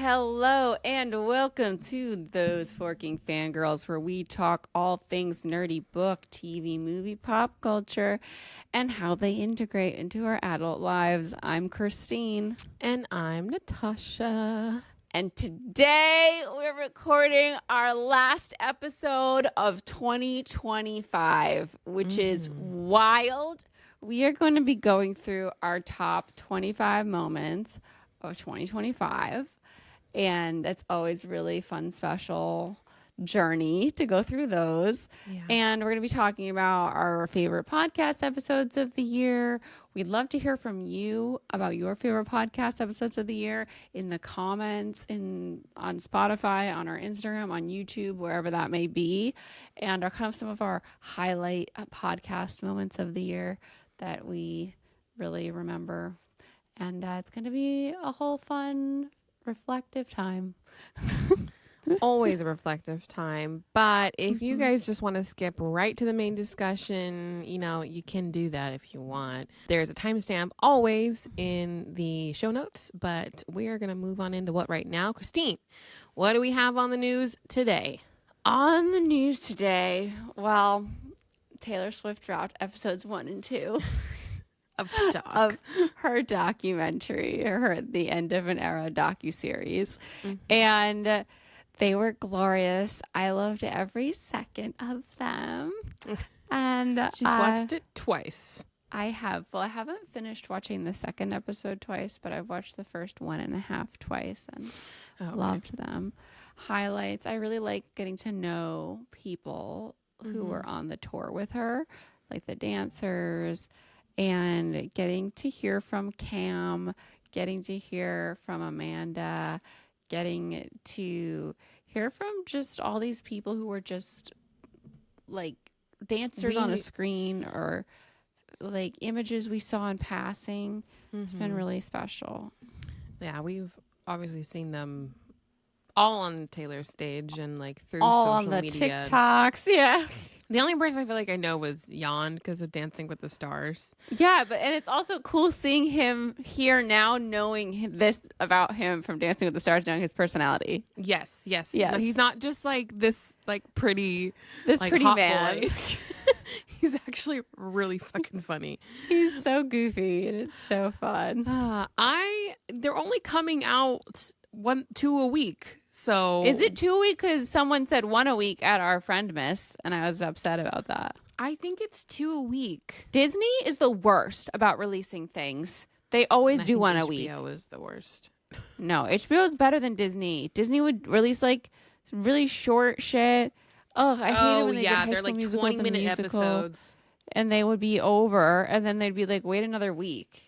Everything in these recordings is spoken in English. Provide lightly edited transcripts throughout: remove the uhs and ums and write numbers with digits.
hello, and welcome to Those Forking Fangirls, where we talk all things nerdy book, TV, movie, pop culture, and how they integrate into our adult lives. I'm Christine. And I'm Natasha. And today we're recording our last episode of 2025, which is wild. We are going to be going through our top 25 moments of 2025. And it's always really fun, special journey to go through those. Yeah. And we're going to be talking about our favorite podcast episodes of the year. We'd love to hear from you about your favorite podcast episodes of the year in the comments, on Spotify, on our Instagram, on YouTube, wherever that may be. And our kind of some of our highlight podcast moments of the year that we really remember. And it's going to be a whole fun, reflective time. Always a reflective time. But if you guys just want to skip right to the main discussion, you can do that if you want. There's a timestamp always in the show notes, but we are going to move on into what right now? Christine, what do we have on the news today? On the news today, well, Taylor Swift dropped episodes 1 and 2. Of her documentary, The End of an Era docuseries. And they were glorious. I loved every second of them. And she's watched it twice. I have. Well, I haven't finished watching the second episode twice, but I've watched the first 1.5 twice and loved them. Highlights. I really like getting to know people who were on the tour with her, like the dancers, and getting to hear from Cam, getting to hear from Amanda, getting to hear from just all these people who were just like dancers on a screen or like images we saw in passing. It's been really special. Yeah, we've obviously seen them all on Taylor's stage and like through all social on the media. TikToks, yeah. The only person I feel like I know was Jan because of Dancing with the Stars. Yeah, and it's also cool seeing him here now, knowing this about him from Dancing with the Stars, knowing his personality. Yes. He's not just like this, like pretty, like, pretty hot man. boy. He's actually really fucking funny. He's so goofy and it's so fun. They're only coming out 2 a week. So is it 2 a week? Because someone said 1 a week at our friend miss, and I was upset about that. I think it's 2 a week. Disney is the worst about releasing things. They always do 1 a week. HBO is the worst. No, HBO is better than Disney. Disney would release like really short shit. Oh, I hate it when they did High School they're like Musical, 20-minute episodes, and they would be over, and then they'd be like, wait another week.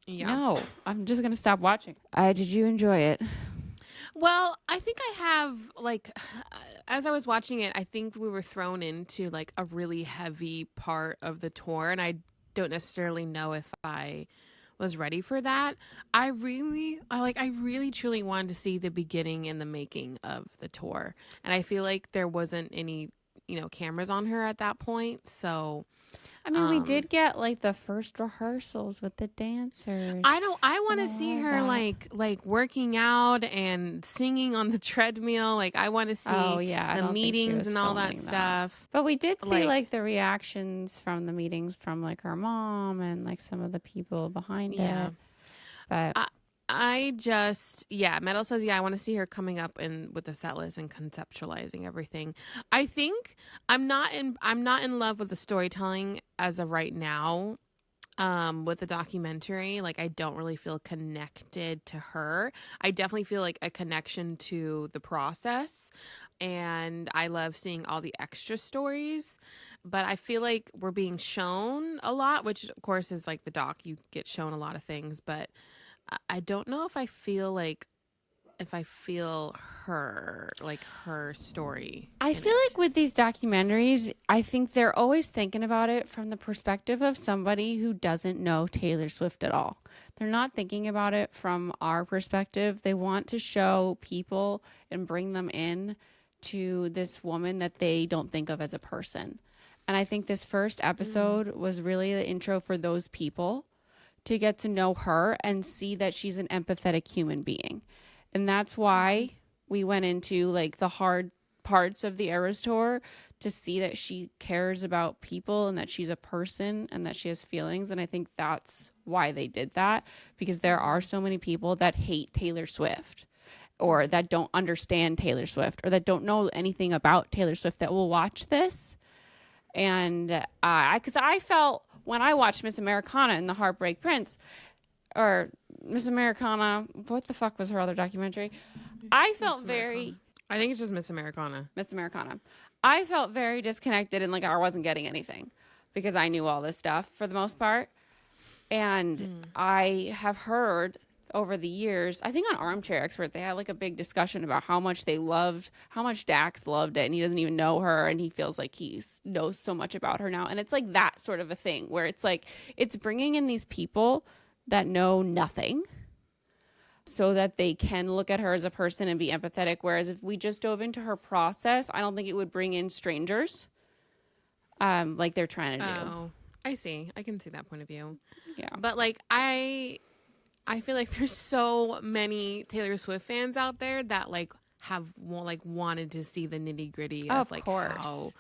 Yeah. No, I'm just gonna stop watching. Did you enjoy it? Well, I think I have, like, as I was watching it, I think we were thrown into, like, a really heavy part of the tour, and I don't necessarily know if I was ready for that. I really truly wanted to see the beginning and the making of the tour, and I feel like there wasn't any, cameras on her at that point, so... I mean, we did get like the first rehearsals with the dancers. I want to see her like working out and singing on the treadmill. Like I want to see the meetings and all that stuff. But we did see like the reactions from the meetings from like her mom and like some of the people behind it. But Metal says, I want to see her coming up with the set list and conceptualizing everything. I think I'm not in love with the storytelling as of right now. With the documentary, like I don't really feel connected to her. I definitely feel like a connection to the process, and I love seeing all the extra stories. But I feel like we're being shown a lot, which of course is like the doc. You get shown a lot of things, but I don't know if I feel her, like her story. I feel like with these documentaries, I think they're always thinking about it from the perspective of somebody who doesn't know Taylor Swift at all. They're not thinking about it from our perspective. They want to show people and bring them in to this woman that they don't think of as a person. And I think this first episode was really the intro for those people to get to know her and see that she's an empathetic human being. And that's why we went into like the hard parts of the Eras tour to see that she cares about people and that she's a person and that she has feelings. And I think that's why they did that, because there are so many people that hate Taylor Swift or that don't understand Taylor Swift or that don't know anything about Taylor Swift that will watch this. And because I felt when I watched Miss Americana and the Heartbreak Prince, or Miss Americana, what the fuck was her other documentary? I felt very... I think it's just Miss Americana. Miss Americana. I felt very disconnected and like I wasn't getting anything because I knew all this stuff for the most part. And I have heard over the years, I think on Armchair Expert, they had like a big discussion about how much Dax loved it, and he doesn't even know her, and he feels like he knows so much about her now. And it's like that sort of a thing where it's like, it's bringing in these people that know nothing so that they can look at her as a person and be empathetic. Whereas if we just dove into her process, I don't think it would bring in strangers like they're trying to do. Oh, I see. I can see that point of view. Yeah. But like, I feel like there's so many Taylor Swift fans out there that like have wanted to see the nitty gritty of like how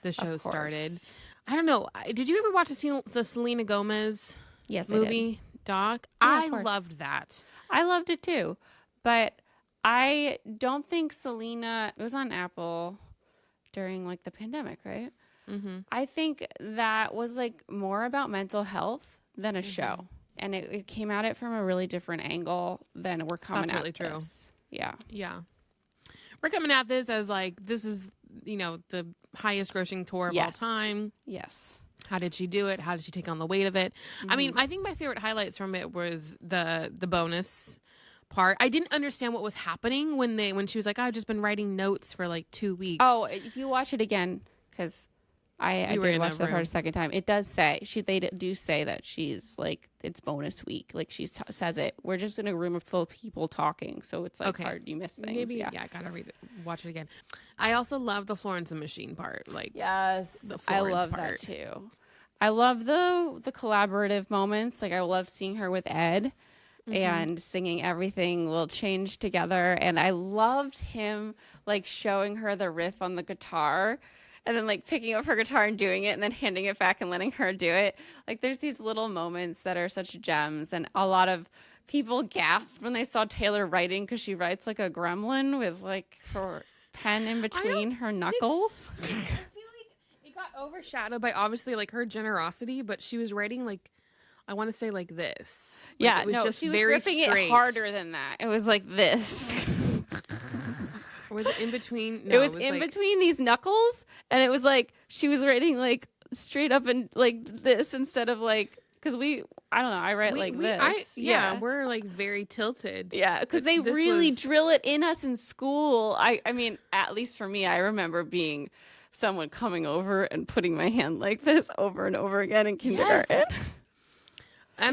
the show started. I don't know. Did you ever watch the Selena Gomez movie doc? Yeah, I loved that. I loved it too, but I don't think Selena, it was on Apple during like the pandemic, right? Mm-hmm. I think that was like more about mental health than a show. And it came at it from a really different angle than we're coming That's at really true. this. Yeah. Yeah. We're coming at this as like, this is, the highest grossing tour of all time. Yes. How did she do it? How did she take on the weight of it? I mean, I think my favorite highlights from it was the bonus part. I didn't understand what was happening when she was like, I've just been writing notes for like 2 weeks. Oh, if you watch it again, because I did watch it for a second time. It does say they do say that she's like, it's bonus week. Like she says it. We're just in a room full of people talking, so it's like hard. You miss things. Maybe I gotta watch it again. I also love the Florence and Machine part. Like yes, I love that too. I love the collaborative moments. Like I loved seeing her with Ed and singing Everything Will Change Together, and I loved him like showing her the riff on the guitar. And then like picking up her guitar and doing it and then handing it back and letting her do it. Like there's these little moments that are such gems. And a lot of people gasped when they saw Taylor writing because she writes like a gremlin with like her pen in between her knuckles. I feel like it got overshadowed by obviously like her generosity, but she was writing like, I want to say like this. Like, Yeah, it was just she was very ripping straight. it harder than that. It was like this. Was it in between? No, it was in between these knuckles, and it was like she was writing like straight up and like this instead of like, because I don't know, I write like this. Yeah, we're like very tilted. Yeah, because they really drill it in us in school. I mean, at least for me, I remember being someone coming over and putting my hand like this over and over again in kindergarten.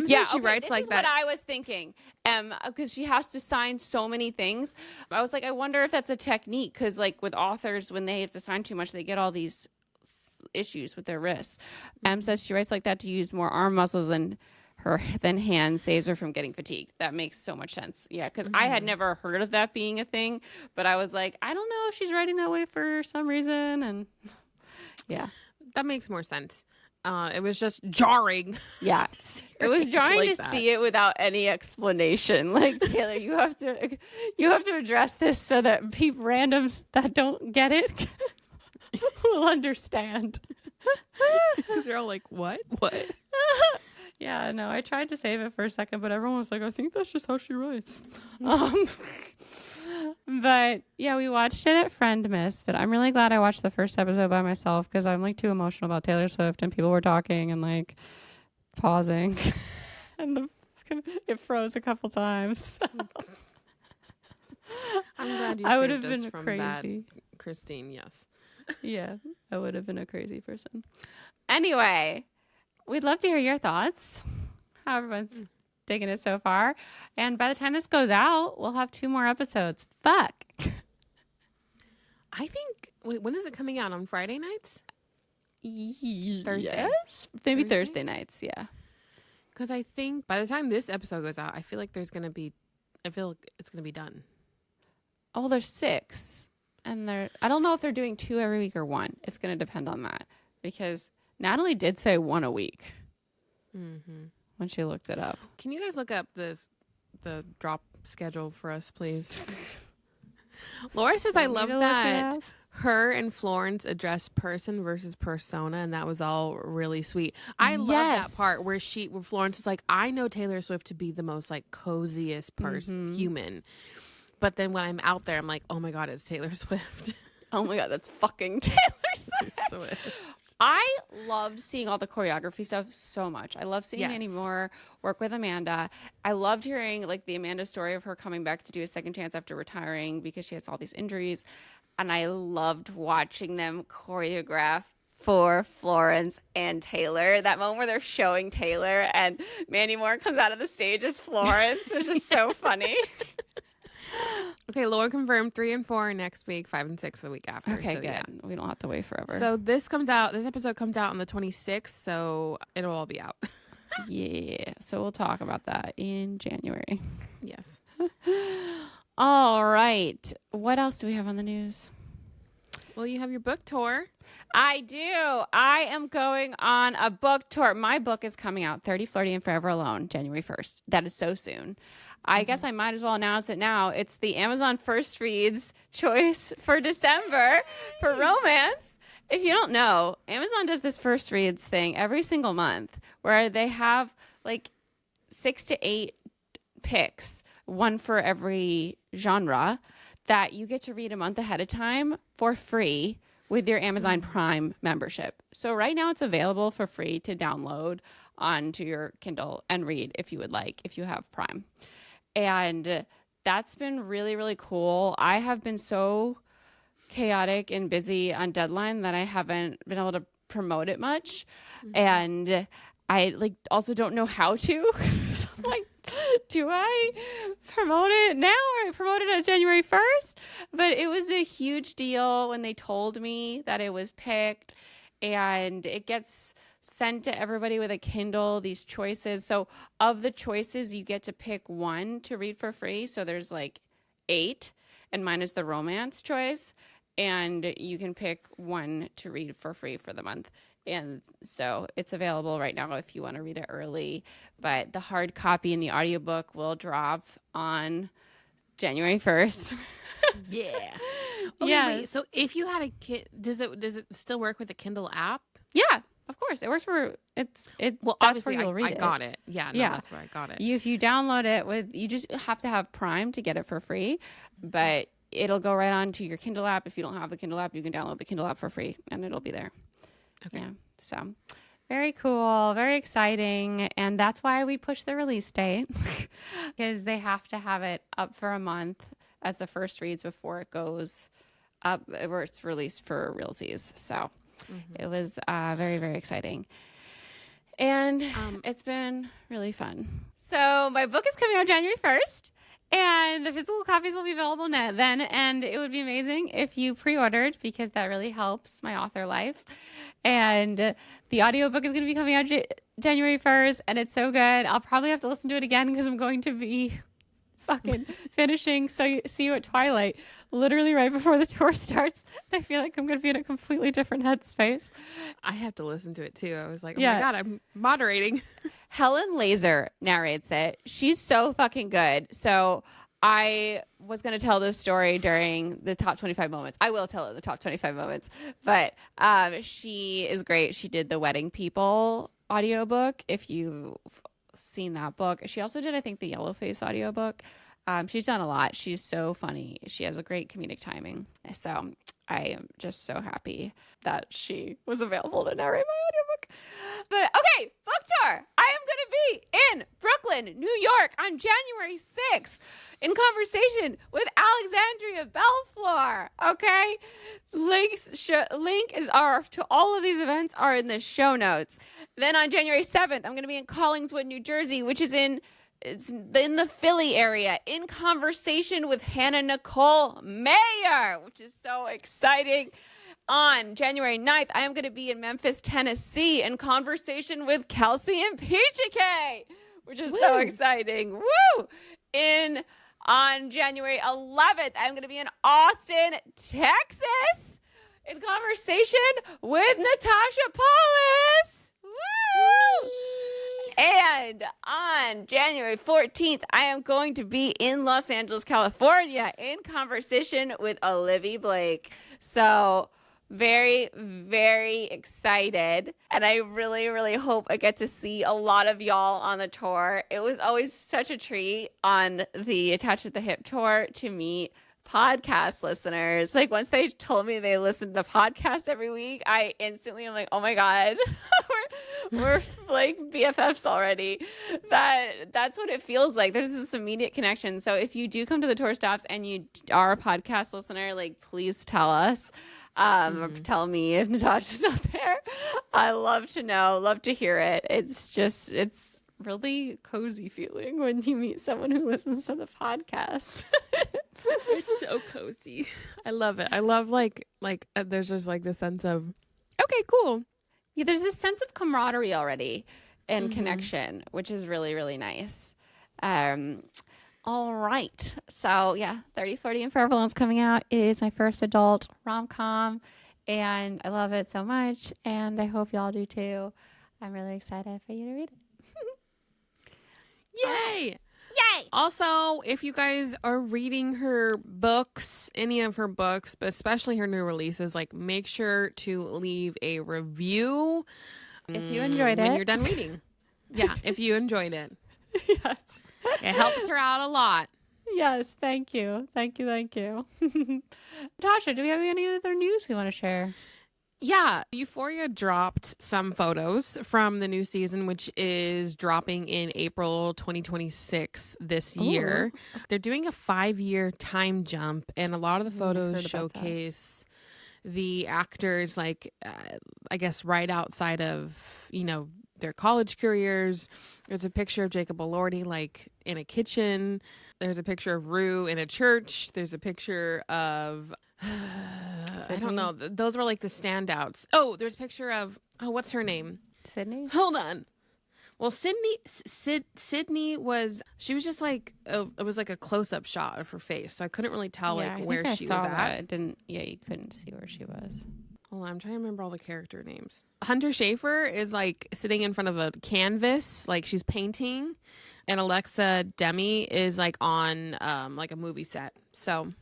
Yes. She writes this like is that. What I was thinking, because she has to sign so many things. I was like, I wonder if that's a technique, because like with authors, when they have to sign too much, they get all these issues with their wrists. Says she writes like that to use more arm muscles than hand, saves her from getting fatigued. That makes so much sense. Yeah, because I had never heard of that being a thing, but I was like, I don't know if she's writing that way for some reason, and yeah, that makes more sense. It was just jarring. Yeah, it was jarring to see it without any explanation. Like, Taylor, you have to address this so that randoms that don't get it will understand. Because they're all like, what? Yeah, no, I tried to save it for a second, but everyone was like, I think that's just how she writes. But yeah, we watched it at Friendmas, but I'm really glad I watched the first episode by myself because I'm like too emotional about Taylor Swift and people were talking and like pausing and it froze a couple times. I'm glad you I would saved have us been from crazy. That, Christine, yes. Yeah, I would have been a crazy person. Anyway, we'd love to hear your thoughts. How everyone's digging it so far. And by the time this goes out, we'll have 2 more episodes. Fuck. I think, wait, when is it coming out? On Friday nights? Thursday? Yes? Maybe Thursday nights, yeah. Because I think by the time this episode goes out, I feel like it's going to be done. Oh, there's 6. And I don't know if they're doing 2 every week or 1. It's going to depend on that. Because Natalie did say 1 a week. When she looked it up. Can you guys look up the drop schedule for us, please? Laura says, I love that her and Florence addressed person versus persona, and that was all really sweet. I love that part where Florence is like, I know Taylor Swift to be the most like coziest person, human. But then when I'm out there, I'm like, oh my God, it's Taylor Swift. Oh my God, that's fucking Taylor Swift. I loved seeing all the choreography stuff so much. I love seeing Annie Moore work with Amanda. I loved hearing like the Amanda story of her coming back to do a second chance after retiring because she has all these injuries. And I loved watching them choreograph for Florence and Taylor. That moment where they're showing Taylor and Mandy Moore comes out of the stage as Florence. It's just so funny. Okay, Laura confirmed 3 and 4 next week, 5 and 6 the week after. Okay, so, good. Yeah. We don't have to wait forever. So this episode comes out on the 26th, so it'll all be out. Yeah. So we'll talk about that in January. Yes. All right. What else do we have on the news? Well, you have your book tour. I do. I am going on a book tour. My book is coming out, 30, Flirty, and Forever Alone, January 1st. That is so soon. I guess I might as well announce it now. It's the Amazon First Reads choice for December for romance. If you don't know, Amazon does this First Reads thing every single month where they have like 6 to 8 picks, one for every genre, that you get to read a month ahead of time for free with your Amazon Prime membership. So right now it's available for free to download onto your Kindle and read if you would like, if you have Prime. And that's been really, really cool. I have been so chaotic and busy on deadline that I haven't been able to promote it much. And I also don't know how to. So I'm like, do I promote it now or I promote it as January 1st? But it was a huge deal when they told me that it was picked, and it gets sent to everybody with a Kindle, these choices. So of the choices, you get to pick one to read for free. So there's like 8, and mine is the romance choice. And you can pick one to read for free for the month. And so it's available right now if you want to read it early. But the hard copy and the audiobook will drop on January 1st. Yeah. Okay, wait. So if you had a kid, does it still work with the Kindle app? Yeah. Of course, it works for Well, that's where you'll read it. I got it. Yeah, no, that's where I got it. If you download it you just have to have Prime to get it for free, but it'll go right on to your Kindle app. If you don't have the Kindle app, you can download the Kindle app for free, and it'll be there. Okay. Yeah. So, very cool, very exciting, and that's why we pushed the release date because they have to have it up for a month as the first reads before it goes up, where it's released for realsies. So. It was very, very exciting. And it's been really fun. So my book is coming out January 1st, and the physical copies will be available then. And it would be amazing if you pre-ordered, because that really helps my author life. And the audiobook is going to be coming out January 1st, and it's so good. I'll probably have to listen to it again because I'm going to be fucking finishing See You at Twilight literally right before the tour starts. I feel like I'm going to be in a completely different headspace. I have to listen to it too. I was like, oh my God, I'm moderating. Helen Laser narrates it. She's so fucking good. So I was going to tell this story during the top 25 moments. I will tell it the top 25 moments, but she is great. She did the Wedding People audiobook. If you've seen that book. She also did, I think, the Yellowface audiobook. She's done a lot. She's so funny. She has a great comedic timing. So I am just so happy that she was available to narrate my audiobook. But okay, book tour. I am going to be in Brooklyn, New York on January 6th in conversation with Alexandria Bellefleur. Okay? Link to all of these events are in the show notes. Then on January 7th, I'm going to be in Collingswood, New Jersey, which is in the Philly area, in conversation with Hannah Nicole Maeher, which is so exciting. On January 9th, I am going to be in Memphis, Tennessee, in conversation with Kelsey Impicciche, which is so exciting. Woo! In On January 11th, I'm going to be in Austin, Texas, in conversation with Natasha Polis. Woo! And on January 14th, I am going to be in Los Angeles, California, in conversation with Olivia Blake. So very, very excited. And I really, really hope I get to see a lot of y'all on the tour. It was always such a treat on the Attached at the Hip tour to meet podcast listeners. Like, once they told me they listened to the podcast every week, I instantly am like, oh my God, we're like BFFs already. That's what it feels like. There's this immediate connection. So if you do come to the tour stops and you are a podcast listener, like, please tell us. Or tell me if Natasha's not there. I love to know, love to hear it. It's really cozy feeling when you meet someone who listens to the podcast. It's so cozy. I love it. I love like there's just like this sense of, okay, cool. Yeah, there's this sense of camaraderie already and connection, which is really, really nice. All right. So, yeah, 30, Flirty, and Forever Alone's coming out. It is my first adult rom-com, and I love it so much, and I hope y'all do too. I'm really excited for you to read it. Yay! Yay! Also, if you guys are reading her books, any of her books, but especially her new releases, like, make sure to leave a review If you enjoyed it. when you're done reading. Yeah, if you enjoyed it. Yes. It helps her out a lot. Yes, thank you. Thank you. Natasha, do we have any other news we want to share? Yeah, Euphoria dropped some photos from the new season, which is dropping in April 2026 this year. They're doing a 5-year time jump, and a lot of the photos showcase the actors, like, I guess, right outside of, their college careers. There's a picture of Jacob Elordi, like, in a kitchen. There's a picture of Rue in a church. There's a picture of... I don't know. Those were like the standouts. Oh, there's a picture of, what's her name? Sydney? Hold on. Well, Sydney was, she was just like, it was like a close-up shot of her face. So I couldn't really tell where she was at. You couldn't see where she was. Hold on, I'm trying to remember all the character names. Hunter Schafer is like sitting in front of a canvas, like she's painting. And Alexa Demi is like on like a movie set. So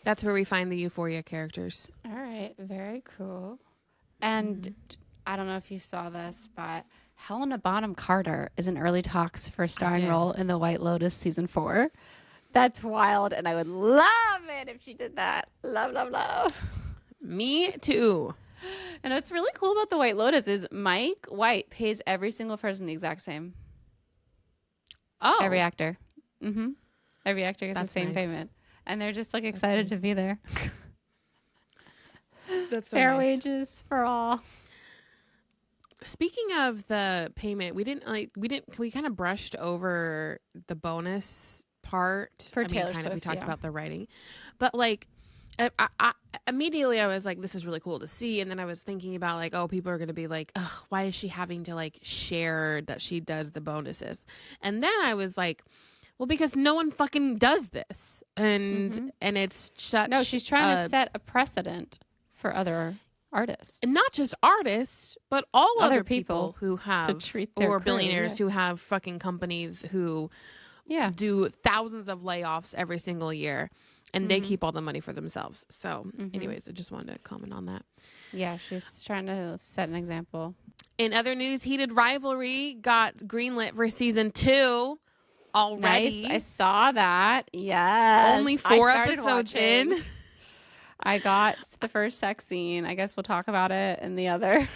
that's where we find the Euphoria characters. All right. Very cool. And I don't know if you saw this, but Helena Bonham Carter is in early talks for a starring role in The White Lotus season 4. That's wild. And I would love it if she did that. Love, love, love. Me too. And what's really cool about The White Lotus is Mike White pays every single person the exact same. Oh. Every actor. Every actor gets the same nice. payment. And they're just like excited to be there. That's so fair nice. wages for all. Speaking of the payment, we kind of brushed over the bonus part For Taylor Swift, we talked about the writing, but like I immediately I was like, this is really cool to see. And then I was thinking about like, oh, people are going to be like, ugh, why is she having to like share that she does the bonuses? And then I was like, well, because no one fucking does this. And it's such... No, she's trying to set a precedent for other artists. And not just artists, but all Other other people who have... to treat their or crew, billionaires who have fucking companies who do thousands of layoffs every single year. And they keep all the money for themselves. So anyways, I just wanted to comment on that. Yeah, she's trying to set an example. In other news, Heated Rivalry got greenlit for season 2 already. Nice. I saw that. Yes. Only 4 episodes in. I got the first sex scene. I guess we'll talk about it in the other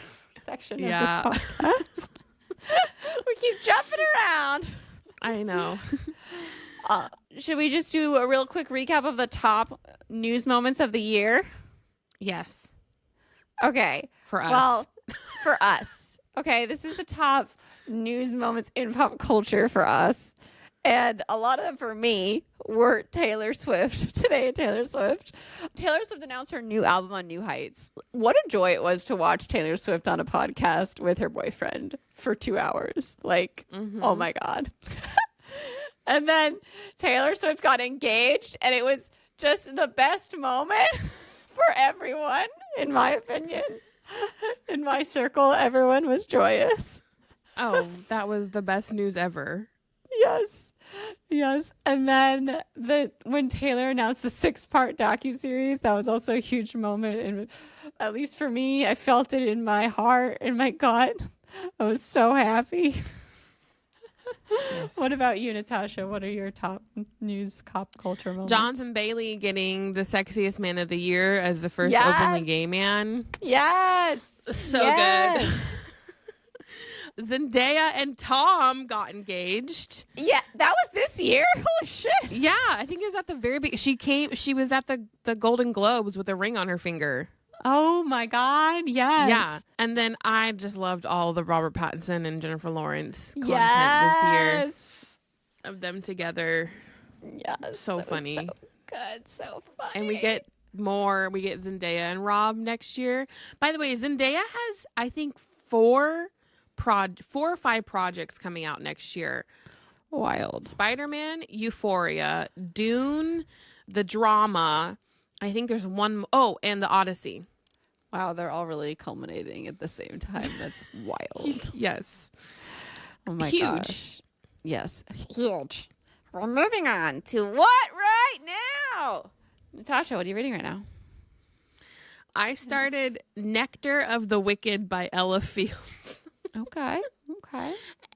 section of this podcast. We keep jumping around. I know. Should we just do a real quick recap of the top news moments of the year? Yes. Okay. For us. Well, for us. Okay, this is the top news moments in pop culture for us. And a lot of them for me were Taylor Swift. Today, Taylor Swift announced her new album on New Heights. What a joy it was to watch Taylor Swift on a podcast with her boyfriend for 2 hours. Like, oh my God. And then Taylor Swift got engaged, and it was just the best moment for everyone, in my opinion. In my circle, everyone was joyous. Oh, that was the best news ever. Yes. And then when Taylor announced the 6-part docuseries, that was also a huge moment. And at least for me, I felt it in my heart, in my gut. I was so happy. Yes. What about you, Natasha? What are your top news pop culture moments? Jonathan Bailey getting the sexiest man of the year as the first openly gay man. Yes. So good. Zendaya and Tom got engaged. Yeah, that was this year. Holy shit. Yeah, I think it was at the very beginning. She was at the Golden Globes with a ring on her finger. Oh my God, yes. Yeah. And then I just loved all the Robert Pattinson and Jennifer Lawrence content this year of them together. Yes. So funny. So good. So funny. And we get Zendaya and Rob next year. By the way, Zendaya has, I think, 4 or 5 projects coming out next year. Wild. Spider-Man, Euphoria, Dune, the drama. I think there's one. Oh, and the Odyssey. Wow, they're all really culminating at the same time. That's wild. Yes. Oh my gosh. Yes. Huge. We're moving on to what right now? Natasha, what are you reading right now? I started Nectar of the Wicked by Ella Fields. Okay.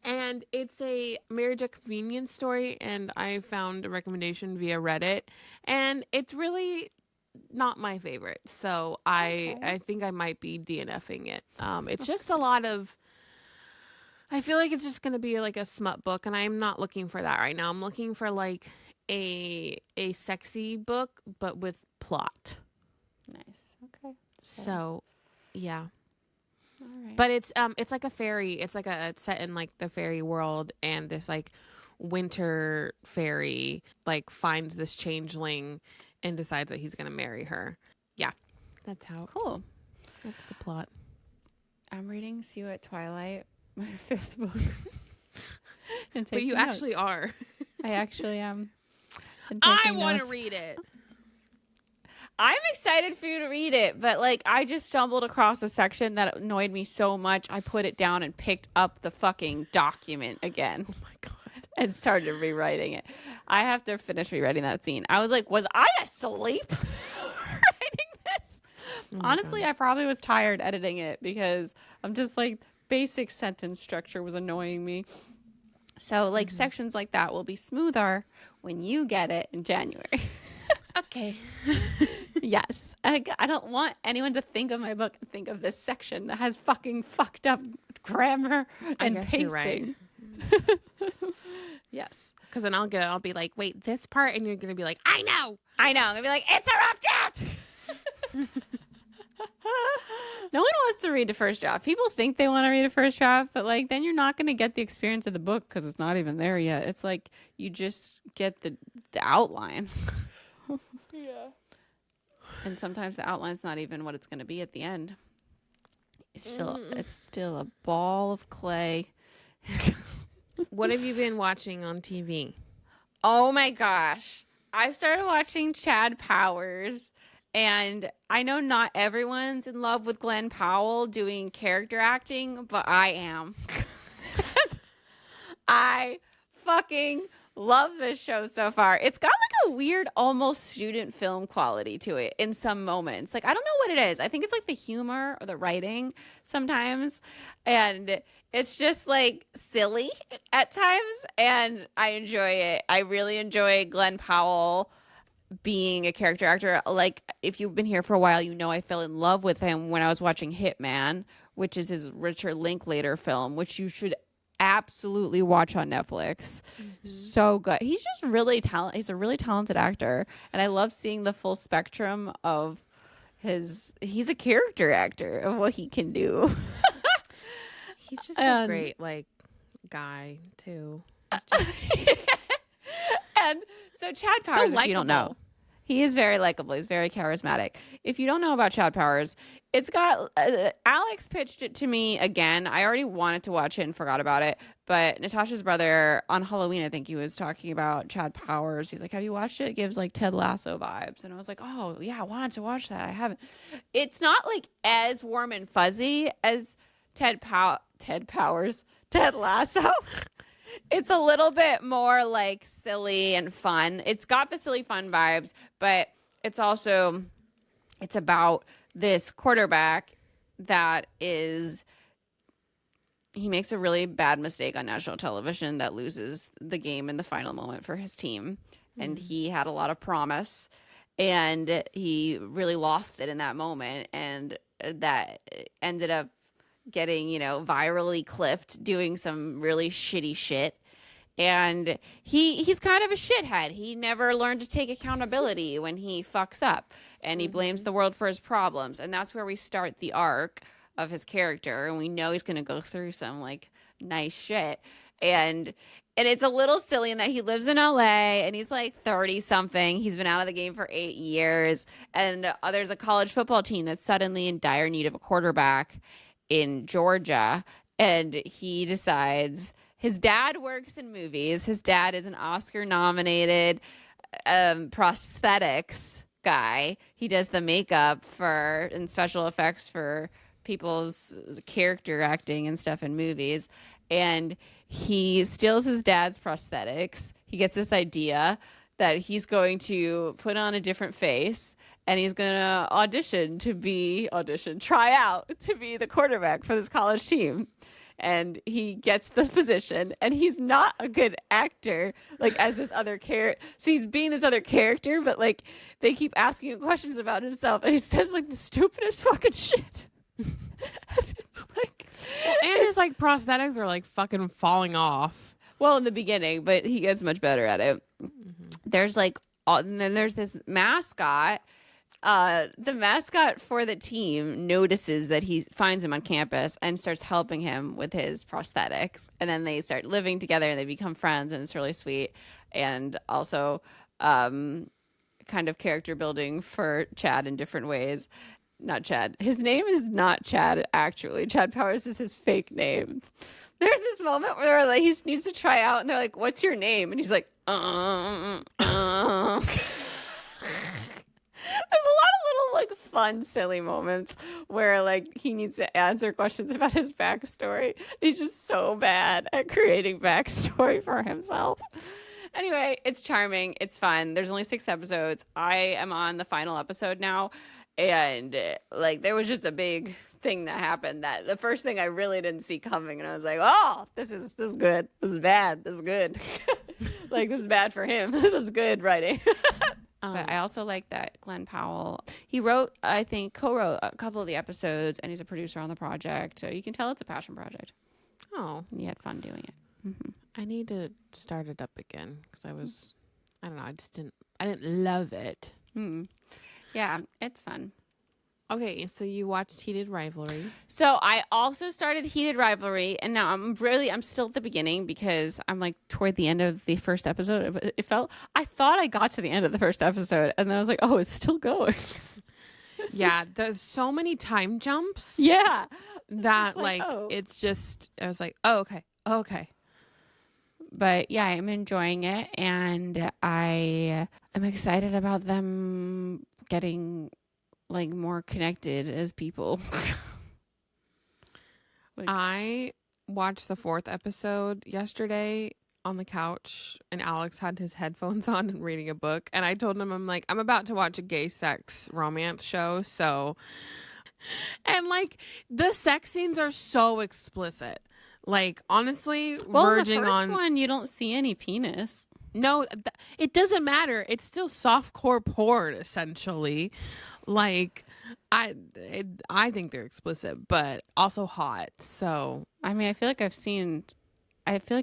And it's a marriage at convenience story, and I found a recommendation via Reddit, and it's really not my favorite. So I think I might be DNFing it. It's just a lot of, I feel like it's just going to be like a smut book, and I'm not looking for that right now. I'm looking for like a sexy book, but with plot. Nice. Okay. So, yeah. All right. But it's like a fairy. It's set in like the fairy world, and this like winter fairy like finds this changeling and decides that he's gonna marry her. Yeah, that's how. Cool. That's the plot. I'm reading See You at Twilight, my 5th book. But you actually are. I actually am. I want to read it. I'm excited for you to read it, but like I just stumbled across a section that annoyed me so much, I put it down and picked up the fucking document again. Oh my God. And started rewriting it. I have to finish rewriting that scene. I was like, was I asleep writing this? Oh honestly, God. I probably was tired editing it because I'm just like, basic sentence structure was annoying me. So like sections like that will be smoother when you get it in January. Okay. Yes. I don't want anyone to think of my book and think of this section that has fucking fucked up grammar and pacing. You're right. Yes. Because then I'll be like, wait, this part, and you're gonna be like, I know. I'm gonna be like, it's a rough draft. No one wants to read the first draft. People think they want to read a first draft, but like then you're not going to get the experience of the book because it's not even there yet. It's like you just get the outline. Yeah. And sometimes the outline's not even what it's going to be at the end. It's still a ball of clay. What have you been watching on TV? Oh my gosh. I started watching Chad Powers. And I know not everyone's in love with Glenn Powell doing character acting, but I am. I fucking love this show so far. It's got like a weird, almost student film quality to it in some moments. Like, I don't know what it is. I think it's like the humor or the writing sometimes. And it's just like silly at times. And I enjoy it. I really enjoy Glenn Powell being a character actor. Like, if you've been here for a while, you know I fell in love with him when I was watching Hitman, which is his Richard Linklater film, which you should absolutely watch on Netflix. So good. He's just really talented. He's a really talented actor, and I love seeing the full spectrum of he's a character actor of what he can do. He's just a great like guy too. And so Chad Powers, if you don't know, he is very likable. He's very charismatic. If you don't know about Chad Powers, it's got Alex pitched it to me again. I already wanted to watch it and forgot about it, But Natasha's brother on Halloween, I think he was talking about Chad Powers. He's like, have you watched it? It gives like Ted Lasso vibes. And I was like, oh yeah, I wanted to watch that. I haven't. It's not like as warm and fuzzy as Ted Lasso. It's a little bit more like silly and fun. It's got the silly fun vibes, but it's about this quarterback that he makes a really bad mistake on national television that loses the game in the final moment for his team. And he had a lot of promise, and he really lost it in that moment. And that ended up getting, virally clipped doing some really shitty shit. And he's kind of a shithead. He never learned to take accountability when he fucks up, and he blames the world for his problems. And that's where we start the arc of his character, and we know he's going to go through some like nice shit. And it's a little silly in that he lives in LA and he's like 30 something. He's been out of the game for 8 years, and there's a college football team that's suddenly in dire need of a quarterback in Georgia, and he decides. His dad works in movies. His dad is an Oscar-nominated prosthetics guy. He does the makeup and special effects for people's character acting and stuff in movies. And he steals his dad's prosthetics. He gets this idea that he's going to put on a different face, and he's going to try out to be the quarterback for this college team. And he gets the position, and he's not a good actor, like, as this other character. So he's being this other character, but, like, they keep asking him questions about himself, and he says, like, the stupidest fucking shit. And it's like... and his, like, prosthetics are, like, fucking falling off. Well, in the beginning, but he gets much better at it. There's, like... and then there's this mascot. The mascot for the team notices that he finds him on campus and starts helping him with his prosthetics. And then they start living together and they become friends, and it's really sweet. And also kind of character building for Chad in different ways. Not Chad. His name is not Chad, actually. Chad Powers is his fake name. There's this moment where like he needs to try out, and they're like, what's your name? And he's like, There's a lot of little, like, fun, silly moments where, like, he needs to answer questions about his backstory. He's just so bad at creating backstory for himself. Anyway, it's charming. It's fun. There's only 6 episodes. I am on the final episode now. And, like, there was just a big thing that happened that the first thing I really didn't see coming. And I was like, oh, this is good. This is bad. This is good. Like, this is bad for him. This is good writing. But I also like that Glenn Powell, he co-wrote a couple of the episodes, and he's a producer on the project. So you can tell it's a passion project. Oh. And he had fun doing it. Mm-hmm. I need to start it up again because I don't know, I didn't love it. Mm-hmm. Yeah, it's fun. Okay, so you watched Heated Rivalry. So I also started Heated Rivalry, and now I'm still at the beginning because I'm like toward the end of the first episode. I thought I got to the end of the first episode, and then I was like, oh, it's still going. Yeah, there's so many time jumps. Yeah. That it's just, I was like, oh, okay. But yeah, I'm enjoying it, and I am excited about them getting like more connected as people. I watched the 4th episode yesterday on the couch, and Alex had his headphones on and reading a book, and I told him, I'm like, I'm about to watch a gay sex romance show, so, and like the sex scenes are so explicit, like honestly, verging the first on one you don't see any penis. No, it doesn't matter. It's still softcore porn, essentially. Like, I think they're explicit, but also hot. So, I mean, I feel like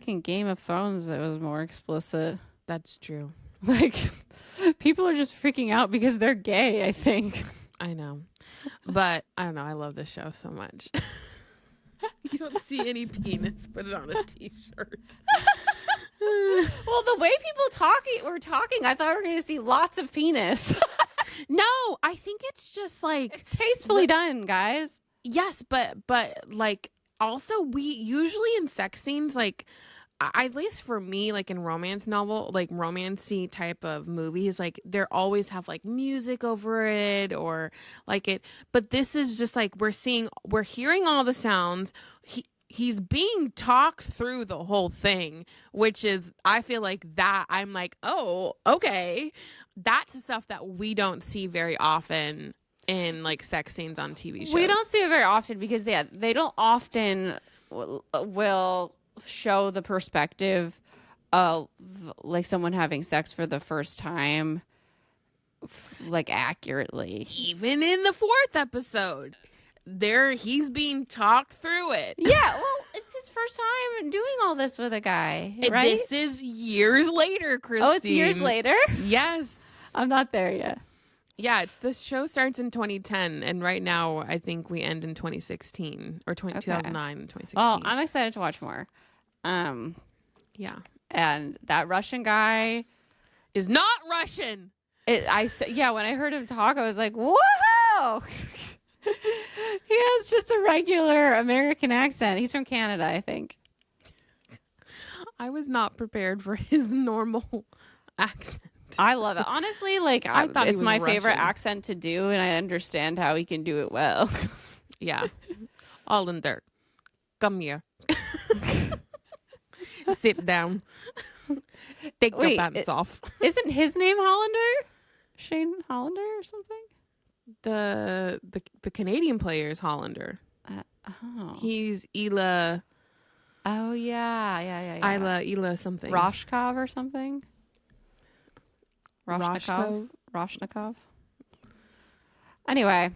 in Game of Thrones it was more explicit. That's true. Like, people are just freaking out because they're gay, I think. I know. But, I don't know. I love this show so much. You don't see any penis. Put it on a t-shirt. Well, the way people were talking, I thought we were going to see lots of penis. No, I think it's just like... It's tastefully done, guys. Yes, but like Also, we usually in sex scenes, like, at least for me, like in romance novel, like romancy type of movies, like they always have like music over it or like it. But this is just like we're hearing all the sounds. He's being talked through the whole thing, which is, I feel like that I'm like, oh, okay. That's the stuff that we don't see very often in like sex scenes on TV shows. We don't see it very often because they don't often will show the perspective of like someone having sex for the first time like accurately. Even in the 4th episode, he's being talked through it. Yeah, well, it's his first time doing all this with a guy, right? This is years later, Christine. Oh, it's years later? Yes. I'm not there yet. Yeah, the show starts in 2010, and right now I think we end in 2016 or 2009 and 2016. Oh, I'm excited to watch more. Yeah, and that Russian guy is not Russian. When I heard him talk, I was like, whoa! He has just a regular American accent. He's from Canada, I think. I was not prepared for his normal accent. I love it. Honestly, like, I thought it's my Russian. favorite accent to do, and I understand how he can do it well. Yeah. Hollander, come here. Sit down. Take your pants off. Isn't his name Hollander? Shane Hollander or something? The Canadian player is Hollander. He's Ila. Oh yeah. Ila something. Roshkov or something. Roshnikov. Anyway,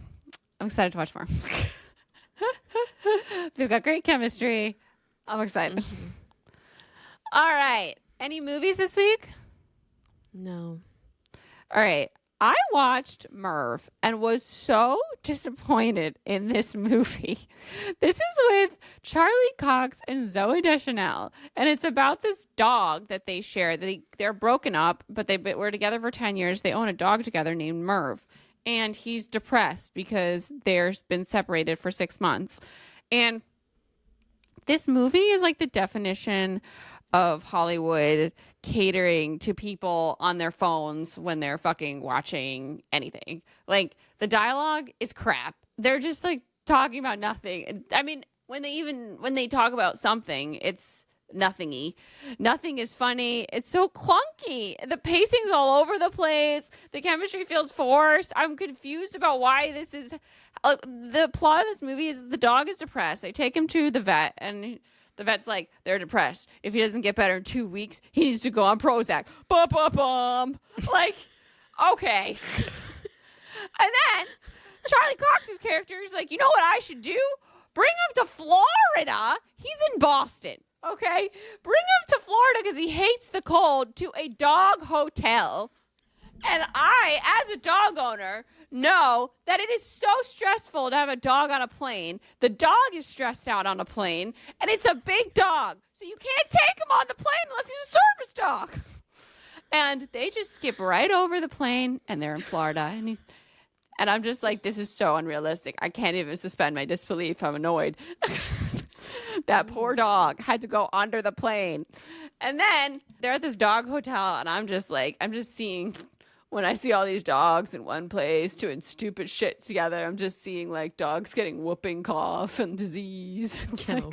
I'm excited to watch more. They've got great chemistry. I'm excited. Mm-hmm. All right. Any movies this week? No. All right. I watched Merv and was so disappointed in this movie. This is with Charlie Cox and Zooey Deschanel, and it's about this dog that they share. They're broken up, but they were together for 10 years. They own a dog together named Merv, and he's depressed because they've been separated for 6 months. And this movie is like the definition of Hollywood catering to people on their phones when they're fucking watching anything. Like, the dialogue is crap. They're just like talking about nothing. I mean, when they talk about something, it's nothingy. Nothing is funny. It's so clunky. The pacing's all over the place. The chemistry feels forced. I'm confused about why this is. The plot of this movie is the dog is depressed. They take him to the vet, and the vet's like, they're depressed. If he doesn't get better in 2 weeks, he needs to go on Prozac. Bum. Like, okay. And then Charlie Cox's character is like, you know what I should do? Bring him to Florida. He's in Boston. Okay? Bring him to Florida because he hates the cold, to a dog hotel. And I, as a dog owner, know that it is so stressful to have a dog on a plane. The dog is stressed out on a plane, and it's a big dog. So you can't take him on the plane unless he's a service dog. And they just skip right over the plane, and they're in Florida. And I'm just like, this is so unrealistic. I can't even suspend my disbelief. I'm annoyed. That poor dog had to go under the plane. And then they're at this dog hotel, and I'm just seeing, when I see all these dogs in one place doing stupid shit together, I'm just seeing like dogs getting whooping cough and disease. Kennel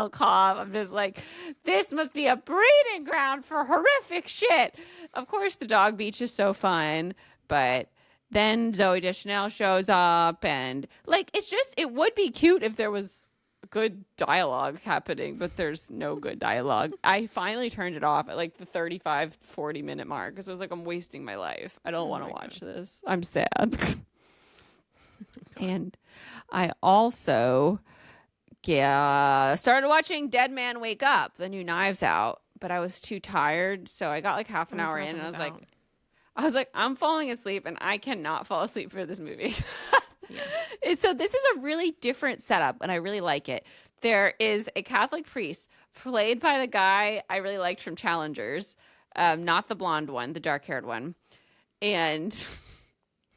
cough. I'm just like, this must be a breeding ground for horrific shit. Of course, the dog beach is so fun, but then Zooey Deschanel shows up, and like, it would be cute if there was good dialogue happening, but there's no good dialogue. I finally turned it off at like the 35-40 minute mark because I was like, I'm wasting my life. I don't want to watch this. I'm sad. And I also started watching Dead Man Wake Up, the new Knives Out, but I was too tired, so I got like half an hour in, and I was like, I'm falling asleep, and I cannot fall asleep for this movie. Yeah. So this is a really different setup, and I really like it. There is a Catholic priest played by the guy I really liked from Challengers, not the blonde one, the dark-haired one. And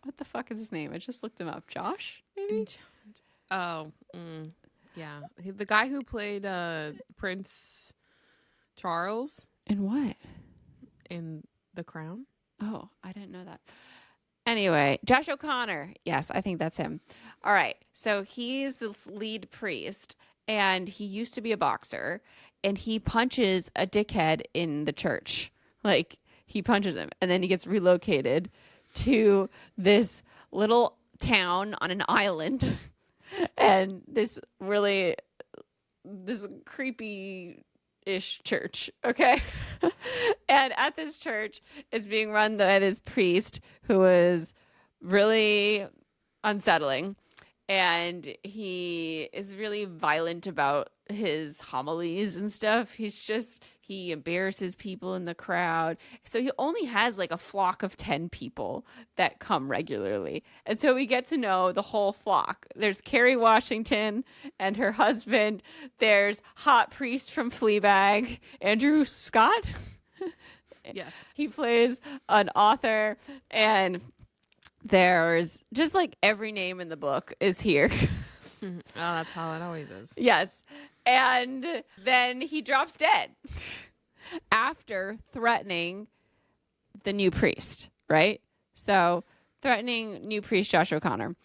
what the fuck is his name? I just looked him up. Josh, maybe? Oh, Yeah. The guy who played Prince Charles In what? in The Crown. Oh, I didn't know that. Anyway, Josh O'Connor. Yes, I think that's him. All right. So he's the lead priest, and he used to be a boxer, and he punches a dickhead in the church. Like, he punches him, and then he gets relocated to this little town on an island, and this creepy-ish church, okay? And at this church, it's being run by this priest who is really unsettling, and he is really violent about his homilies and stuff. He embarrasses people in the crowd. So he only has like a flock of 10 people that come regularly. And so we get to know the whole flock. There's Kerry Washington and her husband. There's hot priest from Fleabag, Andrew Scott. Yes. He plays an author, and there's just like every name in the book is here. Oh, that's how it always is. Yes. And then he drops dead after threatening the new priest, right? So threatening new priest Josh O'Connor.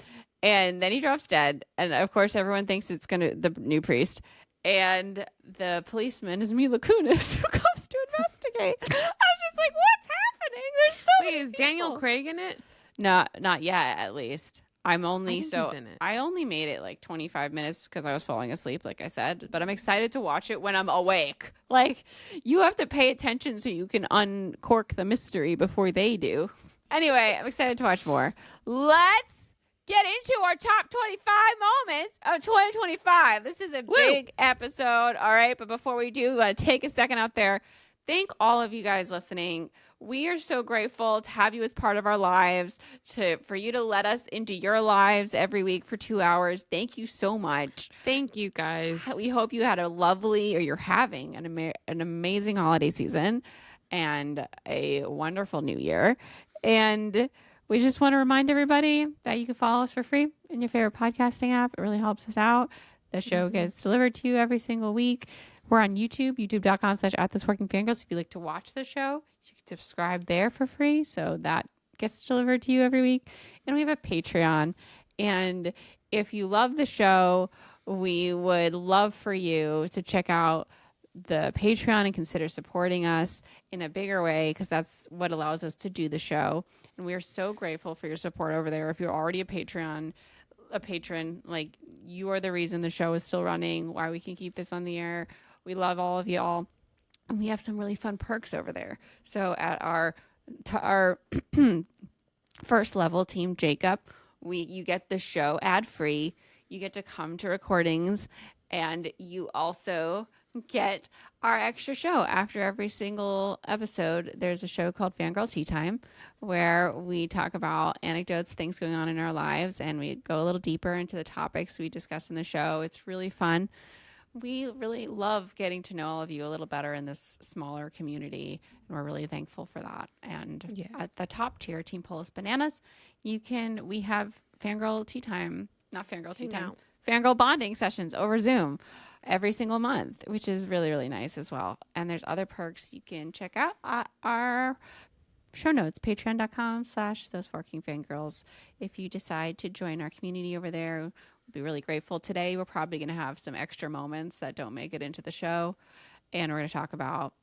And then he drops dead. And of course, everyone thinks it's the new priest. And the policeman is Mila Kunis, who comes to investigate. I was just like, what's happening? There's so many is people. Daniel Craig in it? No, not yet, at least. I only he's in it. I only made it like 25 minutes because I was falling asleep, like I said. But I'm excited to watch it when I'm awake. Like, you have to pay attention so you can uncork the mystery before they do. Anyway, I'm excited to watch more. Let's get into our top 25 moments of 2025. This is a big episode, all right? But before we do, we want to take a second out there. Thank all of you guys listening. We are so grateful to have you as part of our lives, for you to let us into your lives every week for 2 hours. Thank you so much. Thank you, guys. We hope you had a lovely, or you're having an amazing holiday season and a wonderful new year. And we just want to remind everybody that you can follow us for free in your favorite podcasting app. It really helps us out. The show gets delivered to you every single week. We're on YouTube, youtube.com/@thisworkingfangirls. If you like to watch the show, you can subscribe there for free. So that gets delivered to you every week. And we have a Patreon. And if you love the show, we would love for you to check out the Patreon and consider supporting us in a bigger way, because that's what allows us to do the show. And we are so grateful for your support over there. If you're already a patron, like, you are the reason the show is still running, why we can keep this on the air. We love all of y'all. And we have some really fun perks over there. So at our first level, Team Jacob, you get the show ad free. You get to come to recordings, and you also get our extra show after every single episode. There's a show called Fangirl Tea Time, where we talk about anecdotes, things going on in our lives, and we go a little deeper into the topics we discuss in the show. It's really fun. We really love getting to know all of you a little better in this smaller community, and we're really thankful for that. And at the top tier, Team Polis Bananas, we have Fangirl Tea Time, not Fangirl Tea Time, Fangirl bonding sessions over Zoom every single month, which is really, really nice as well. And there's other perks you can check out at our show notes, patreon.com/thoseworkingfangirls. If you decide to join our community over there, we'll be really grateful. Today, we're probably going to have some extra moments that don't make it into the show. And we're going to talk about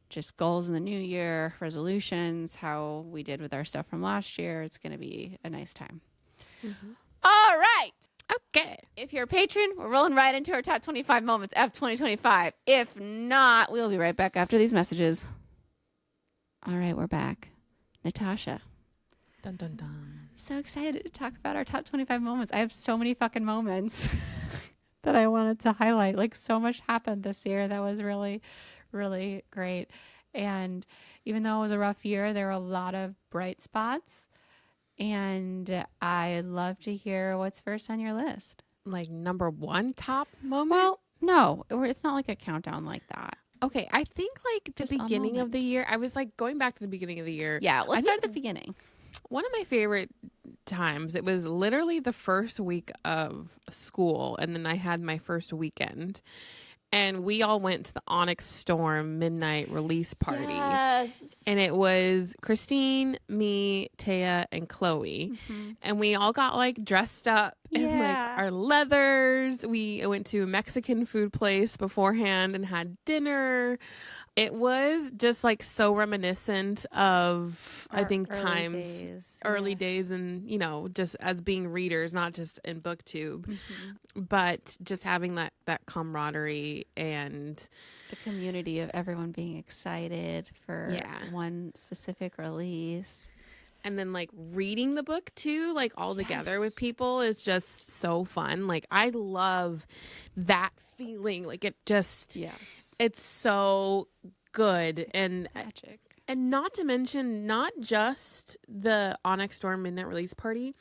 just goals in the new year, resolutions, how we did with our stuff from last year. It's going to be a nice time. Mm-hmm. All right. Okay. If you're a patron, we're rolling right into our top 25 moments of 2025. If not, we'll be right back after these messages. All right, we're back. Natasha. Dun, dun, dun. So excited to talk about our top 25 moments. I have so many fucking moments that I wanted to highlight. Like, so much happened this year that was really, really great. And even though it was a rough year, there were a lot of bright spots. And I'd love to hear what's first on your list. Like, number one top moment? Well, no, it's not like a countdown like that. Okay, I think like the beginning of the year, I was like going back to the beginning of the year. Yeah, let's start at the beginning. One of my favorite times. It was literally the first week of school, and then I had my first weekend. And we all went to the Onyx Storm midnight release party. Yes. And it was Christine, me, Taya, and Chloe. And we all got like dressed up in like our leathers. We went to a Mexican food place beforehand and had dinner. It was just like so reminiscent of, I think, early days and, you know, just as being readers, not just in BookTube, but just having that camaraderie and the community of everyone being excited for one specific release. And then like reading the book too, like all together with people is just so fun. Like I love that feeling. Like it just, it's so good. And magic. And not to mention, not just the Onyx Storm midnight release party,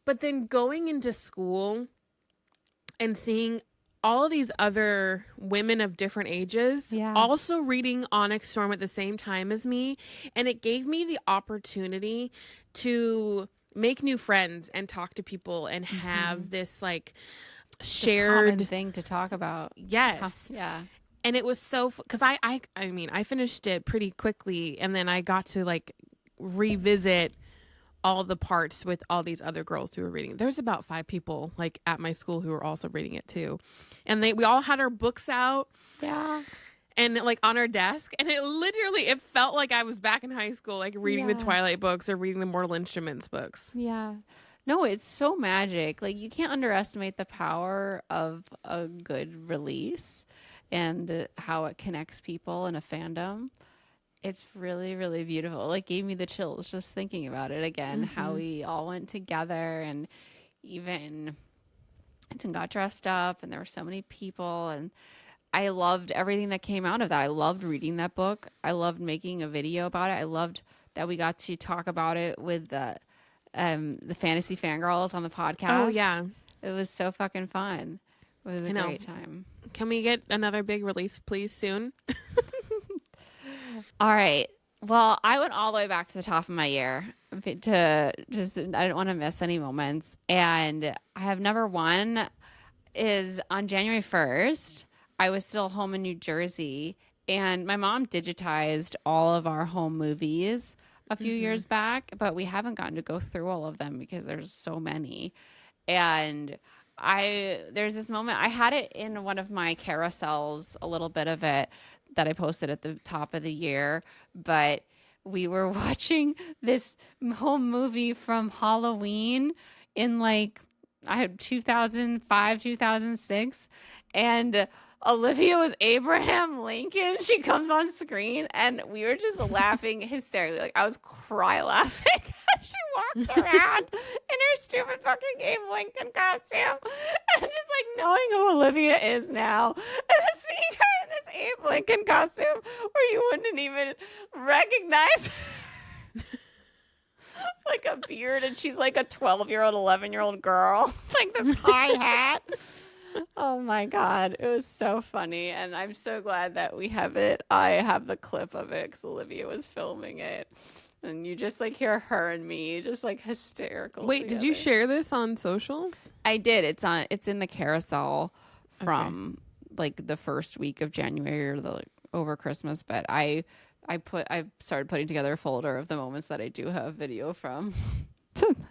but then going into school and seeing all of these other women of different ages also reading Onyx Storm at the same time as me. And it gave me the opportunity to make new friends and talk to people and have this like shared common thing to talk about. Yes. Yeah. And it was so, because I mean, I finished it pretty quickly, and then I got to like revisit all the parts with all these other girls who were reading. There's about 5 people like at my school who were also reading it too, and we all had our books out, and like on our desk, and it felt like I was back in high school, like reading the Twilight books or reading the Mortal Instruments books. Yeah. No, it's so magic. Like you can't underestimate the power of a good release and how it connects people in a fandom. It's really, really beautiful. Like gave me the chills just thinking about it again, how we all went together and even got dressed up, and there were so many people, and I loved everything that came out of that. I loved reading that book. I loved making a video about it. I loved that we got to talk about it with the fantasy fangirls on the podcast. Oh yeah. It was so fucking fun. It was a great time. Can we get another big release, please, soon? All right. Well, I went all the way back to the top of my year to just, I didn't want to miss any moments. And I have number one is on January 1st, I was still home in New Jersey, and my mom digitized all of our home movies a few years back, but we haven't gotten to go through all of them because there's so many. And there's this moment, I had it in one of my carousels, a little bit of it that I posted at the top of the year, but we were watching this home movie from Halloween in like, I had 2005, 2006, and Olivia was Abraham Lincoln. She comes on screen, and we were just laughing hysterically. Like, I was cry laughing as she walked around in her stupid fucking Abe Lincoln costume. And just like knowing who Olivia is now, and then seeing her in this Abe Lincoln costume where you wouldn't even recognize like a beard, and she's like a 12-year-old, 11-year-old girl, like this high hat. Oh my God. It was so funny. And I'm so glad that we have it. I have the clip of it because Olivia was filming it. And you just like hear her and me just like hysterical. Wait, together. Did you share this on socials? I did. It's in the carousel from like the first week of January or over Christmas. But I started putting together a folder of the moments that I do have video from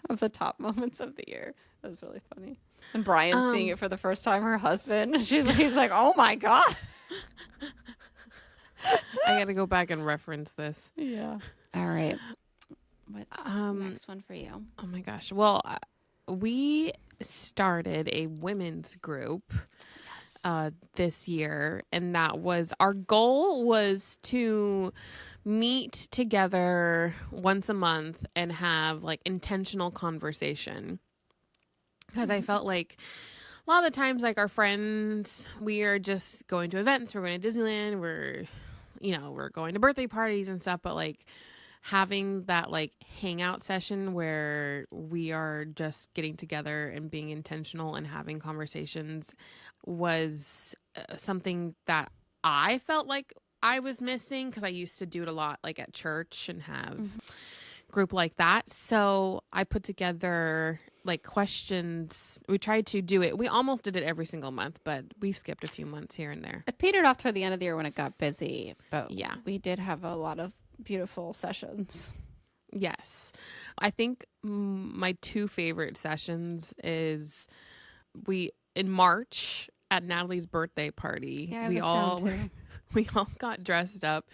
of the top moments of the year. It was really funny. And Brian seeing it for the first time, her husband, he's like, oh my God. I got to go back and reference this. Yeah. All right. What's the next one for you? Oh my gosh. Well, we started a women's group this year, and that was our goal was to meet together once a month and have like intentional conversation. Because I felt like a lot of the times, like our friends, we are just going to events. We're going to Disneyland. We're going to birthday parties and stuff. But like having that like hangout session where we are just getting together and being intentional and having conversations was something that I felt like I was missing, because I used to do it a lot like at church and have group like that. So I put together like questions. We tried to do it. We almost did it every single month, but we skipped a few months here and there. It petered off toward the end of the year when it got busy, but Yeah, we did have a lot of beautiful sessions. yes. I think my two favorite sessions is in March at Natalie's birthday party. Yeah, we all got dressed up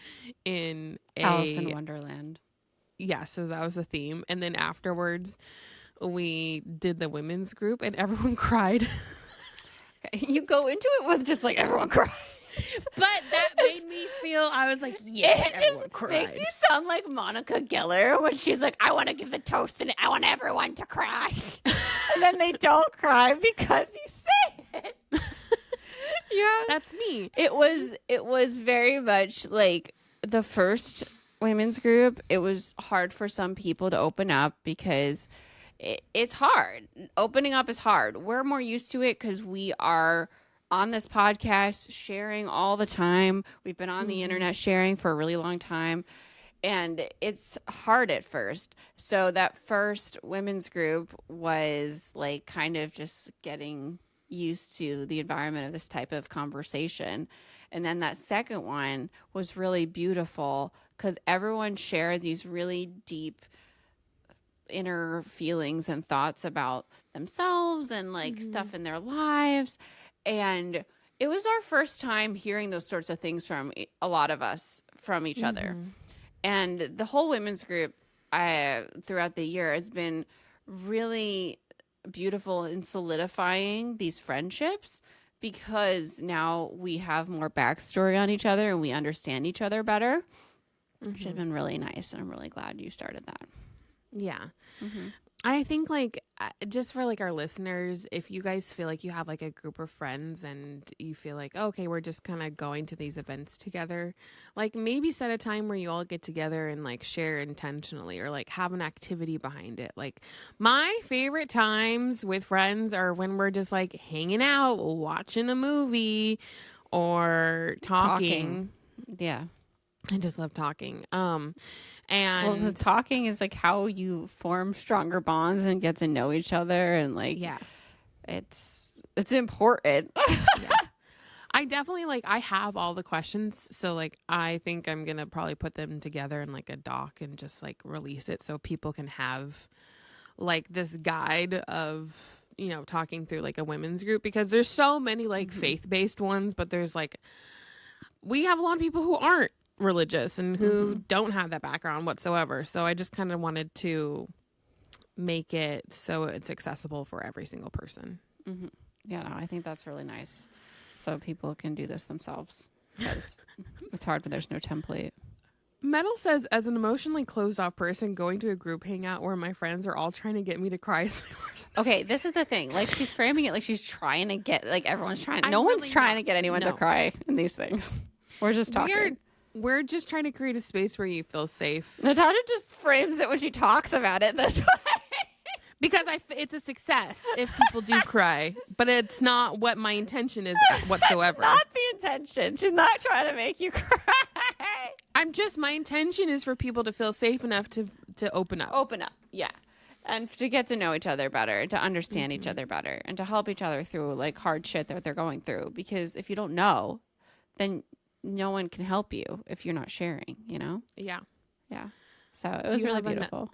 in Alice in Wonderland. Yeah, so that was the theme. And then afterwards, we did the women's group and everyone cried. You go into it with just like everyone cried. But that made me feel, I was like, yes, everyone cried. Makes you sound like Monica Geller when she's like, I want to give the toast and I want everyone to cry. And then they don't cry because you say it. Yeah. That's me. It was very much like the first women's group. It was hard for some people to open up because it's hard. Opening up is hard. We're more used to it because we are on this podcast sharing all the time. We've been on the internet sharing for a really long time. And it's hard at first. So that first women's group was like kind of just getting used to the environment of this type of conversation. And then that second one was really beautiful because everyone shared these really deep inner feelings and thoughts about themselves and like stuff in their lives. And it was our first time hearing those sorts of things from a lot of us, from each other. And the whole women's group throughout the year has been really beautiful in solidifying these friendships because now we have more backstory on each other and we understand each other better, which has been really nice. And I'm really glad you started that. Yeah. I think like just for like our listeners, if you guys feel like you have like a group of friends and you feel like, oh, okay, we're just kind of going to these events together, like maybe set a time where you all get together and like share intentionally or like have an activity behind it. Like my favorite times with friends are when we're just like hanging out, watching a movie or talking. Yeah. I just love talking. And well, talking is like how you form stronger bonds and get to know each other, and like, yeah, it's important. Yeah. I definitely like, I have all the questions. So like, I think I'm going to probably put them together in like a doc and just like release it so people can have like this guide of, you know, talking through like a women's group, because there's so many like faith-based ones, but there's like, we have a lot of people who aren't religious and who don't have that background whatsoever. So I just kind of wanted to make it so it's accessible for every single person. Yeah, no, I think that's really nice. So people can do this themselves. Because it's hard when there's no template. Metal says, as an emotionally closed off person, going to a group hangout where my friends are all trying to get me to cry is my worst. Okay, this is the thing. Like, she's framing it like she's trying to get, like, everyone's trying. No one's trying to get anyone to cry in these things. We're just talking. We're just trying to create a space where you feel safe. Natasha just frames it when she talks about it this way. Because it's a success if people do cry, but it's not what my intention is whatsoever. That's not the intention. She's not trying to make you cry. My intention is for people to feel safe enough to open up. Open up, yeah. And to get to know each other better, to understand each other better, and to help each other through like hard shit that they're going through. Because if you don't know, then no one can help you if you're not sharing, you know? Yeah. Yeah. So it was really beautiful.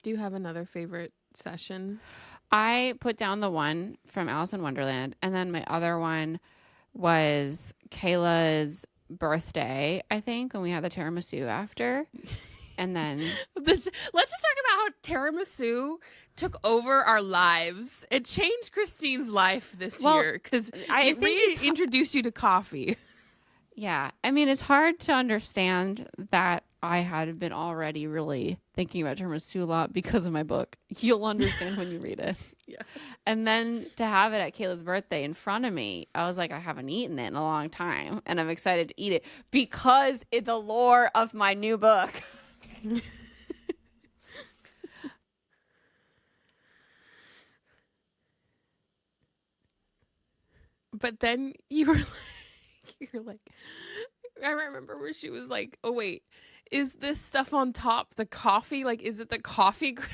Do you have another favorite session? I put down the one from Alice in Wonderland, and then my other one was Kayla's birthday, I think, when we had the tiramisu after. And then let's just talk about how tiramisu took over our lives. It changed Christine's life this year because it reintroduced you to coffee. Yeah. I mean, it's hard to understand that I had been already really thinking about tiramisu a lot because of my book. You'll understand when you read it. Yeah. And then to have it at Kayla's birthday in front of me, I was like, I haven't eaten it in a long time. And I'm excited to eat it because it's the lore of my new book. But then you're like, I remember where she was like, oh wait, is this stuff on top the coffee? Like, is it the coffee grounds?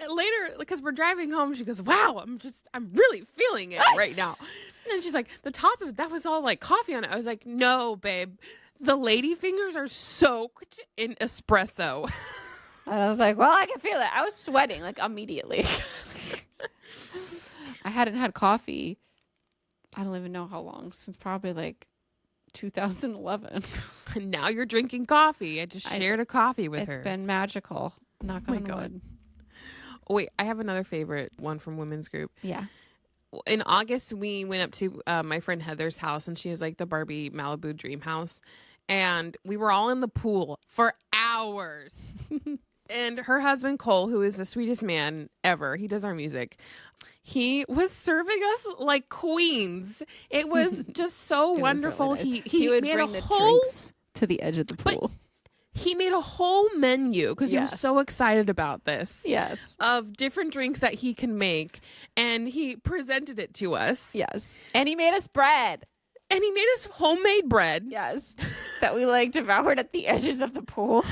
And later, because we're driving home, she goes, wow, I'm really feeling it right now. And then she's like, the top of it, that was all like coffee on it. I was like, no, babe, the lady fingers are soaked in espresso. And I was like, well, I can feel it. I was sweating like immediately. I hadn't had coffee. I don't even know how long, since probably like 2011. And now you're drinking coffee. I just shared a coffee with her. It's been magical. Knock on wood. Oh, wait, I have another favorite one from women's group. Yeah. In August, we went up to my friend Heather's house, and she has like the Barbie Malibu dream house. And we were all in the pool for hours. And her husband, Cole, who is the sweetest man ever, he does our music. He was serving us like queens. It was just so wonderful. Really nice. He would made bring the drinks to the edge of the pool. He made a whole menu because he was so excited about this. Yes. Of different drinks that he can make. And he presented it to us. Yes. And he made us bread. And he made us homemade bread. Yes. That we like devoured at the edges of the pool.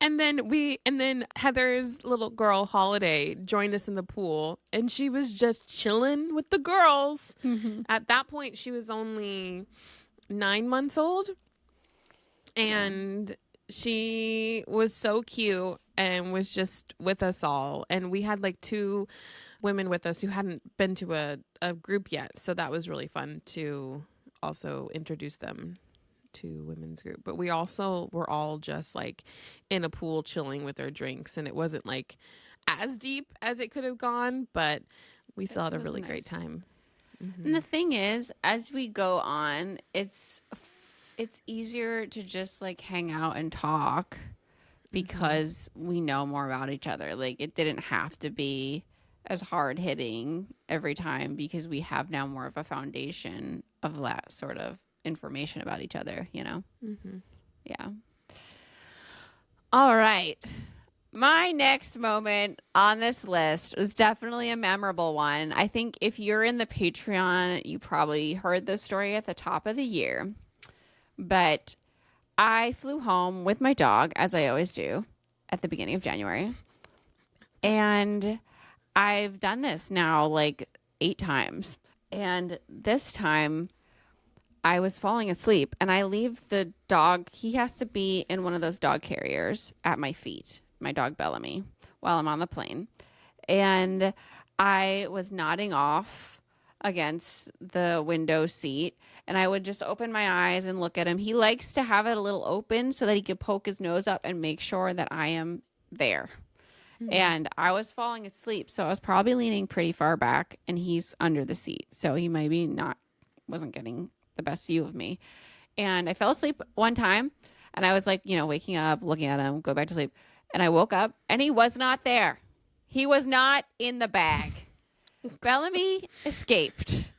And then Heather's little girl Holiday joined us in the pool, and she was just chilling with the girls. Mm-hmm. At that point, she was only 9 months old, and she was so cute and was just with us all. And we had like 2 women with us who hadn't been to a group yet, so that was really fun to also introduce them to women's group. But we also were all just like in a pool chilling with our drinks, and it wasn't like as deep as it could have gone, but we still had a really great time. Mm-hmm. And the thing is, as we go on, it's easier to just like hang out and talk because we know more about each other. Like, it didn't have to be as hard hitting every time because we have now more of a foundation of that sort of information about each other, you know? Mm-hmm. Yeah. All right. My next moment on this list was definitely a memorable one. I think if you're in the Patreon, you probably heard this story at the top of the year. But I flew home with my dog, as I always do, at the beginning of January. And I've done this now like 8 times. And this time I was falling asleep, and I leave the dog. He has to be in one of those dog carriers at my feet, my dog Bellamy, while I'm on the plane. And I was nodding off against the window seat, and I would just open my eyes and look at him. He likes to have it a little open so that he could poke his nose up and make sure that I am there. Mm-hmm. And I was falling asleep, so I was probably leaning pretty far back, and he's under the seat. So he maybe wasn't getting the best view of me. And I fell asleep one time, and I was like, waking up, looking at him, go back to sleep. And I woke up, and he was not there. He was not in the bag. Bellamy escaped.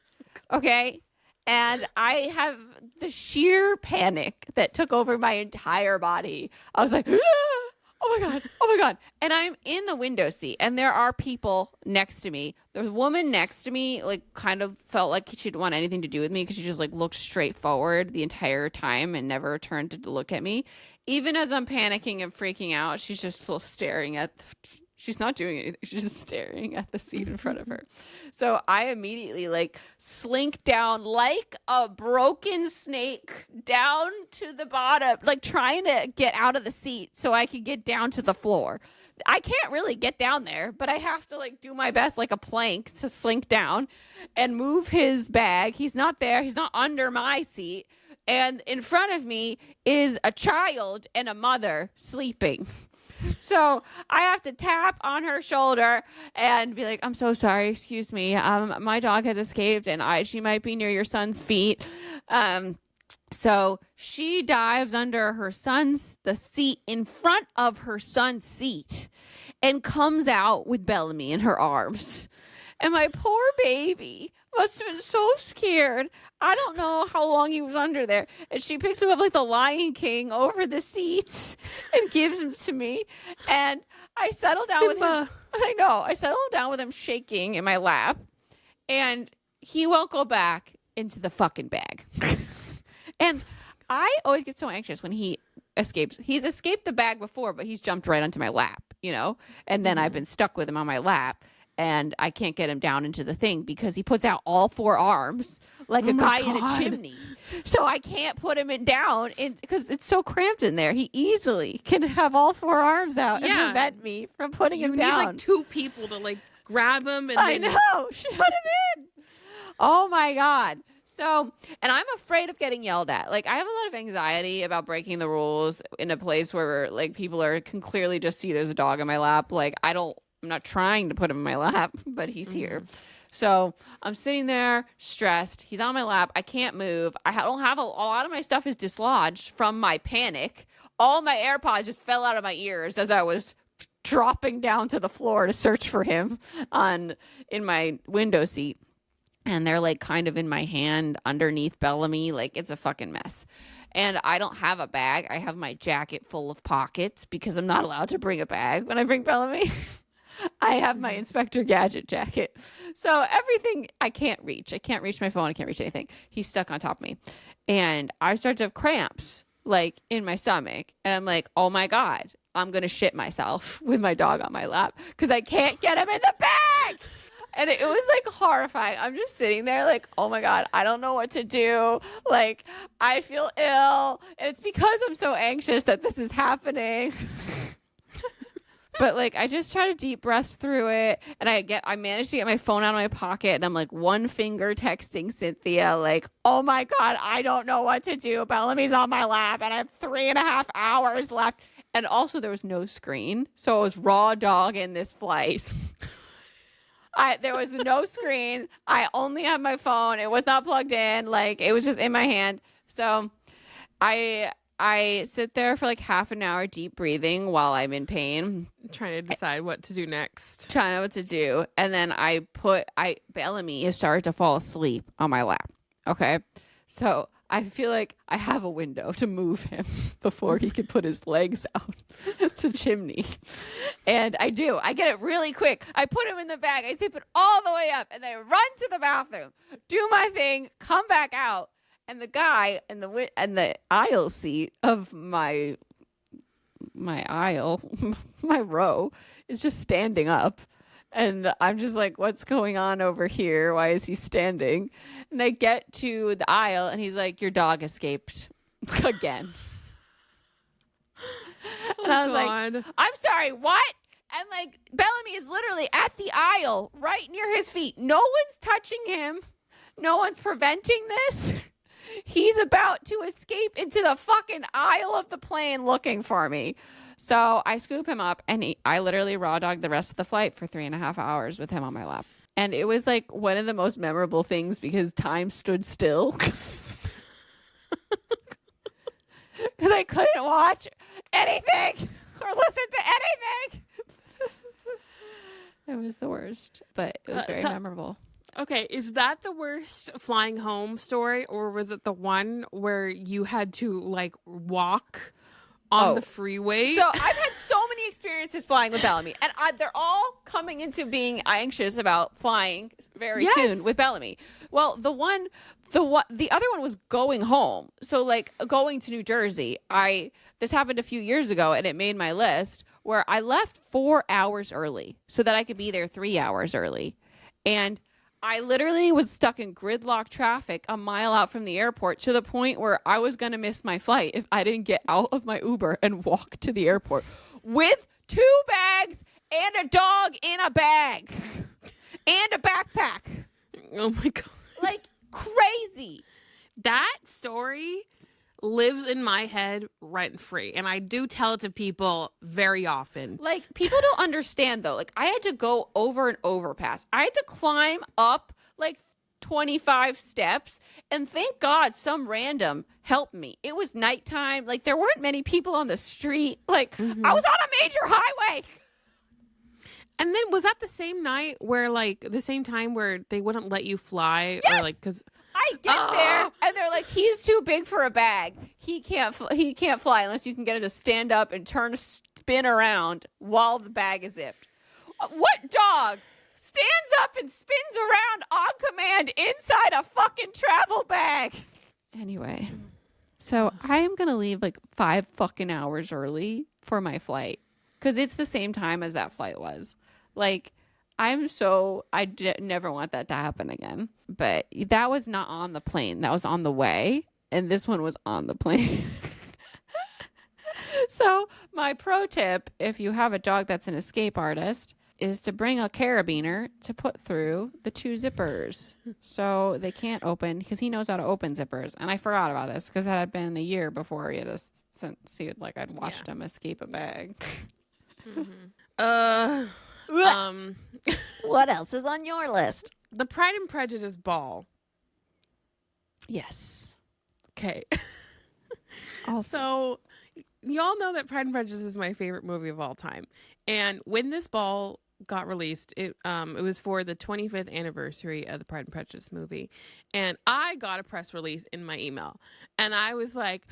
Okay. And I have the sheer panic that took over my entire body. I was like, oh my God. And I'm in the window seat, and there are people next to me. The woman next to me, like, kind of felt like she didn't want anything to do with me because she just, like, looked straight forward the entire time and never turned to look at me. Even as I'm panicking and freaking out, she's just still staring at she's not doing anything. She's just staring at the seat in front of her. So I immediately like slink down like a broken snake down to the bottom, like trying to get out of the seat so I could get down to the floor. I can't really get down there, but I have to like do my best like a plank to slink down and move his bag. He's not there. He's not under my seat. And in front of me is a child and a mother sleeping. So I have to tap on her shoulder and be like, I'm so sorry. Excuse me. My dog has escaped, and she might be near your son's feet. So she dives under the seat in front of her son's seat and comes out with Bellamy in her arms. And my poor baby must have been so scared. I don't know how long he was under there. And she picks him up like the Lion King over the seats and gives him to me. And I settled down with him. Simba. I know. I settled down with him shaking in my lap, and he won't go back into the fucking bag. And I always get so anxious when he escapes. He's escaped the bag before, but he's jumped right onto my lap, you know? And then I've been stuck with him on my lap, and I can't get him down into the thing because he puts out all four arms like a guy in a chimney. So I can't put him down because it's so cramped in there. He easily can have all four arms out and prevent me from putting him down. You need like two people to like grab him. And I know. Shut him in. Oh my God. So, and I'm afraid of getting yelled at. Like, I have a lot of anxiety about breaking the rules in a place where like people can clearly just see there's a dog in my lap. Like, I'm not trying to put him in my lap, but he's here. So I'm sitting there stressed. He's on my lap. I can't move. I don't have a lot of my stuff is dislodged from my panic. All my AirPods just fell out of my ears as I was dropping down to the floor to search for him in my window seat. And they're like kind of in my hand underneath Bellamy. Like, it's a fucking mess. And I don't have a bag. I have my jacket full of pockets because I'm not allowed to bring a bag when I bring Bellamy. I have my Inspector Gadget jacket. So everything I can't reach. I can't reach my phone. I can't reach anything. He's stuck on top of me. And I start to have cramps like in my stomach. And I'm like, oh my God, I'm going to shit myself with my dog on my lap because I can't get him in the bag. And it was like horrifying. I'm just sitting there like, oh my God, I don't know what to do. Like, I feel ill. And it's because I'm so anxious that this is happening. But like, I just try to deep breath through it. And I managed to get my phone out of my pocket. And I'm like one finger texting Cynthia, like, oh my God, I don't know what to do. Bellamy's on my lap and I have 3.5 hours left. And also there was no screen. So it was raw dog in this flight. There was no screen. I only had my phone. It was not plugged in. Like, it was just in my hand. So I sit there for like half an hour deep breathing while I'm in pain. Trying to decide what to do next. Trying to know what to do. And then Bellamy has started to fall asleep on my lap. Okay. So I feel like I have a window to move him before he can put his legs out. It's a chimney. And I do. I get it really quick. I put him in the bag. I zip it all the way up and then I run to the bathroom, do my thing, come back out. And the guy in the aisle seat of my aisle, my row, is just standing up. And I'm just like, what's going on over here? Why is he standing? And I get to the aisle and he's like, your dog escaped again. And I was like, I'm sorry, what? And like, Bellamy is literally at the aisle right near his feet. No one's touching him. No one's preventing this. He's about to escape into the fucking aisle of the plane looking for me. So I scoop him up and I literally raw dogged the rest of the flight for 3.5 hours with him on my lap. And it was like one of the most memorable things because time stood still. Because I couldn't watch anything or listen to anything. It was the worst, but it was very memorable. Okay, is that the worst flying home story, or was it the one where you had to like walk on the freeway? So I've had so many experiences flying with Bellamy, and they're all coming into being anxious about flying very soon with Bellamy. Well, the other one was going home. So like going to New Jersey. This happened a few years ago, and it made my list where I left 4 hours early so that I could be there 3 hours early, and I literally was stuck in gridlock traffic a mile out from the airport to the point where I was going to miss my flight if I didn't get out of my Uber and walk to the airport with 2 bags and a dog in a bag and a backpack. Oh my God. Like crazy. That story lives in my head rent free, and I do tell it to people very often. Like, people don't understand though. Like, I had to go over an overpass. I had to climb up like 25 steps, and thank God some random helped me. It was nighttime. Like, there weren't many people on the street. Like, I was on a major highway. And then was that the same night where like the same time where they wouldn't let you fly? Yes! Or like, because I get there and they're like, he's too big for a bag. He can't fly unless you can get him to stand up and turn spin around while the bag is zipped. What dog stands up and spins around on command inside a fucking travel bag? Anyway, so I am going to leave like 5 fucking hours early for my flight because it's the same time as that flight was. Like, I never want that to happen again. But that was not on the plane. That was on the way. And this one was on the plane. So my pro tip, if you have a dog that's an escape artist, is to bring a carabiner to put through the 2 zippers so they can't open, because he knows how to open zippers. And I forgot about this because that had been a year before he had see it, like I'd watched him escape a bag. What else is on your list? The Pride and Prejudice ball. Yes. Okay. Also, So y'all know that Pride and Prejudice is my favorite movie of all time. And when this ball got released, it was for the 25th anniversary of the Pride and Prejudice movie. And I got a press release in my email. And I was like,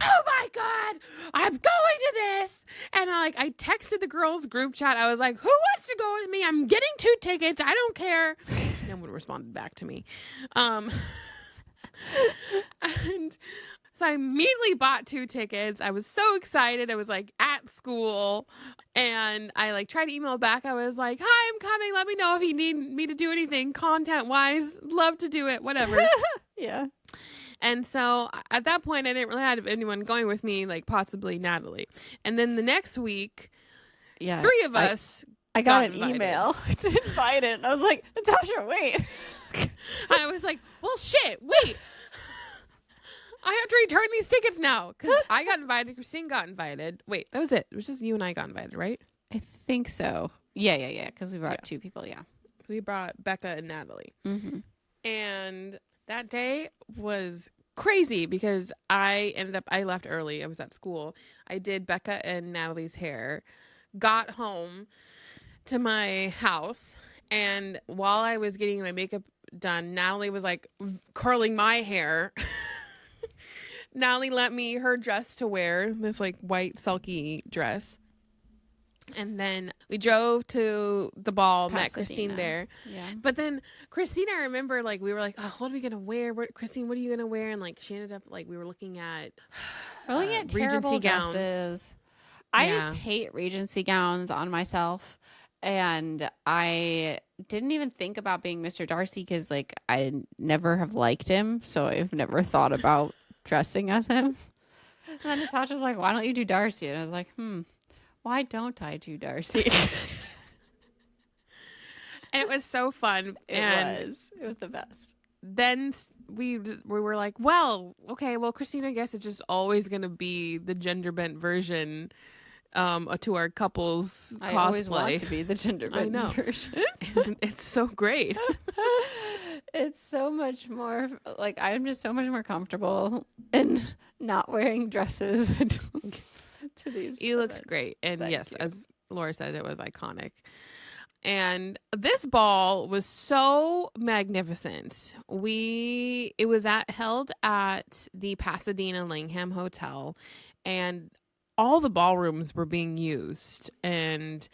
oh my God, I'm going to this. And I texted the girls group chat. I was like, who wants to go with me? I'm getting 2 tickets. I don't care. No one responded back to me. And so I immediately bought 2 tickets. I was so excited. I was like at school, and I tried to email back. I was like, hi, I'm coming. Let me know if you need me to do anything content wise. Love to do it. Whatever. yeah. And so at that point, I didn't really have anyone going with me, like possibly Natalie. And then the next week, 3 of us I got an invited. email to invite it. And I was like, Natasha, wait. And I was like, well, shit, wait. I have to return these tickets now because I got invited. Christine got invited. Wait, that was it. It was just you and I got invited, right? I think so. Yeah. Because we brought 2 people. Yeah. We brought Becca and Natalie. Mm-hmm. And that day was crazy because I left early. I was at school. I did Becca and Natalie's hair, got home to my house. And while I was getting my makeup done, Natalie was curling my hair. Natalie lent me her dress to wear, this white sulky dress. And then we drove to the ball, Pasadena. met Christine there. Yeah. But then Christine, I remember we were like, oh, what are we going to wear? Christine, what are you going to wear? And she ended up we were looking at terrible Regency gowns. dresses. I just hate Regency gowns on myself. And I didn't even think about being Mr. Darcy because I never have liked him. So I've never thought about dressing as him. And then Natasha was like, why don't you do Darcy? And I was like, why don't I do Darcy? And it was so fun. It was the best. Then we were like, well, okay, well, Christine, I guess it's just always going to be the gender bent version to our couples cosplay. I always want to be the gender bent version. It's so great. It's so much more I'm just so much more comfortable in not wearing dresses to these. You looked great. And Thank yes, you. as Laura said, it was iconic. And this ball was so magnificent. It was held at the Pasadena Langham Hotel, and all the ballrooms were being used, and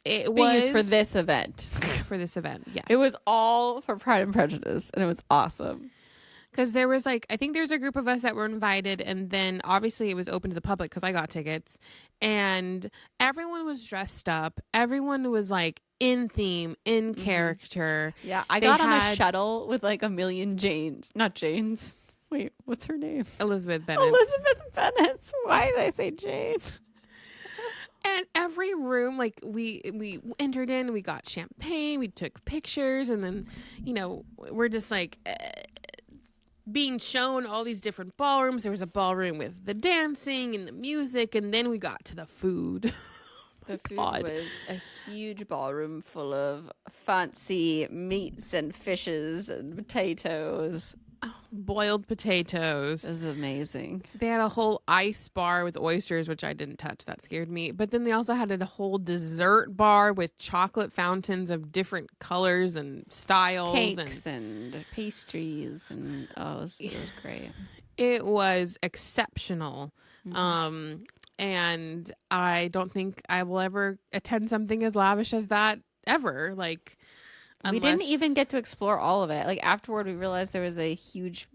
it was used for this event. For this event, yes. It was all for Pride and Prejudice, and it was awesome. Because there was I think there's a group of us that were invited, and then obviously it was open to the public because I got tickets, and everyone was dressed up. Everyone was in theme, in character. Yeah, I got on a shuttle with a million Janes. Not Janes. Wait, what's her name? Elizabeth Bennet. Elizabeth Bennet. Why did I say Jane? And every room, we entered in, we got champagne, we took pictures, and then, we're just being shown all these different ballrooms. There was a ballroom with the dancing and the music, and then we got to the food. The food was a huge ballroom full of fancy meats and fishes and potatoes. Boiled potatoes. It was amazing. They had a whole ice bar with oysters, which I didn't touch. That scared me. But then they also had a whole dessert bar with chocolate fountains of different colors and styles. Cakes and pastries. And it was great. It was exceptional. Mm-hmm. And I don't think I will ever attend something as lavish as that ever. Like, we didn't even get to explore all of it. Like afterward, we realized there was a huge,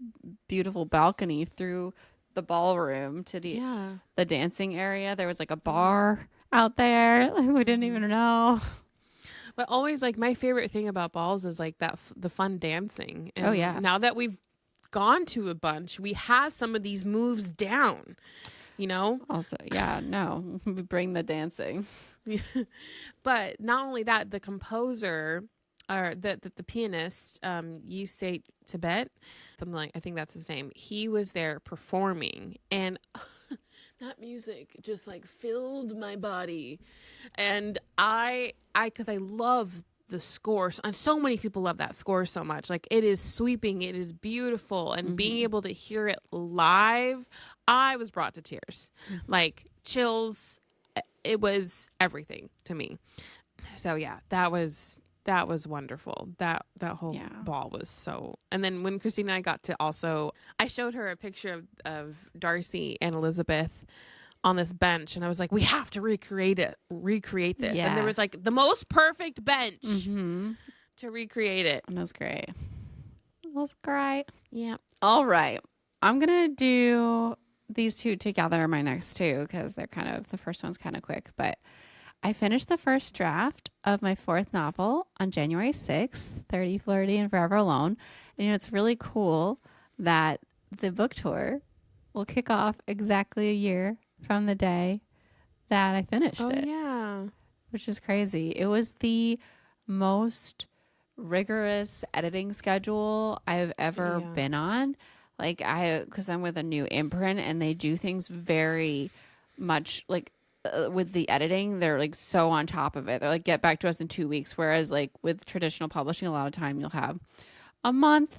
beautiful balcony through the ballroom to the dancing area. There was like a bar out there. Like, we didn't even know. But always, like, my favorite thing about balls is like that the fun dancing. And now that we've gone to a bunch, we have some of these moves down. You know? Also, we bring the dancing. But not only that, the composer or the pianist, Yusei Tibet, something like, I think that's his name. He was there performing, and that music just like filled my body. And because I love the score, and so many people love that score so much. Like, it is sweeping, it is beautiful, and being able to hear it live, I was brought to tears, like chills. It was everything to me. So yeah, that was wonderful. That whole ball was so. And then when Christina and I got to I showed her a picture of Darcy and Elizabeth on this bench, and I was like, we have to recreate this. Yeah. And there was like the most perfect bench to recreate it. And it was great. It was great. Yeah. All right. I'm going to do these two together, my next two, because they're the first one's kind of quick. But I finished the first draft of my fourth novel on January 6th, 30, Flirty, and Forever Alone. And it's really cool that the book tour will kick off exactly a year from the day that I finished it. Oh, yeah. Which is crazy. It was the most rigorous editing schedule I've ever been on. Like, because I'm with a new imprint, and they do things very much like with the editing, they're like so on top of it. They're like, get back to us in 2 weeks. Whereas like with traditional publishing, a lot of time you'll have a month,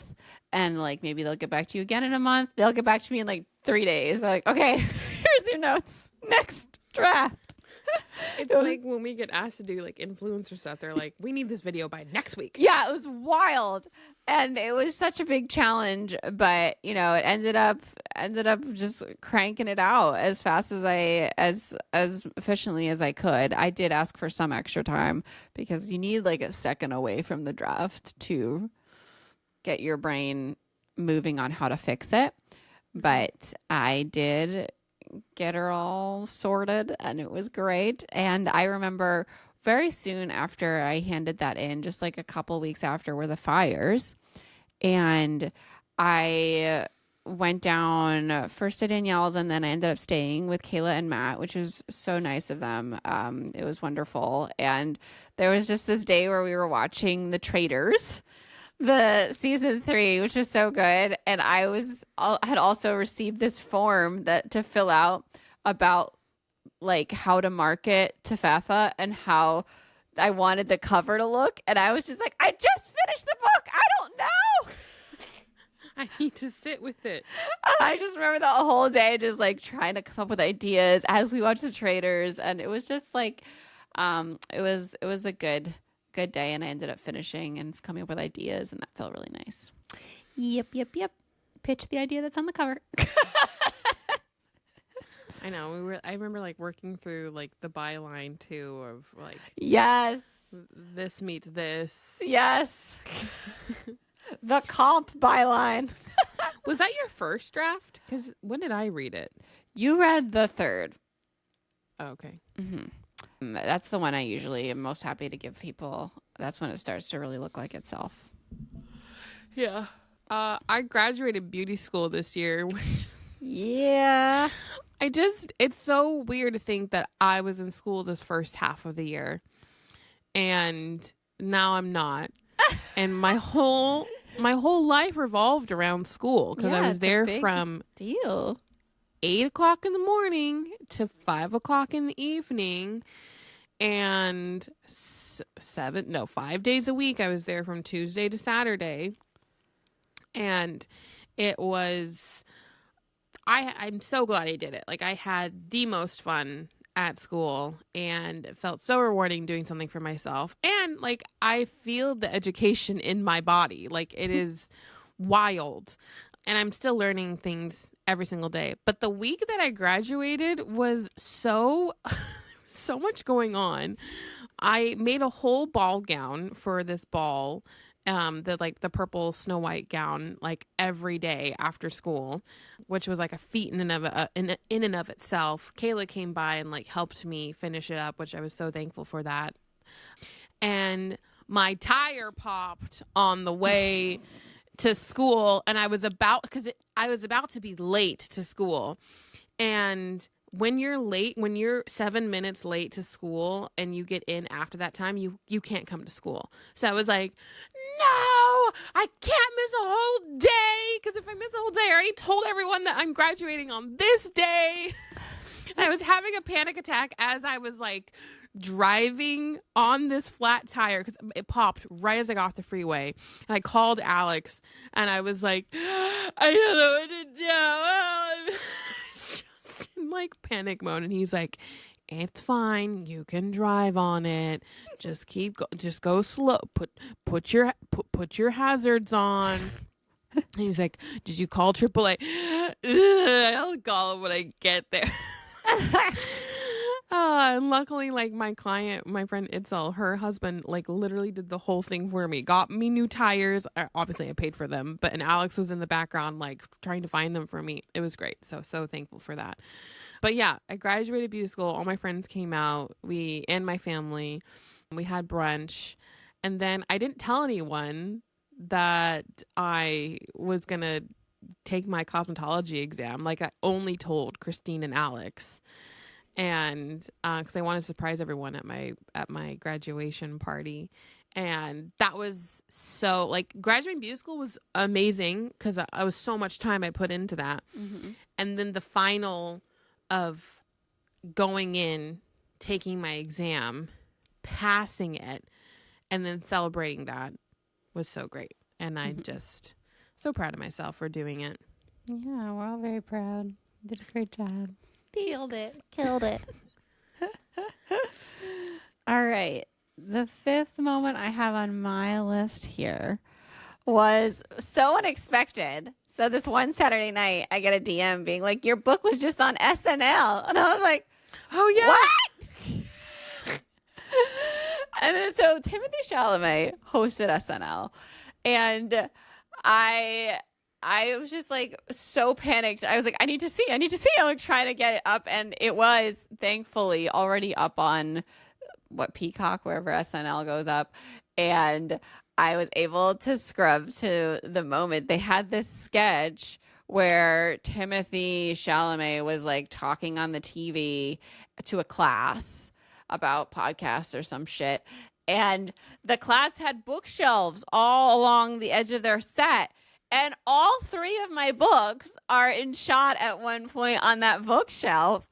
and like maybe they'll get back to you again in a month. They'll get back to me in like 3 days. They're like, okay, here's your notes. Next draft. It's like when we get asked to do like influencer stuff, they're like, we need this video by next week. Yeah, it was wild. And it was such a big challenge, but it ended up just cranking it out as fast as efficiently as I could. I did ask for some extra time because you need like a second away from the draft to get your brain moving on how to fix it. But I did get her all sorted, and it was great. And I remember very soon after I handed that in, just like a couple weeks after, were the fires, and I went down first to Danielle's, and then I ended up staying with Kayla and Matt, which was so nice of them. It was wonderful. And there was just this day where we were watching The Traitors, the season 3, which is so good. And I had also received this form to fill out about like how to market Tefefa and how I wanted the cover to look. And I was just like, I just finished the book. I don't know. I need to sit with it. I just remember that whole day just like trying to come up with ideas as we watched The Traitors. And it was just like, it was a good day, and I ended up finishing and coming up with ideas, and that felt really nice. Yep. Pitch the idea that's on the cover. I know. I remember like working through like the byline too of like, yes, this meets this. Yes. The comp byline. Was that your first draft? Because when did I read it? You read the third. Oh, okay. Mm-hmm. That's the one I usually am most happy to give people. That's when it starts to really look like itself. Yeah. I graduated beauty school this year. Yeah. It's so weird to think that I was in school this first half of the year, and now I'm not. And my whole life revolved around school because I was there from deal 8 o'clock in the morning to 5 o'clock in the evening, and 5 days a week. I was there from Tuesday to Saturday, and it was, I'm so glad I did it. Like, I had the most fun at school, and it felt so rewarding doing something for myself. And like, I feel the education in my body. Like, it is wild. And I'm still learning things every single day. But the week that I graduated was so much going on. I made a whole ball gown for this ball, the purple Snow White gown, like every day after school, which was like a feat in and of itself. Kayla came by and like helped me finish it up, which I was so thankful for that. And my tire popped on the way to school, and I was about to be late to school. And when you're 7 minutes late to school and you get in after that time, you can't come to school. So I was like, no, I can't miss a whole day, because if I miss a whole day, I already told everyone that I'm graduating on this day. And I was having a panic attack as I was like driving on this flat tire, because it popped right as I got off the freeway. And I called Alex and I was like, I don't know what to do. Just in like panic mode. And he's like, it's fine, you can drive on it, just go slow, put your hazards on. And he's like, did you call AAA? I'll call him when I get there. And luckily, like my friend Itzel, her husband, like literally did the whole thing for me. Got me new tires. Obviously, I paid for them, and Alex was in the background, like trying to find them for me. It was great. So thankful for that. But yeah, I graduated beauty school. All my friends came out. And my family. We had brunch, and then I didn't tell anyone that I was gonna take my cosmetology exam. Like I only told Christine and Alex. And because I wanted to surprise everyone at my graduation party. And that was so, like, graduating beauty school was amazing because I was so much time I put into that. Mm-hmm. And then the final of going in, taking my exam, passing it, and then celebrating that was so great. And I just so proud of myself for doing it. Yeah, we're all very proud. You did a great job. Killed it. All right. The fifth moment I have on my list here was so unexpected. So this one Saturday night, I get a DM being like, your book was just on SNL. And I was like, oh, yeah. What? And then so Timothy Chalamet hosted SNL. And I was just like so panicked. I was like, I need to see. I'm like trying to get it up. And it was thankfully already up on Peacock, wherever SNL goes up. And I was able to scrub to the moment. They had this sketch where Timothy Chalamet was like talking on the TV to a class about podcasts or some shit. And the class had bookshelves all along the edge of their set. And all three of my books are in shot at one point on that bookshelf.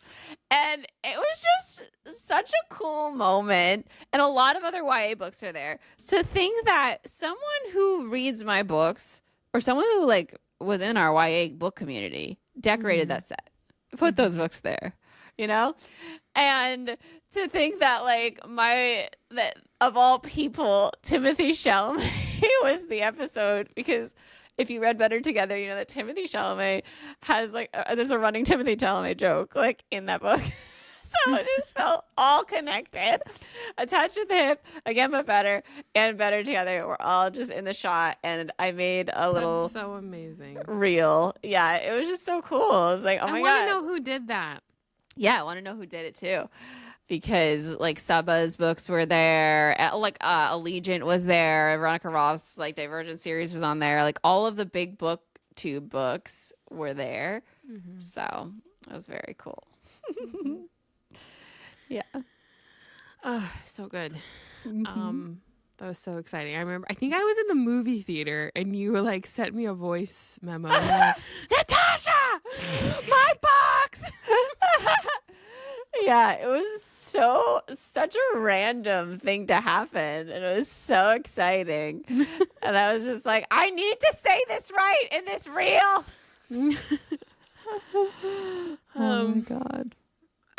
And it was just such a cool moment. And a lot of other YA books are there. So think that someone who reads my books, or someone who like was in our YA book community, decorated that set, put those books there, you know? And to think that like that of all people, Timothy Chalamet was the episode, because if you read Better Together, you know that Timothy Chalamet has like there's a running Timothy Chalamet joke like in that book. So it just felt all connected, attached at the hip, again but better, and Better Together. We're all just in the shot, and I made a little That's so amazing reel. Yeah, it was just so cool. I was like, oh my god, I want to know who did that. Yeah, I want to know who did it too. Because like Saba's books were there, like Allegiant was there, Veronica Roth's like Divergent series was on there, like all of the big booktube books were there. Mm-hmm. So it was very cool. Yeah. Oh, so good. Mm-hmm. That was so exciting. I think I was in the movie theater and you like sent me a voice memo. Like, Natasha, my box. Yeah, it was such a random thing to happen, and it was so exciting. And I was just like, I need to say this right in this reel. Oh my god.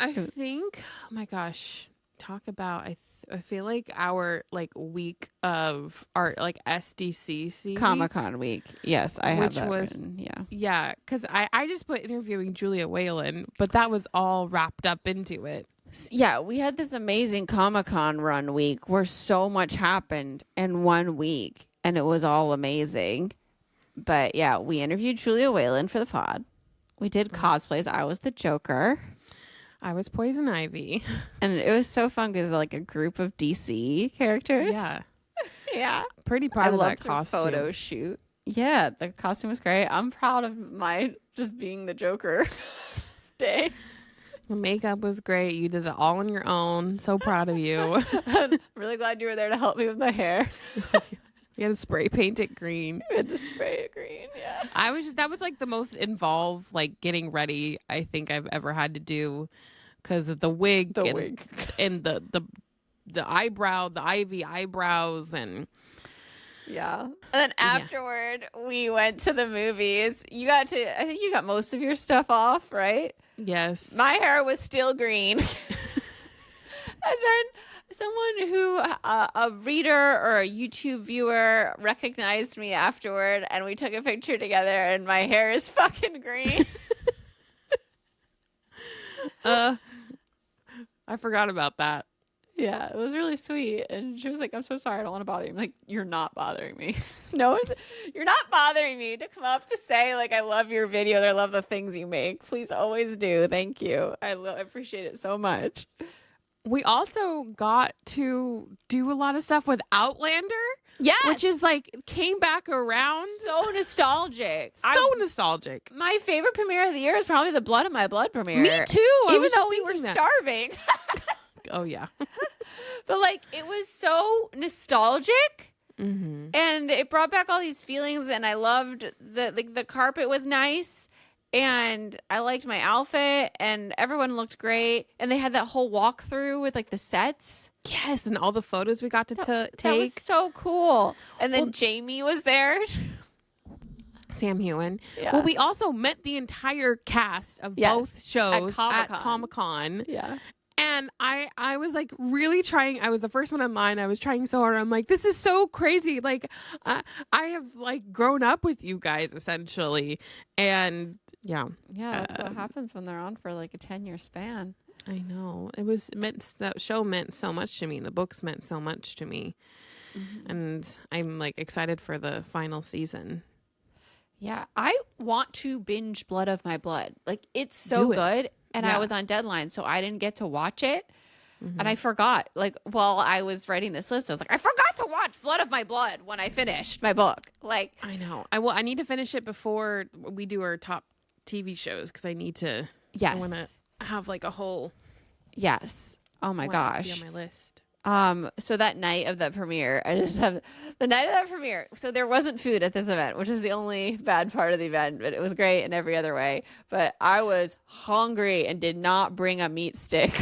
I think, oh my gosh, talk about I feel like our like week of our like SDCC Comic-Con week. Yes, I have which that was written. Yeah. yeah, because I just put interviewing Julia Whalen, but that was all wrapped up into it. Yeah, we had this amazing Comic-Con run week where so much happened in 1 week, and it was all amazing. But yeah, we interviewed Julia Whalen for the pod. We did cosplays. I was the Joker. I was Poison Ivy. And it was so fun because like a group of DC characters. Yeah, Yeah. pretty I proud of that loved her costume. photo shoot. Yeah, the costume was great. I'm proud of my just being the Joker day. The makeup was great. You did it all on your own. So proud of you. I'm really glad you were there to help me with my hair. You had to spray paint it green. We had to spray it green. Yeah. That was like the most involved like getting ready I think I've ever had to do because of the wig and the eyebrow, the Ivy eyebrows and Yeah. And then afterward, we went to the movies. I think you got most of your stuff off, right? yes. My hair was still green. And then someone who, a reader or a YouTube viewer, recognized me afterward, and we took a picture together, and my hair is fucking green. I forgot about that. Yeah, it was really sweet. And she was like, I'm so sorry. I don't want to bother you. I'm like, you're not bothering me. No, you're not bothering me to come up to say, like, I love your video. I love the things you make. Please always do. Thank you. I appreciate it so much. We also got to do a lot of stuff with Outlander. Yeah. Which is like came back around. So nostalgic. So nostalgic. My favorite premiere of the year is probably the Blood of My Blood premiere. Me too. Even though we were starving. Oh, yeah. But like, it was so nostalgic. Mm-hmm. And it brought back all these feelings, and I loved the carpet was nice, and I liked my outfit, and everyone looked great, and they had that whole walkthrough with like the sets. Yes, and all the photos we got to take. That was so cool. And then Jamie was there. Sam Hewen. Yeah. Well, we also met the entire cast of both shows at Comic-Con. Yeah. And I was like really trying. I was the first one online. I was trying so hard. I'm like, this is so crazy. Like, I have like grown up with you guys essentially. And yeah. Yeah, that's what happens when they're on for like a 10-year span. I know. That show meant so much to me. The books meant so much to me. Mm-hmm. And I'm like excited for the final season. Yeah, I want to binge Blood of My Blood. Like, it's so good. And I was on deadline, so I didn't get to watch it. Mm-hmm. And I forgot. Like, while I was writing this list, I was like, I forgot to watch Blood of My Blood when I finished my book. Like, I know. I need to finish it before we do our top TV shows because I need to. Yes. I want to have like a whole. Yes. Oh my gosh. Be on my list. So that night of the premiere, I just have the night of that premiere. So there wasn't food at this event, which is the only bad part of the event, but it was great in every other way. But I was hungry and did not bring a meat stick.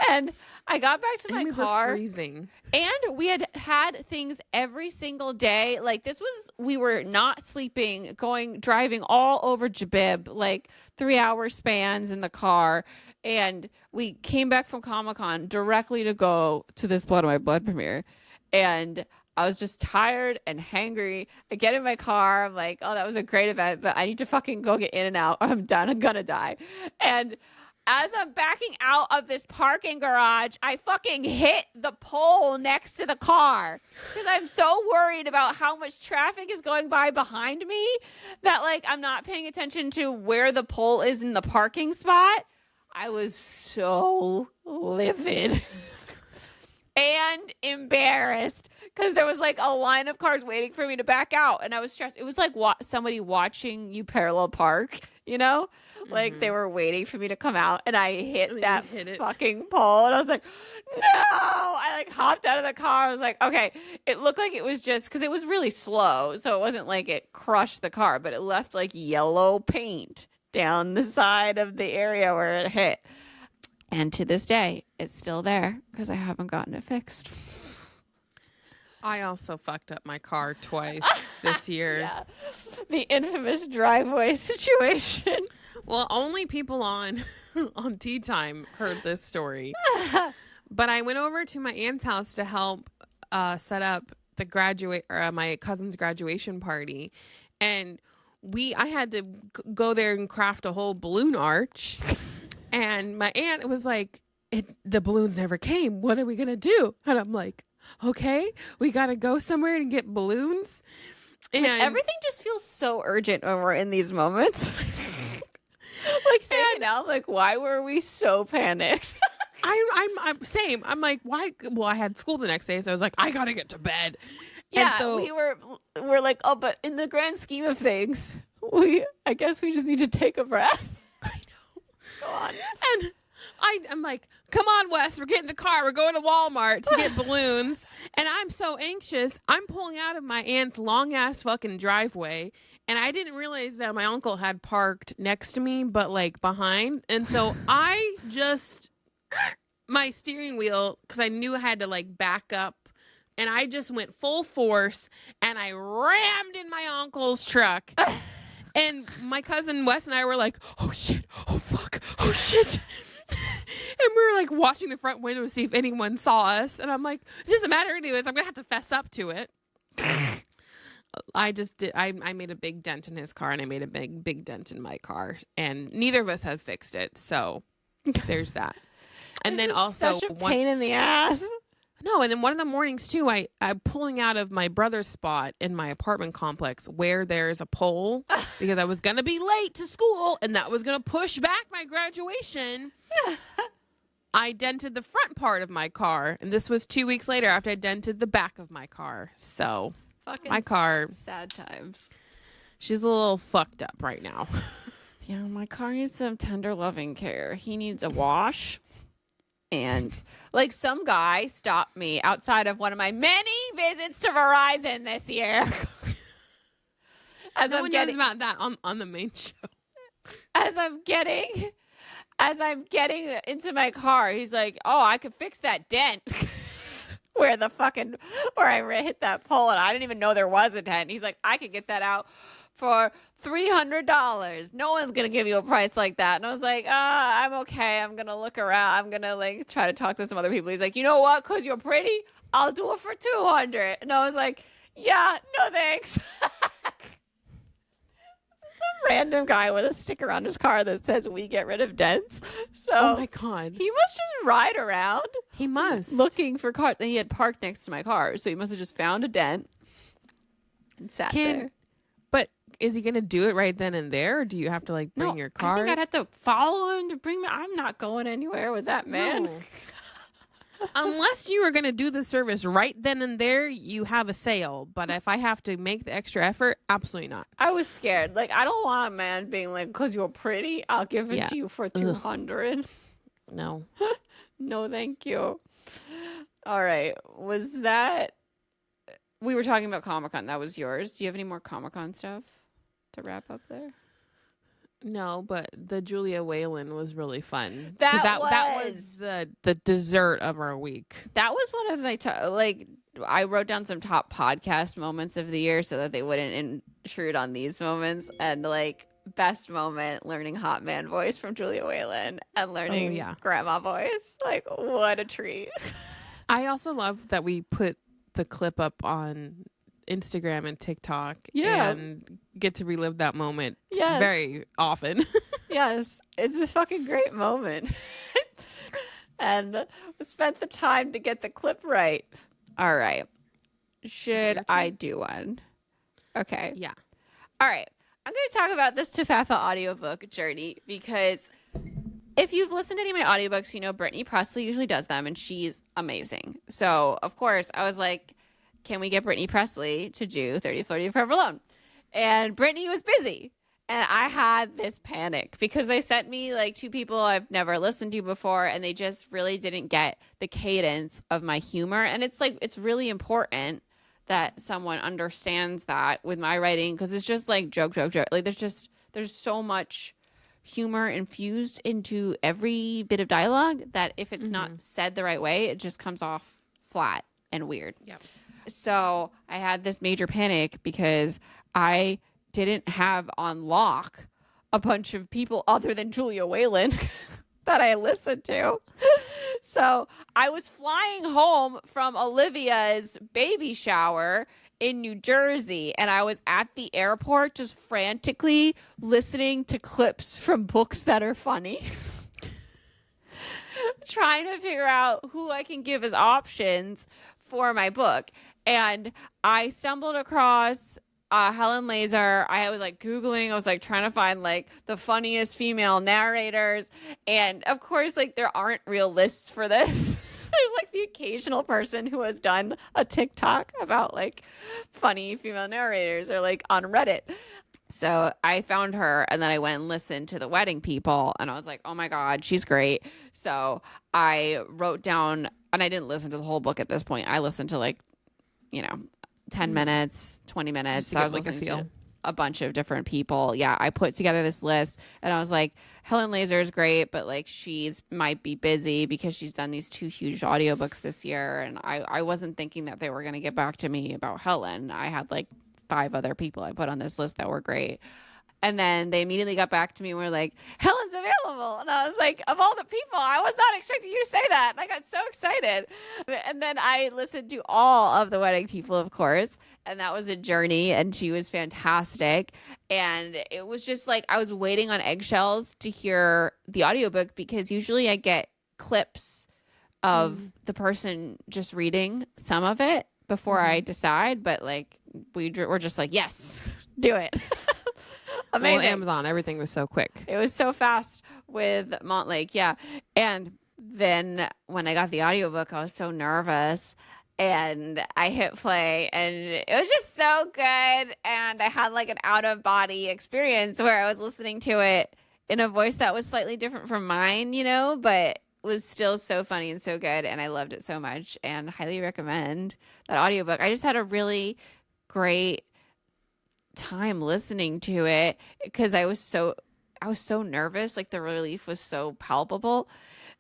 And I got back to my car. Were freezing. And we had things every single day. Like we were not sleeping, driving all over Jabib, like 3-hour spans in the car. And we came back from Comic-Con directly to go to this Blood of My Blood premiere. And I was just tired and hangry. I get in my car. I'm like, oh, that was a great event, but I need to fucking go get in and out. I'm done. I'm gonna die. And as I'm backing out of this parking garage, I fucking hit the pole next to the car because I'm so worried about how much traffic is going by behind me that like I'm not paying attention to where the pole is in the parking spot. I was so livid and embarrassed because there was like a line of cars waiting for me to back out, and I was stressed. It was like somebody watching you parallel park, you know? Like they were waiting for me to come out, and I hit fucking pole, and I was like, no! I like hopped out of the car. I was like, okay. It looked like it was just because it was really slow, so it wasn't like it crushed the car, but it left like yellow paint down the side of the area where it hit. And to this day, it's still there because I haven't gotten it fixed. I also fucked up my car twice this year. Yeah. The infamous driveway situation. Well, only people on Tea Time heard this story. But I went over to my aunt's house to help set up the my cousin's graduation party, and I had to go there and craft a whole balloon arch. And my aunt was like, the balloons never came. What are we gonna do? And I'm like, okay, we gotta go somewhere and get balloons. And everything just feels so urgent when we're in these moments. Like thinking out, like, why were we so panicked? I'm same. I'm like, why? Well, I had school the next day, so I was like, I gotta get to bed. Yeah, and so we're like, oh, but in the grand scheme of things, I guess we just need to take a breath. I know. Go on. And I'm like, come on, Wes, we're getting in the car. We're going to Walmart to get balloons. And I'm so anxious. I'm pulling out of my aunt's long ass fucking driveway. And I didn't realize that my uncle had parked next to me, but like behind. And so I just, my steering wheel, because I knew I had to like back up. And I just went full force and I rammed in my uncle's truck. And my cousin Wes and I were like, oh shit, oh fuck, oh shit. And we were like watching the front window to see if anyone saw us. And I'm like, it doesn't matter anyways. I'm going to have to fess up to it. I made a big dent in his car and I made a big dent in my car. And neither of us have fixed it. So there's that. And then also such a pain in the ass. No, and then one of the mornings too, I'm pulling out of my brother's spot in my apartment complex where there's a pole because I was going to be late to school and that was going to push back my graduation. I dented the front part of my car, and this was 2 weeks later after I dented the back of my car. So Fucking my car, sad times. she's a little fucked up right now. Yeah, my car needs some tender loving care. He needs a wash. And like some guy stopped me outside of one of my many visits to Verizon this year. As No I'm one getting knows about that on the main show. as I'm getting into my car, he's like, "Oh, I could fix that dent." where I hit that pole, and I didn't even know there was a dent. He's like, "I could get that out for $300. No one's gonna give you a price like that." And I was like, I'm okay. I'm gonna look around. I'm gonna like try to talk to some other people. He's like, you know what? Cause you're pretty, I'll do it for $200. And I was like, yeah, no thanks. Some random guy with a sticker on his car that says "We get rid of dents." So Oh my God. he must just ride around He must. looking for cars. And he had parked next to my car, so he must have just found a dent and sat there. But is he going to do it right then and there, or do you have to like bring your car? I think I'd have to follow him to bring me. I'm not going anywhere with that man. No. Unless you are going to do the service right then and there, you have a sale. But if I have to make the extra effort, absolutely not. I was scared. Like, I don't want a man being like, "Because you're pretty, I'll give it to you for $200." No. No, thank you. All right. Was that... We were talking about Comic-Con. That was yours. Do you have any more Comic-Con stuff to wrap up there? No, but the Julia Whalen was really fun. That was the dessert of our week. That was one of my I wrote down some top podcast moments of the year so that they wouldn't intrude on these moments. And like best moment, learning hot man voice from Julia Whalen and learning grandma voice. Like, what a treat. I also love that we put the clip up on Instagram and TikTok and get to relive that moment very often. Yes, it's a fucking great moment. And we spent the time to get the clip right. All right. Should I do one? Okay. Yeah. All right. I'm going to talk about this Tafafa audiobook journey because if you've listened to any of my audiobooks, you know Brittany Presley usually does them and she's amazing. So, of course, I was like, can we get Brittany Presley to do 30, Flirty, Forever Alone? And Brittany was busy. And I had this panic because they sent me like two people I've never listened to before and they just really didn't get the cadence of my humor. And it's like, it's really important that someone understands that with my writing because it's just like joke. Like there's so much humor infused into every bit of dialogue that if it's not said the right way, it just comes off flat and weird. Yep. So I had this major panic because I didn't have on lock a bunch of people other than Julia Whalen that I listened to. So I was flying home from Olivia's baby shower in New Jersey, and I was at the airport just frantically listening to clips from books that are funny. Trying to figure out who I can give as options for my book. And I stumbled across Helen Laser. I was like Googling, I was like trying to find like the funniest female narrators. And of course, like there aren't real lists for this. There's like the occasional person who has done a TikTok about like funny female narrators or like on Reddit. So I found her, and then I went and listened to The Wedding People, and I was like, oh my God, she's great. So I wrote down, and I didn't listen to the whole book at this point. I listened to 10 minutes, 20 minutes. So I was listening to a bunch of different people. Yeah, I put together this list, and I was like, Helen Laser is great, but like she's might be busy because she's done these 2 huge audiobooks this year, and I wasn't thinking that they were going to get back to me about Helen. I had like 5 other people I put on this list that were great. And then they immediately got back to me and were like, Helen's available. And I was like, of all the people, I was not expecting you to say that. And I got so excited. And then I listened to all of The Wedding People, of course. And that was a journey. And she was fantastic. And it was just like I was waiting on eggshells to hear the audiobook, because usually I get clips of the person just reading some of it before I decide. But like we're just like, yes, do it. Amazing. Well, Amazon, everything was so quick. It was so fast with Montlake, yeah. And then when I got the audiobook, I was so nervous, and I hit play, and it was just so good. And I had like an out-of-body experience where I was listening to it in a voice that was slightly different from mine, but was still so funny and so good, and I loved it so much, and highly recommend that audiobook. I just had a really great time listening to it because I was so nervous. Like the relief was so palpable.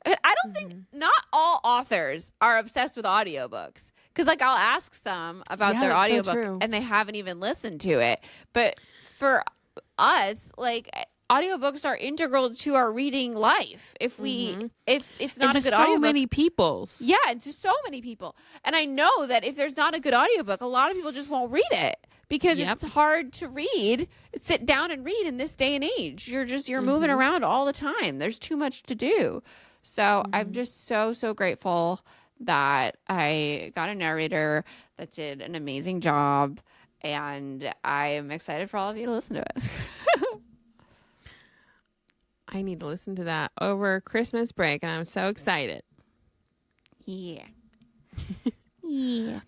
I don't think not all authors are obsessed with audiobooks, because like I'll ask some about their audiobook and they haven't even listened to it. But for us, like audiobooks are integral to our reading life. If it's not a good audiobook, many people's. Yeah, and to so many people. And I know that if there's not a good audiobook, a lot of people just won't read it. Because it's hard to read, sit down and read in this day and age. You're moving around all the time. There's too much to do. So I'm just so, so grateful that I got a narrator that did an amazing job. And I am excited for all of you to listen to it. I need to listen to that over Christmas break, and I'm so excited. Yeah. Yeah.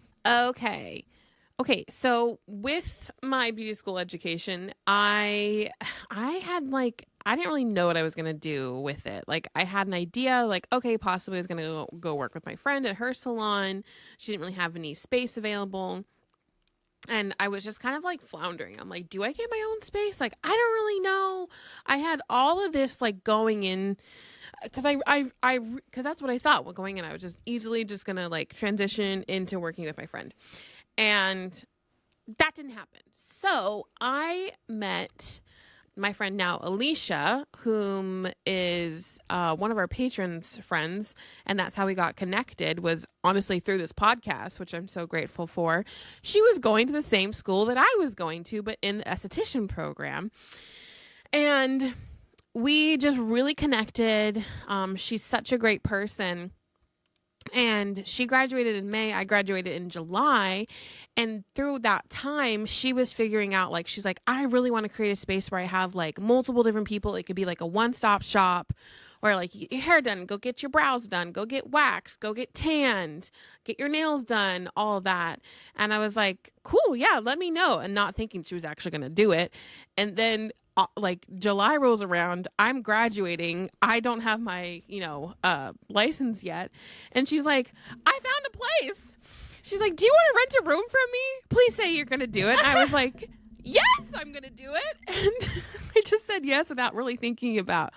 Okay, so with my beauty school education, I didn't really know what I was going to do with it. Like I had an idea, like, okay, possibly I was going to go work with my friend at her salon. She didn't really have any space available. And I was just kind of like floundering. I'm like, do I get my own space? Like, I don't really know. I had all of this like going in, because because that's what I thought. Well, going in, I was just easily just going to like transition into working with my friend. And that didn't happen. So I met my friend now, Alicia, whom is one of our patrons' friends. And that's how we got connected, was honestly through this podcast, which I'm so grateful for. She was going to the same school that I was going to, but in the esthetician program. And we just really connected. She's such a great person. And she graduated in May. I graduated in July. And through that time, she was figuring out, like, she's like, I really want to create a space where I have like multiple different people. It could be like a one-stop shop where like you get your hair done, go get your brows done, go get waxed, go get tanned, get your nails done, all of that. And I was like, cool, yeah, let me know. And not thinking she was actually going to do it. And then like July rolls around, I'm graduating. I don't have my, license yet. And she's like, I found a place. She's like, do you want to rent a room from me? Please say you're going to do it. And I was like, yes, I'm going to do it. And I just said yes without really thinking about,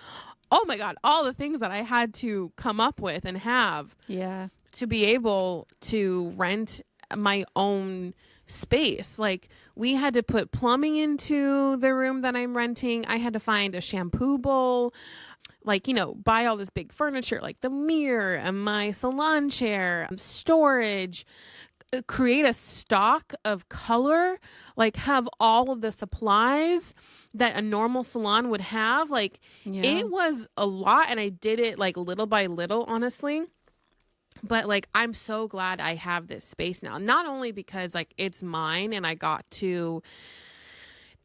oh my God, all the things that I had to come up with and have to be able to rent my own space. Like, we had to put plumbing into the room that I'm renting. I had to find a shampoo bowl, like, you know, buy all this big furniture, like the mirror and my salon chair, storage, create a stock of color, like have all of the supplies that a normal salon would have. Like, it was a lot, and I did it like little by little, honestly. But like, I'm so glad I have this space now, not only because like it's mine and I got to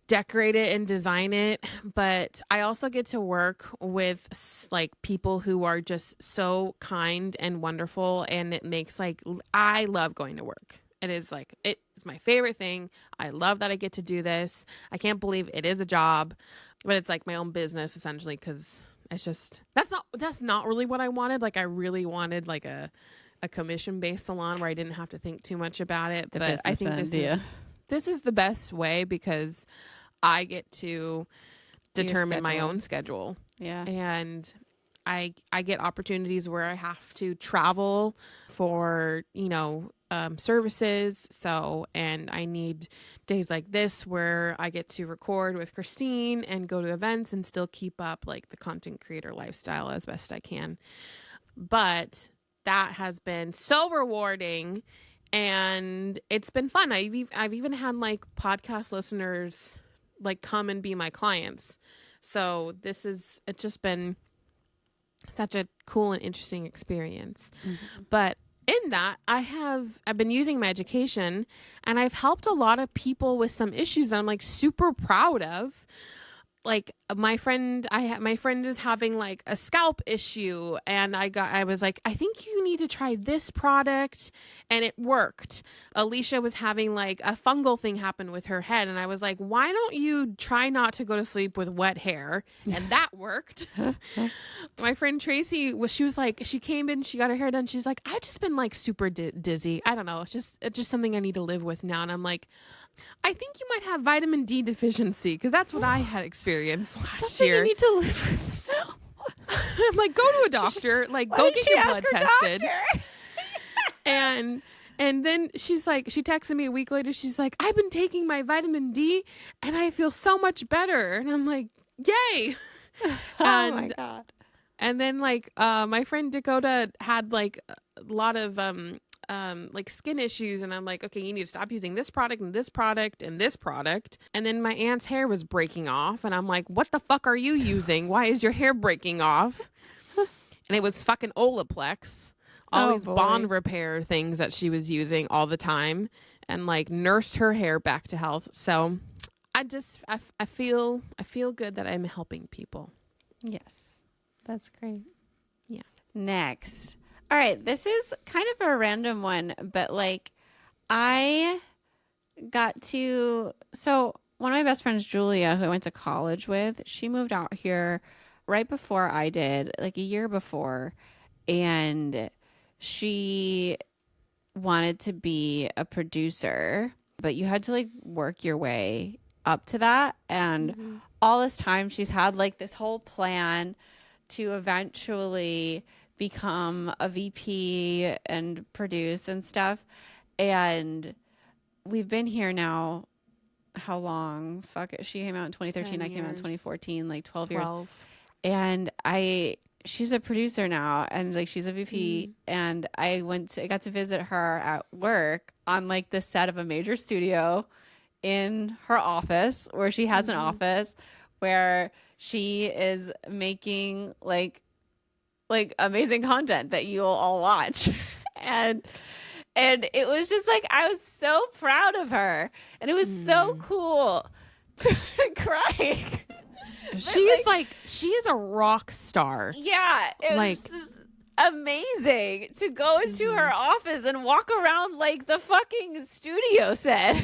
decorate it and design it, but I also get to work with like people who are just so kind and wonderful, and it makes like, I love going to work. It is like, it's my favorite thing. I love that I get to do this. I can't believe it is a job, but it's like my own business essentially, because it's just, that's not really what I wanted. Like, I really wanted like a commission-based salon where I didn't have to think too much about it. But I think this is the best way, because I get to determine my own schedule. Yeah. And I get opportunities where I have to travel for, you know, services. So, and I need days like this where I get to record with Christine and go to events and still keep up like the content creator lifestyle as best I can. But that has been so rewarding, and it's been fun. I've even had like podcast listeners like come and be my clients. So it's just been such a cool and interesting experience. Mm-hmm. But in that, I've been using my education, and I've helped a lot of people with some issues that I'm like super proud of. Like, my friend is having like a scalp issue, and I was like, I think you need to try this product, and it worked. Alicia was having like a fungal thing happen with her head, and I was like, why don't you try not to go to sleep with wet hair? And that worked. My friend Tracy she was like, she came in, she got her hair done. She's like, I've just been like super dizzy. I don't know. It's just something I need to live with now. And I'm like, I think you might have vitamin D deficiency, because that's what I had experienced last year. You need to live with now. I'm like, go to a doctor, like go get your blood tested. and then she's like, she texted me a week later. She's like, I've been taking my vitamin D and I feel so much better. And I'm like, yay. Oh my God. And then like my friend Dakota had like a lot of like skin issues, and I'm like, okay, you need to stop using this product and this product and this product. And then my aunt's hair was breaking off, and I'm like, what the fuck are you using? Why is your hair breaking off? And it was fucking Olaplex, all these bond repair things that she was using all the time, and like nursed her hair back to health. So I feel good that I'm helping people. Yes, that's great. Yeah. Next. All right, this is kind of a random one, but like so one of my best friends, Julia, who I went to college with, she moved out here right before I did, like a year before, and she wanted to be a producer, but you had to like work your way up to that. And all this time she's had like this whole plan to eventually become a VP and produce and stuff. And we've been here now, how long? Fuck it. She came out in 2013. I came out in 2014, like 12 years. And she's a producer now, and like she's a VP. And I got to visit her at work on like the set of a major studio in her office, where she has an office where she is making like amazing content that you'll all watch. and it was just like, I was so proud of her, and it was so cool. Crying. She is a rock star. Yeah. It was just amazing to go into her office and walk around like the fucking studio set.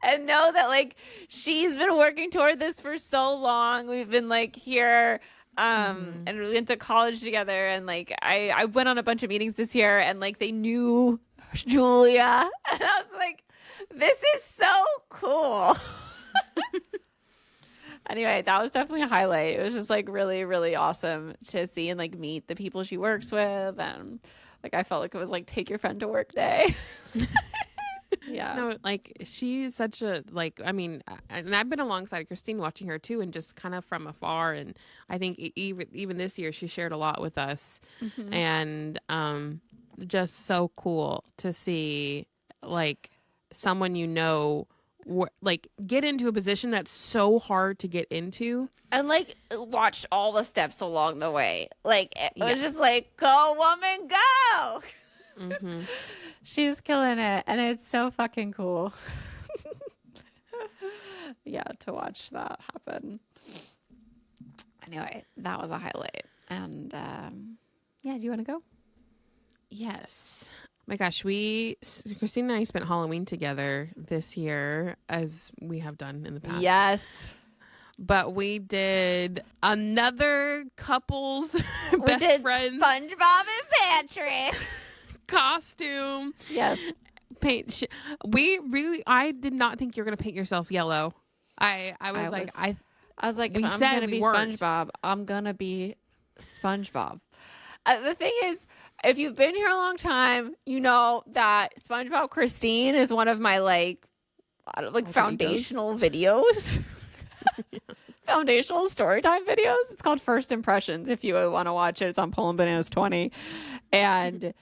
And know that like she's been working toward this for so long. We've been like here and we went to college together, and like I went on a bunch of meetings this year, and like they knew Julia, and I was like, this is so cool. Anyway, that was definitely a highlight. It was just like really, really awesome to see and like meet the people she works with and Like I felt like it was like take your friend to work day. Yeah. No, like she's such a I mean, and I've been alongside Christine watching her too, and just kind of from afar. And I think even this year she shared a lot with us, and just so cool to see like someone like get into a position that's so hard to get into, and like watched all the steps along the way. Like it was just like, go woman, go. She's killing it, and it's so fucking cool. Yeah, to watch that happen. Anyway, that was a highlight. And yeah, do you want to go? Yes. My gosh, Christine and I spent Halloween together this year, as we have done in the past. Yes. But we did another couple's best friends SpongeBob and Patrick costume. Yes. Paint. I did not think you were gonna paint yourself yellow. I was like, if I'm gonna be SpongeBob, I'm gonna be SpongeBob. The thing is, if you've been here a long time, you know that SpongeBob Christine is one of my foundational videos. Foundational storytime videos. It's called First Impressions. If you want to watch it, it's on Pulling Bananas 20. And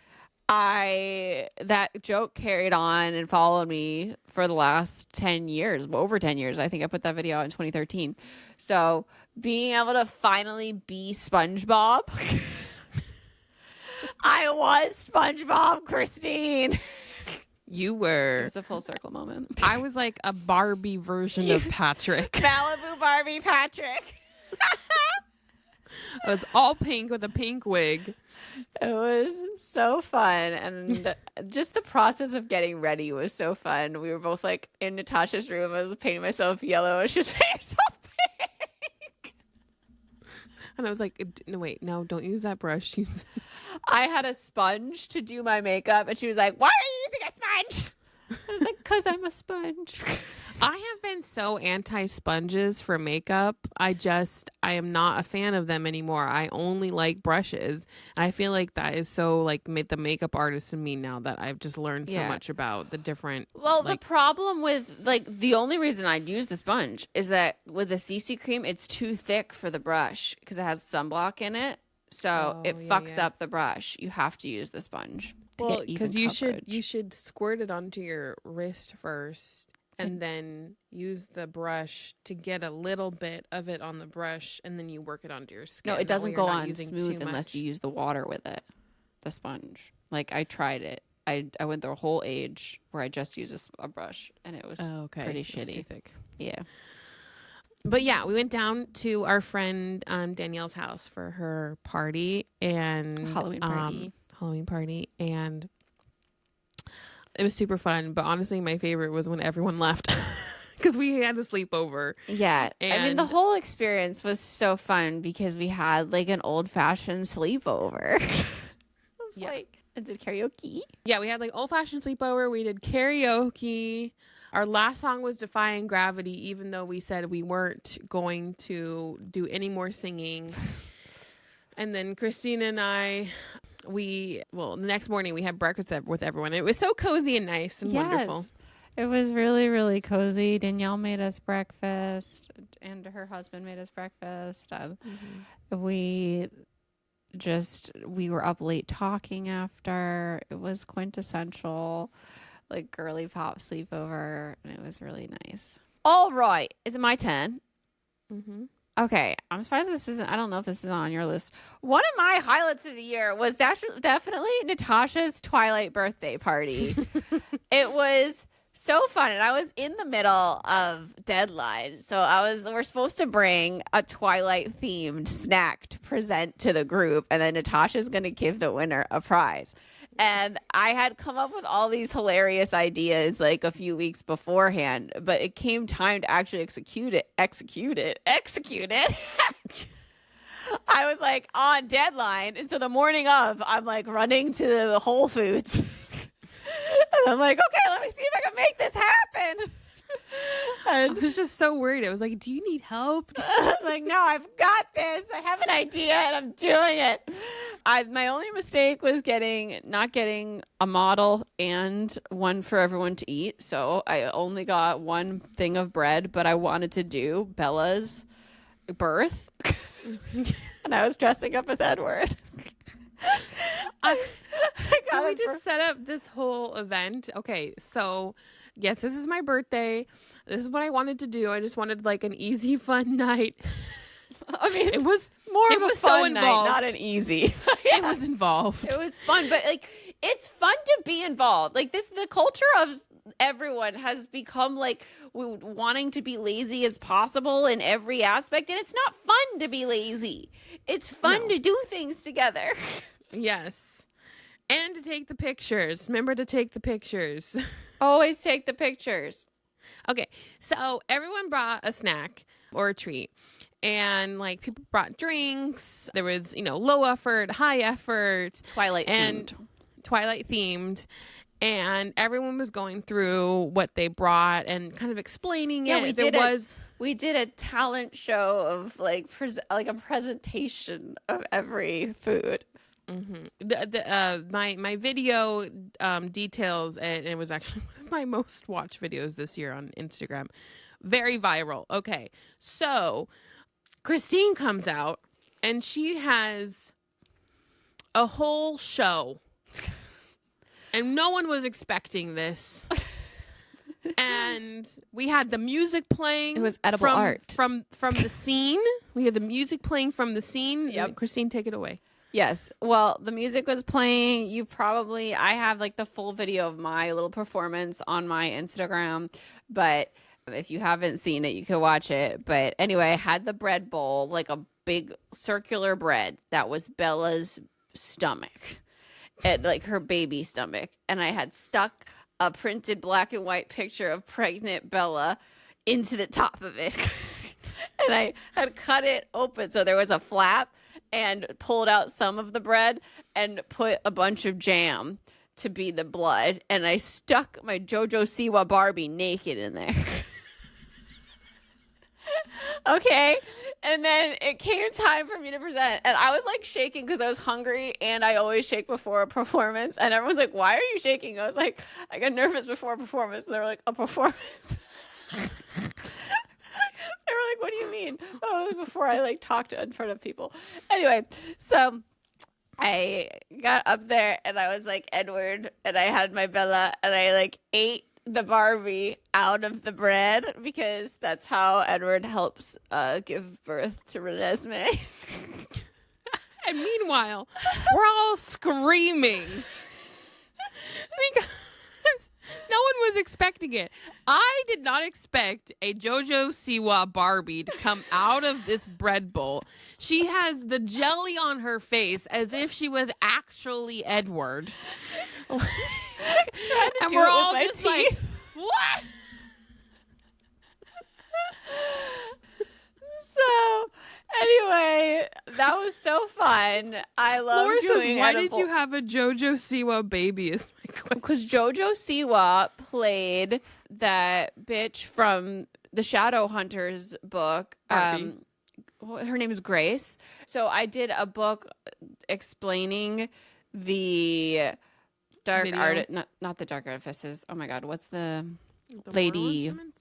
that joke carried on and followed me for the last 10 years, over 10 years. I think I put that video out in 2013. So being able to finally be SpongeBob, I was SpongeBob Christine. You were. It was a full circle moment. I was like a Barbie version of Patrick. Malibu Barbie Patrick. I was all pink with a pink wig. It was so fun. And just the process of getting ready was so fun. We were both like in Natasha's room. I was painting myself yellow and she was painting herself pink. And I was like, no, wait, no, don't use that brush. I had a sponge to do my makeup and she was like, why are you using a sponge? I was like, because I'm a sponge. I have been so anti-sponges for makeup. I am not a fan of them anymore. I only like brushes. And I feel like that is so made the makeup artist in me now that I've just learned so much about the different. Well, the problem with the only reason I'd use the sponge is that with the CC cream, it's too thick for the brush because it has sunblock in it. So it fucks up the brush. You have to use the sponge. Well, because you should squirt it onto your wrist first and then use the brush to get a little bit of it on the brush and then you work it onto your skin. No, it doesn't go on smooth unless you use the water with it, the sponge. Like I tried it. I went through a whole age where I just used a brush and it was pretty shitty. Too thick. Yeah. But yeah, we went down to our friend Danielle's house for her party and Halloween party, and it was super fun. But honestly, my favorite was when everyone left because we had to sleep over. Yeah, I mean the whole experience was so fun because we had an old-fashioned sleepover. And did karaoke. Yeah, we had old-fashioned sleepover. We did karaoke. Our last song was Defying Gravity, even though we said we weren't going to do any more singing. And then Christina and I, the next morning we had breakfast with everyone. It was so cozy and nice and wonderful. It was really, really cozy. Danielle made us breakfast and her husband made us breakfast. And we were up late talking after. It was quintessential girly pop sleepover, and it was really nice. All right, is it my turn? Okay, I'm surprised this isn't. I don't know if this is on your list. One of my highlights of the year was definitely Natasha's Twilight birthday party. It was so fun, and I was in the middle of deadline, so we're supposed to bring a Twilight themed snack to present to the group, and then Natasha's gonna give the winner a prize. And I had come up with all these hilarious ideas a few weeks beforehand, but it came time to actually execute it. I was on deadline. And so the morning of, I'm running to the Whole Foods. And I'm okay, let me see if I can make this happen. And I was just so worried. I was do you need help? I was no, I've got this. I have an idea and I'm doing it. My only mistake was not getting a model and one for everyone to eat. So I only got one thing of bread, but I wanted to do Bella's birth. And I was dressing up as Edward. Can we just set up this whole event? Okay, so yes, this is my birthday. This is what I wanted to do. I just wanted like an easy, fun night. I mean, it was more of a fun so night, involved. not an easy. It was involved. It was fun, but like it's fun to be involved. Like the culture of everyone has become like wanting to be lazy as possible in every aspect, and it's not fun to be lazy. It's fun to do things together. Yes. And to take the pictures. Remember to take the pictures. Always take the pictures. Okay, so everyone brought a snack or a treat. And like people brought drinks. There was, low effort, high effort. Twilight themed. And everyone was going through what they brought and kind of explaining it. We did a talent show of like a presentation of every food. Mm-hmm. My video details, and it was actually one of my most watched videos this year on Instagram. Very viral. Okay, so Christine comes out and she has a whole show, and no one was expecting this. And we had the music playing. It was edible art from the scene. We had the music playing from the scene. Yep. Christine, take it away. Yes. Well, the music was playing. I have like the full video of my little performance on my Instagram, but if you haven't seen it, you can watch it. But anyway, I had the bread bowl, like a big circular bread that was Bella's stomach, and like her baby stomach. And I had stuck a printed black and white picture of pregnant Bella into the top of it. And I had cut it open so there was a flap, and pulled out some of the bread and put a bunch of jam to be the blood. And I stuck my JoJo Siwa Barbie naked in there. Okay. And then it came time for me to present. And I was like shaking because I was hungry, and I always shake before a performance. And everyone's like, why are you shaking? I was like, I got nervous before a performance. And they were like, a performance? They were like, what do you mean? Oh, it was before I like talked in front of people. Anyway, so I got up there and I was like Edward, and I had my Bella, and I like ate the Barbie out of the bread because that's how Edward helps give birth to Renesmee. And meanwhile, we're all screaming because no one was expecting it. I did not expect a JoJo Siwa Barbie to come out of this bread bowl. She has the jelly on her face as if she was actually Edward. And we're all just like, what? So anyway, that was so fun. I love Laura doing says, why edible- did you have a JoJo Siwa baby? Is my question. Because JoJo Siwa played that bitch from the Shadowhunters book. Barbie. Her name is Grace. So I did a book explaining the dark Video? art, not the dark artifices. Oh my God, what's the The lady? Mortal Instruments?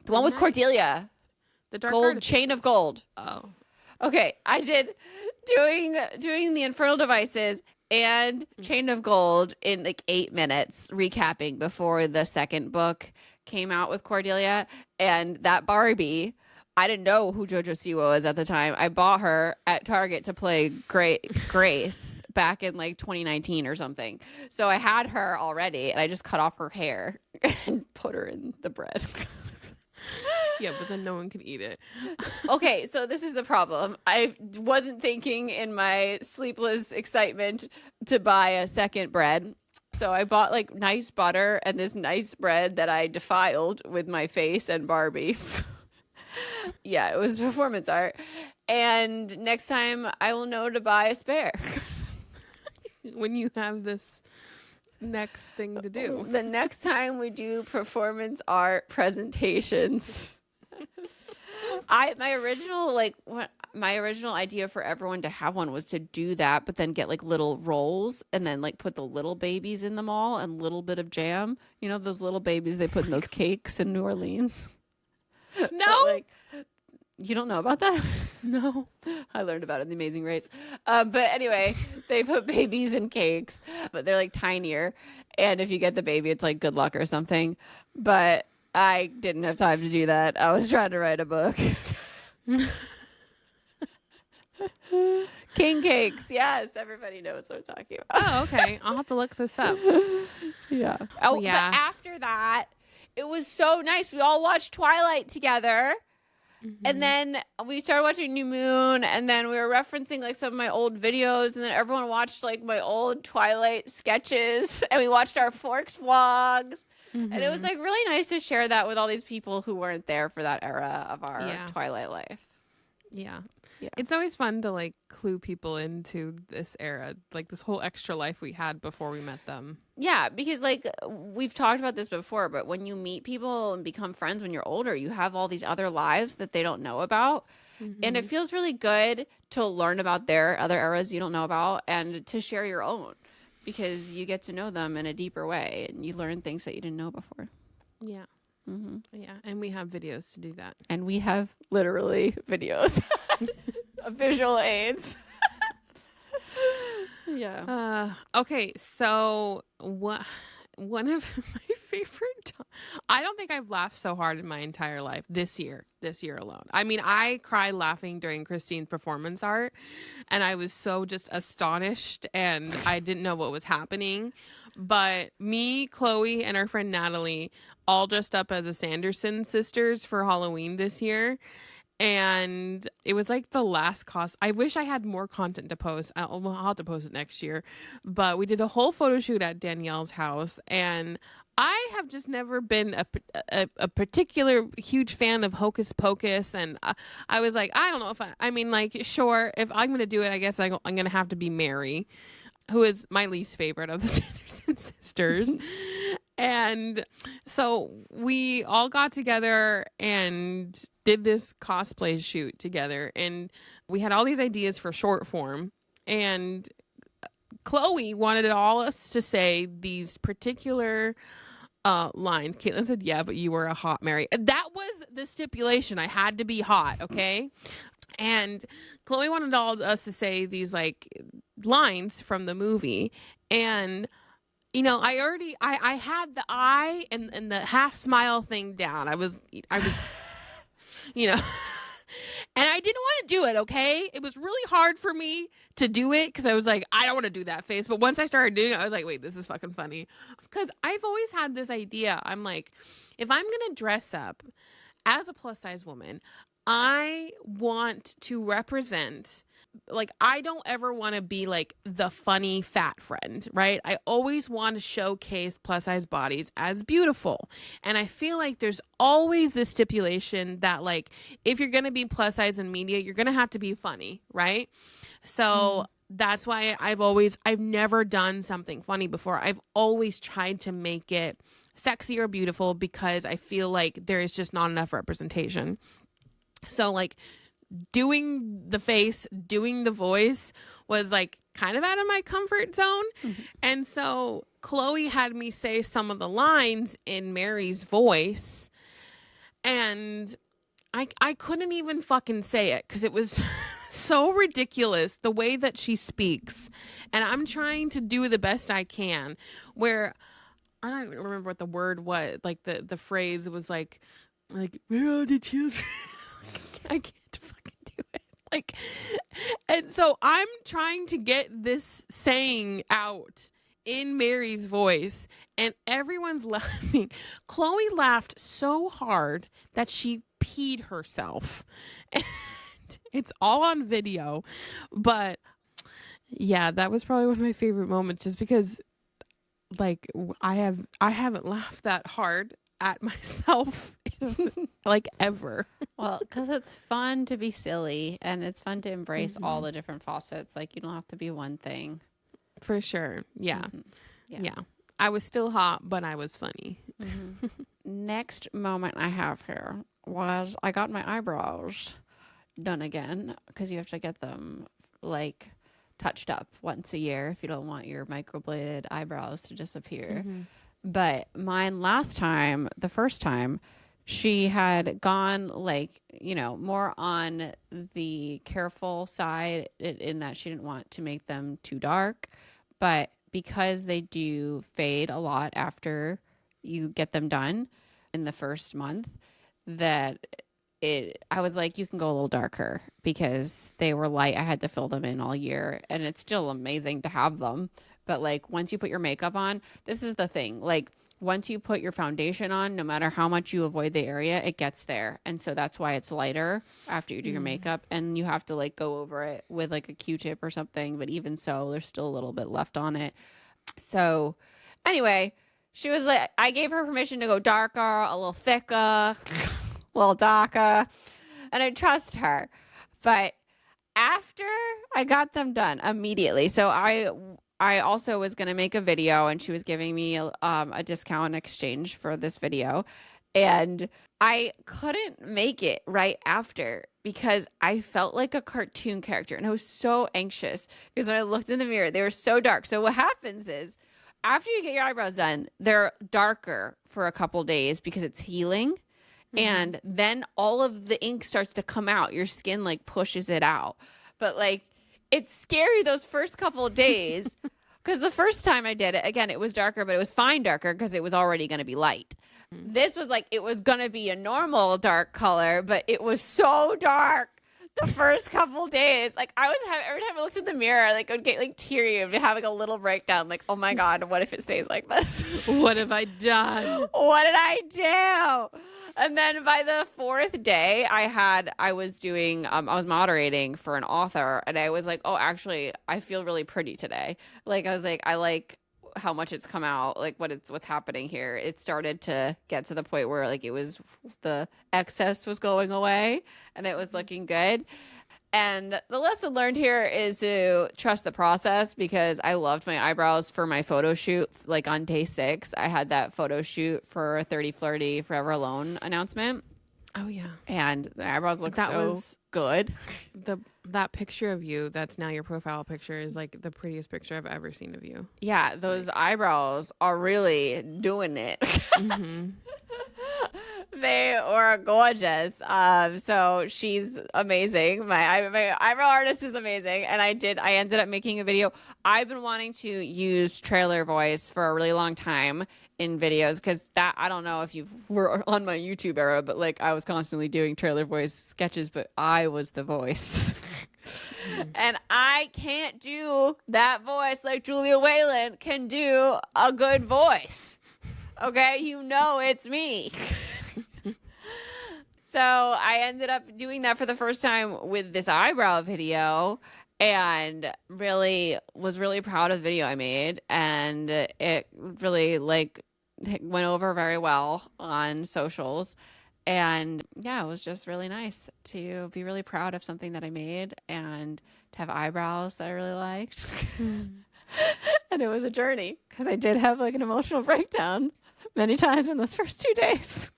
The one with Night? Cordelia. The Dark Gold, Artifices. chain of gold. Oh. Okay, I did doing the Infernal Devices and Chain of Gold in like 8 minutes, recapping before the second book came out with Cordelia. And that Barbie, I didn't know who JoJo Siwa was at the time. I bought her at Target to play Grace back in like 2019 or something. So I had her already, and I just cut off her hair and put her in the bread. Yeah, but then no one can eat it. Okay, so this is the problem. I wasn't thinking in my sleepless excitement to buy a second bread. So I bought like nice butter and this nice bread that I defiled with my face and Barbie. Yeah, it was performance art. And next time I will know to buy a spare. When you have this next thing to do. The next time we do performance art presentations. My original idea for everyone to have one was to do that, but then get like little rolls and then like put the little babies in them all and a little bit of jam. You know those little babies they put in those cakes in New Orleans? No. Like, you don't know about that? No. I learned about it in The Amazing Race. But anyway, they put babies in cakes, but they're like tinier. And if you get the baby, it's like good luck or something. But I didn't have time to do that. I was trying to write a book. King cakes. Yes, everybody knows what I'm talking about. Oh, okay. I'll have to look this up. Yeah. Oh, yeah. But after that, it was so nice. We all watched Twilight together. And then we started watching New Moon, and then we were referencing like some of my old videos, and then everyone watched like my old Twilight sketches, and we watched our Forks vlogs. And it was like really nice to share that with all these people who weren't there for that era of our Twilight life. Yeah. Yeah. It's always fun to like clue people into this era, like this whole extra life we had before we met them. Yeah, because like we've talked about this before, but when you meet people and become friends when you're older, you have all these other lives that they don't know about. And it feels really good to learn about their other eras you don't know about and to share your own because you get to know them in a deeper way and you learn things that you didn't know before. Yeah. Yeah. And we have videos to do that. And we have literally videos of visual aids. Yeah. Okay. So one of my favorite I don't think I've laughed so hard in my entire life this year alone. I mean, I cried laughing during Christine's performance art and I was so just astonished and I didn't know what was happening. But me, Chloe, and our friend Natalie all dressed up as the Sanderson sisters for Halloween this year. And it was like the last cost. I wish I had more content to post. I'll have to post it next year. But we did a whole photo shoot at Danielle's house. And I have just never been a particular huge fan of Hocus Pocus. And I was like, I don't know if I mean, like, sure, if I'm going to do it, I guess I'm going to have to be Mary, who is my least favorite of the Sanderson sisters. And so we all got together and did this cosplay shoot together. And we had all these ideas for short form. And Chloe wanted all us to say these particular lines. Caitlin said, yeah, but you were a hot Mary. That was the stipulation. I had to be hot, okay? And Chloe wanted all us to say these like lines from the movie. And you know, I had the eye and the half smile thing down. I was, you know, and I didn't want to do it. Okay. It was really hard for me to do it because I was like, I don't want to do that face. But once I started doing it, I was like, wait, this is fucking funny. Because I've always had this idea. I'm like, if I'm going to dress up as a plus size woman, I want to represent, like, I don't ever want to be like the funny fat friend, right? I always want to showcase plus size bodies as beautiful. And I feel like there's always this stipulation that like, if you're going to be plus size in media, you're going to have to be funny, right? So that's why I've never done something funny before. I've always tried to make it sexy or beautiful because I feel like there is just not enough representation. So like doing the face, doing the voice was like kind of out of my comfort zone. And so Chloe had me say some of the lines in Mary's voice and I couldn't even fucking say it because it was so ridiculous the way that she speaks. And I'm trying to do the best I can where I don't even remember what the word was, like the phrase was like where are the children? I can't fucking do it. Like, and so I'm trying to get this saying out in Mary's voice and everyone's laughing. Chloe laughed so hard that she peed herself. And it's all on video. But yeah, that was probably one of my favorite moments just because like I haven't laughed that hard at myself like ever. Well, because it's fun to be silly and it's fun to embrace all the different facets. Like you don't have to be one thing. For sure. Yeah. Yeah. I was still hot, but I was funny. Next moment I have here. was I got my eyebrows done again, because you have to get them like touched up once a year if you don't want your microbladed eyebrows to disappear. But mine last time, the first time, she had gone like, you know, more on the careful side in that she didn't want to make them too dark. But because they do fade a lot after you get them done in the first month, I was like, you can go a little darker, because they were light. I had to fill them in all year, and it's still amazing to have them. But like, once you put your makeup on, this is the thing. Like, once you put your foundation on, no matter how much you avoid the area, it gets there. And so that's why it's lighter after you do your makeup, and you have to like go over it with like a Q-tip or something. But even so, there's still a little bit left on it. So anyway, she was like, I gave her permission to go darker, a little thicker, a little darker, and I trust her. But after I got them done immediately, so I also was going to make a video, and she was giving me a discount in exchange for this video. And I couldn't make it right after, because I felt like a cartoon character, and I was so anxious because when I looked in the mirror, they were so dark. So what happens is, after you get your eyebrows done, they're darker for a couple days because it's healing. And then all of the ink starts to come out. Your skin like pushes it out. But like, it's scary those first couple of days, because the first time I did it, again, it was darker, but it was fine darker because it was already going to be light. This was like, it was going to be a normal dark color, but it was so dark the first couple days. Like, I was every time I looked in the mirror, like, I would get like teary and be having a little breakdown. Like, oh my God, what if it stays like this? What have I done? What did I do? And then by the fourth day, I was moderating for an author, and I was like, oh, actually, I feel really pretty today. Like, I was like, I like how much it's come out, like what's happening here. It started to get to the point where like the excess was going away, and it was looking good. And the lesson learned here is to trust the process, because I loved my eyebrows for my photo shoot. Like on day 6, I had that photo shoot for a 30 Flirty Forever Alone announcement. Oh yeah. And the eyebrows look That so was good. That picture of you that's now your profile picture is like the prettiest picture I've ever seen of you. Yeah, those eyebrows are really doing it. They are gorgeous. So she's amazing. My eyebrow artist is amazing. And I ended up making a video. I've been wanting to use trailer voice for a really long time in videos, because that, I don't know if you were on my YouTube era, but like, I was constantly doing trailer voice sketches, but I was the voice. And I can't do that voice like Julia Whalen can do a good voice. Okay, you know it's me. So I ended up doing that for the first time with this eyebrow video, and was really proud of the video I made, and it really like went over very well on socials. And yeah, it was just really nice to be really proud of something that I made and to have eyebrows that I really liked. And it was a journey, because I did have like an emotional breakdown many times in those first 2 days.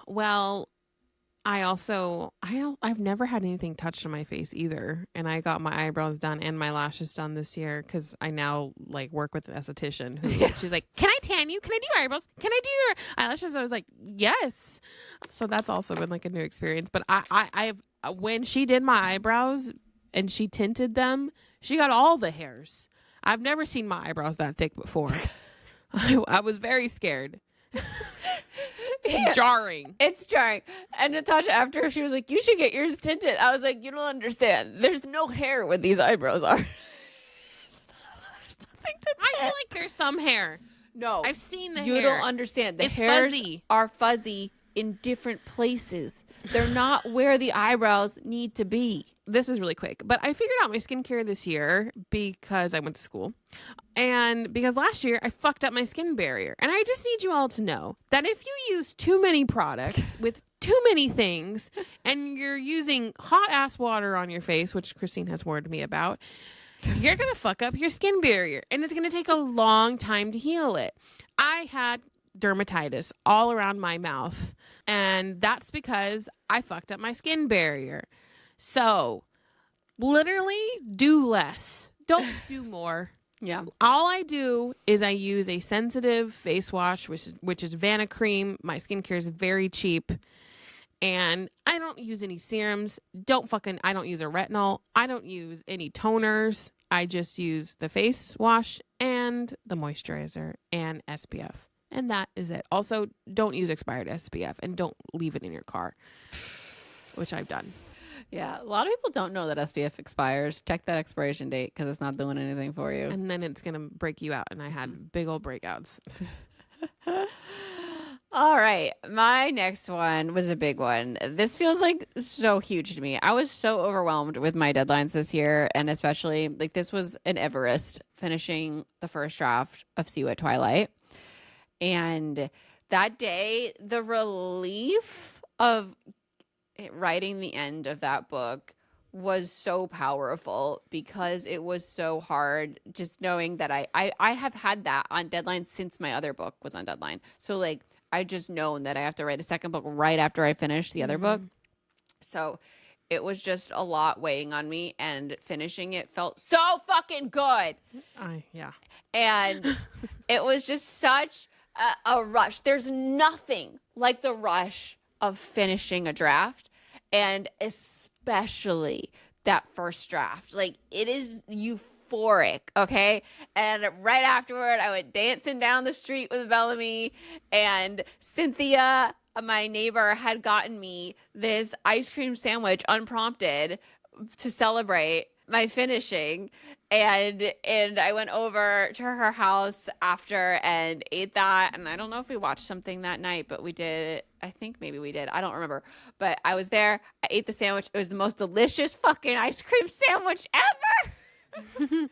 Well, I've never had anything touched on my face either, and I got my eyebrows done and my lashes done this year, because I now like work with an esthetician who she's like, can I tan you? Can I do your eyebrows? Can I do your eyelashes? I was like, yes. So that's also been like a new experience. But I've when she did my eyebrows and she tinted them, she got all the hairs. I've never seen my eyebrows that thick before. I was very scared. It's jarring. It's jarring. And Natasha, after, she was like, you should get yours tinted. I was like, you don't understand. There's no hair where these eyebrows are. There's nothing to I feel like there's some hair. No. I've seen the hair. You don't understand. The It's hairs fuzzy. are fuzzy in different places. They're not where the eyebrows need to be. This is really quick, but I figured out my skincare this year because I went to school, and because last year I fucked up my skin barrier. And I just need you all to know that if you use too many products with too many things, and you're using hot ass water on your face, which Christine has warned me about, you're going to fuck up your skin barrier, and it's going to take a long time to heal it. I had dermatitis all around my mouth. And that's because I fucked up my skin barrier. So literally do less. Don't do more. Yeah. All I do is I use a sensitive face wash, which is Vanna Cream. My skincare is very cheap. And I don't use any serums. I don't use a retinol. I don't use any toners. I just use the face wash and the moisturizer and SPF. And that is it. Also, don't use expired SPF and don't leave it in your car, which I've done. Yeah, a lot of people don't know that SPF expires. Check that expiration date because it's not doing anything for you. And then it's going to break you out. And I had big old breakouts. All right. My next one was a big one. This feels like so huge to me. I was so overwhelmed with my deadlines this year. And especially like this was an Everest, finishing the first draft of See You at Twilight. And that day, the relief of writing the end of that book was so powerful because it was so hard, just knowing that I have had that on deadline since my other book was on deadline. So like I just known that I have to write a second book right after I finish the other book. So it was just a lot weighing on me, and finishing it felt so fucking good. Yeah. And it was just such a rush. There's nothing like the rush of finishing a draft, and especially that first draft. Like, it is euphoric, okay? And right afterward, I went dancing down the street with Bellamy, and Cynthia, my neighbor, had gotten me this ice cream sandwich unprompted to celebrate my finishing, and I went over to her house after and ate that. And I don't know if we watched something that night, but we did. I think maybe we did. I don't remember, but I was there. I ate the sandwich. It was the most delicious fucking ice cream sandwich ever.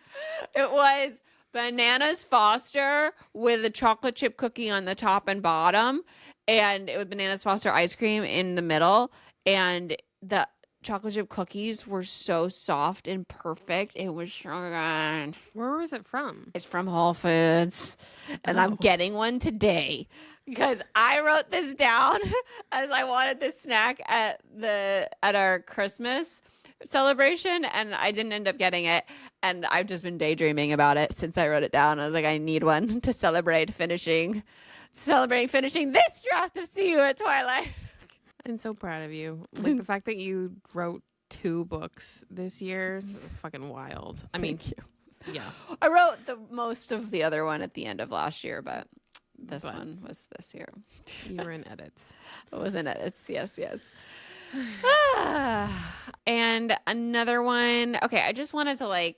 It was bananas Foster with a chocolate chip cookie on the top and bottom, and it was bananas Foster ice cream in the middle, and the chocolate chip cookies were so soft and perfect. It was so good. Where was it from? It's from Whole Foods, and I'm getting one today because I wrote this down as I wanted this snack at our Christmas celebration, and I didn't end up getting it. And I've just been daydreaming about it since I wrote it down. I was like, I need one to celebrate finishing this draft of See You at Twilight. I'm so proud of you. Like, the fact that you wrote 2 books this year, fucking wild. I mean, Thank you. Yeah. I wrote the most of the other one at the end of last year, but this one was this year. You were in edits. It was in edits. Yes. And another one. Okay, I just wanted to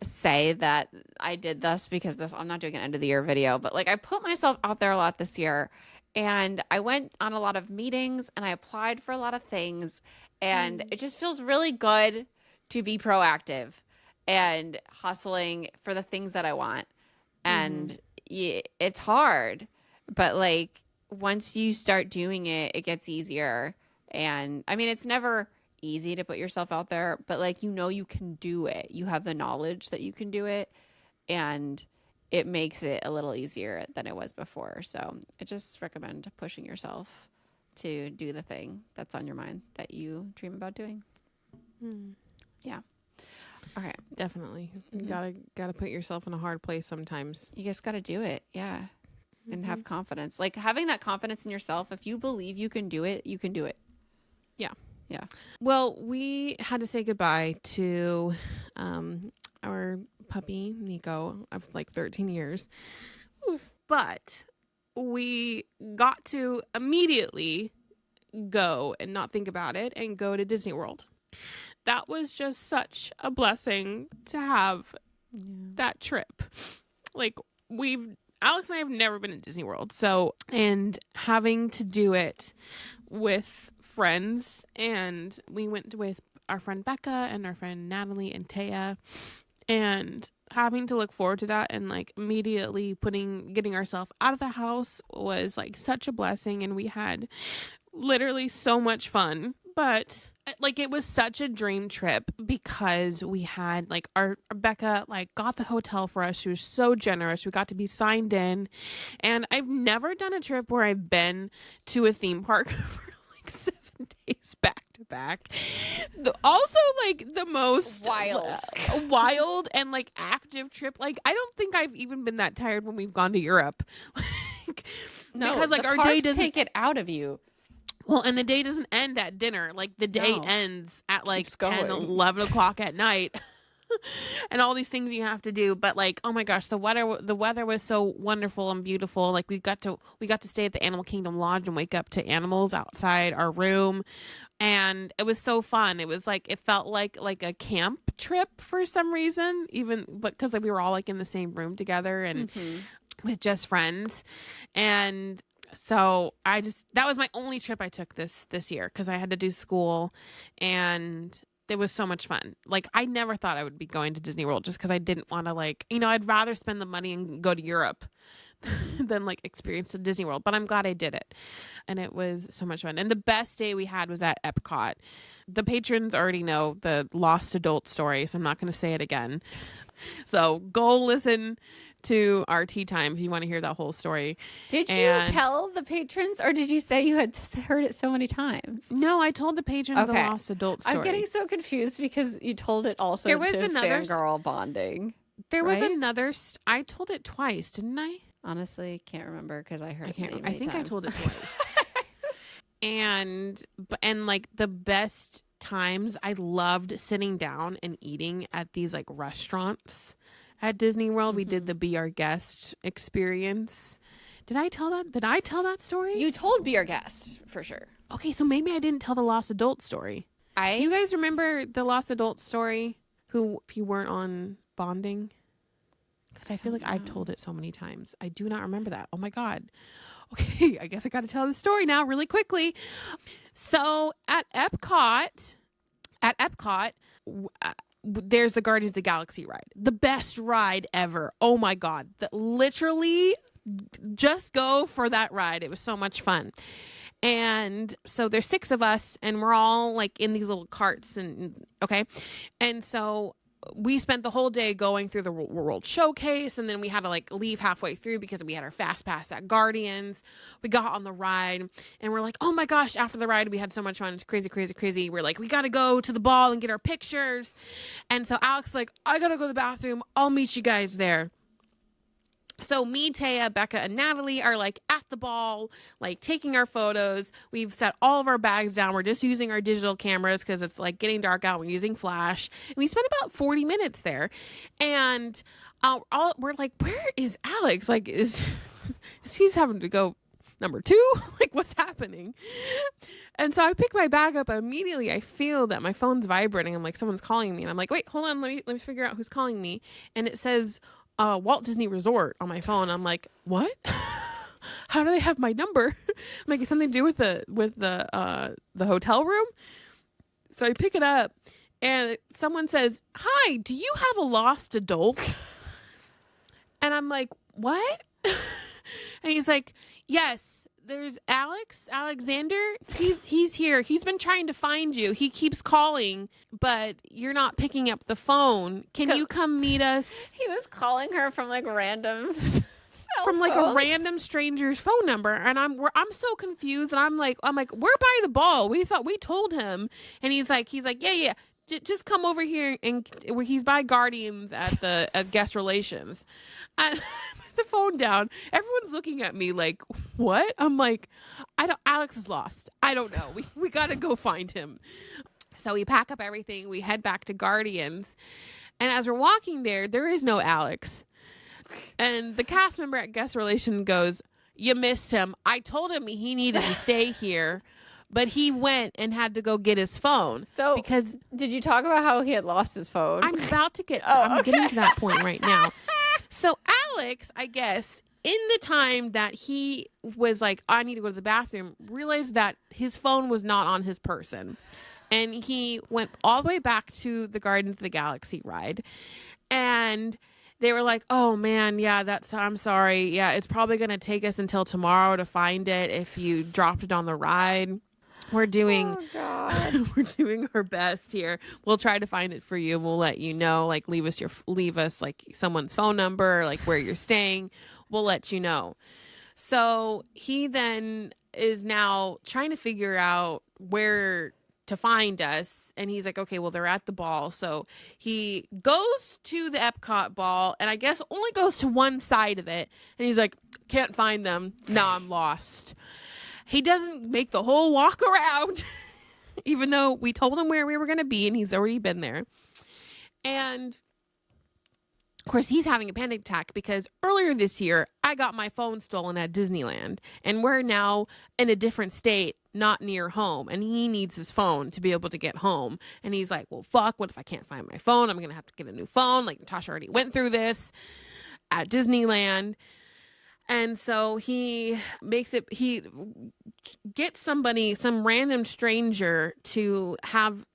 say that I did this because I'm not doing an end of the year video, but like I put myself out there a lot this year. And I went on a lot of meetings and I applied for a lot of things. And it just feels really good to be proactive and hustling for the things that I want. And it's hard. But like once you start doing it, it gets easier. And I mean, it's never easy to put yourself out there. But like, you can do it. You have the knowledge that you can do it. And it makes it a little easier than it was before. So I just recommend pushing yourself to do the thing that's on your mind that you dream about doing. Yeah. All right. Definitely. You gotta put yourself in a hard place sometimes. You just got to do it. Yeah. And have confidence. Like having that confidence in yourself. If you believe you can do it, you can do it. Yeah. Yeah. Well, we had to say goodbye to our puppy Nico of like 13 years. But we got to immediately go and not think about it and go to Disney World. That was just such a blessing to have that trip. Like Alex and I have never been to Disney World. So, and having to do it with friends, and we went with our friend Becca and our friend Natalie and Taya, and having to look forward to that and like immediately getting ourselves out of the house was like such a blessing. And we had literally so much fun but like it was such a dream trip because we had like our Becca like got the hotel for us. She was so generous. We got to be signed in, and I've never done a trip where I've been to a theme park for like 7 days back to back. Also like the most wild and like active trip. Like I don't think I've even been that tired when we've gone to Europe. Like, No, because like the our parks day doesn't take it out of you. Well, and the day doesn't end at dinner. Like the day ends at like 10, 11 o'clock at night. And all these things you have to do. But like, oh my gosh, the weather was so wonderful and beautiful. Like we got to stay at the Animal Kingdom Lodge and wake up to animals outside our room. And it was so fun. It was like, it felt like a camp trip for some reason, because like we were all like in the same room together and with just friends. And so that was my only trip I took this year because I had to do school, and it was so much fun. Like I never thought I would be going to Disney World just because I didn't want to like, I'd rather spend the money and go to Europe than like experience the Disney World. But I'm glad I did it. And it was so much fun. And the best day we had was at Epcot. The patrons already know the lost adult story, so I'm not going to say it again. So go listen to our tea time if you want to hear that whole story. Did you tell the patrons, or did you say you had heard it so many times? No, I told the patrons the lost adult story. I'm getting so confused because you told it also there was to another fangirl bonding. There was another. I told it twice, didn't I? Honestly, can't remember because I heard it many I think times. I told it twice. and like the best times, I loved sitting down and eating at these like restaurants at Disney World. We did the Be Our Guest experience. Did I tell that story? You told Be Our Guest for sure. Okay, so maybe I didn't tell the lost adult story. You guys remember the lost adult story? If you weren't on bonding? Because I feel like I've told it so many times. I do not remember that. Oh my God. Okay, I guess I got to tell the story now really quickly. So at Epcot, there's the Guardians of the Galaxy ride. The best ride ever. Oh my God. Literally just go for that ride. It was so much fun. And so there's 6 of us and we're all like in these little carts and so we spent the whole day going through the World Showcase, and then we had to like leave halfway through because we had our fast pass at Guardians. We got on the ride and we're like, oh my gosh, after the ride, we had so much fun. It's crazy, crazy, crazy. We're like, we got to go to the ball and get our pictures. And so Alex is like, I got to go to the bathroom. I'll meet you guys there. So me, Taya, Becca, and Natalie are like at the ball, like taking our photos. We've set all of our bags down. We're just using our digital cameras because it's like getting dark out. We're using flash. And we spent about 40 minutes there. And we're like, where is Alex? Like, is he's having to go number 2? Like, what's happening? And so I pick my bag up. Immediately, I feel that my phone's vibrating. I'm like, someone's calling me. And I'm like, wait, hold on. Let me figure out who's calling me. And it says Walt Disney Resort on my phone. I'm like, what? How do they have my number? I'm like, it's something to do with the hotel room. So I pick it up and someone says, hi, do you have a lost adult? And I'm like, what? And he's like, yes, there's Alexander. He's here. He's been trying to find you. He keeps calling, but you're not picking up the phone. Can you come meet us? He was calling her from like random a random stranger's phone number, and I'm so confused, and I'm like, we're by the ball. We thought we told him, and he's like, yeah. Just come over here, and he's by Guardians at guest relations. And I put the phone down. Everyone's looking at me like, what? I'm like, Alex is lost. I don't know. We got to go find him. So we pack up everything. We head back to Guardians. And as we're walking there is no Alex. And the cast member at guest relation goes, you missed him. I told him he needed to stay here. But he went and had to go get his phone. So, because did you talk about how he had lost his phone? I'm about to get. I'm getting to that point right now. So Alex, I guess, in the time that he was like, I need to go to the bathroom, realized that his phone was not on his person, and he went all the way back to the Guardians of the Galaxy ride, and they were like, oh man, yeah, I'm sorry. Yeah, it's probably going to take us until tomorrow to find it if you dropped it on the ride. We're doing Oh God. we're doing our best here. We'll try to find it for you. We'll let you know. Like leave us like someone's phone number, like where you're staying. We'll let you know. So he then is now trying to figure out where to find us, and he's like, okay, well, they're at the ball. So he goes to the Epcot ball, and I guess only goes to one side of it, and he's like, can't find them. Now I'm lost. He doesn't make the whole walk around, even though we told him where we were going to be, and he's already been there. And of course, he's having a panic attack because earlier this year, I got my phone stolen at Disneyland, and we're now in a different state, not near home, and he needs his phone to be able to get home. And he's like, well, fuck, what if I can't find my phone? I'm going to have to get a new phone. Like, Natasha already went through this at Disneyland. And so he gets some random stranger to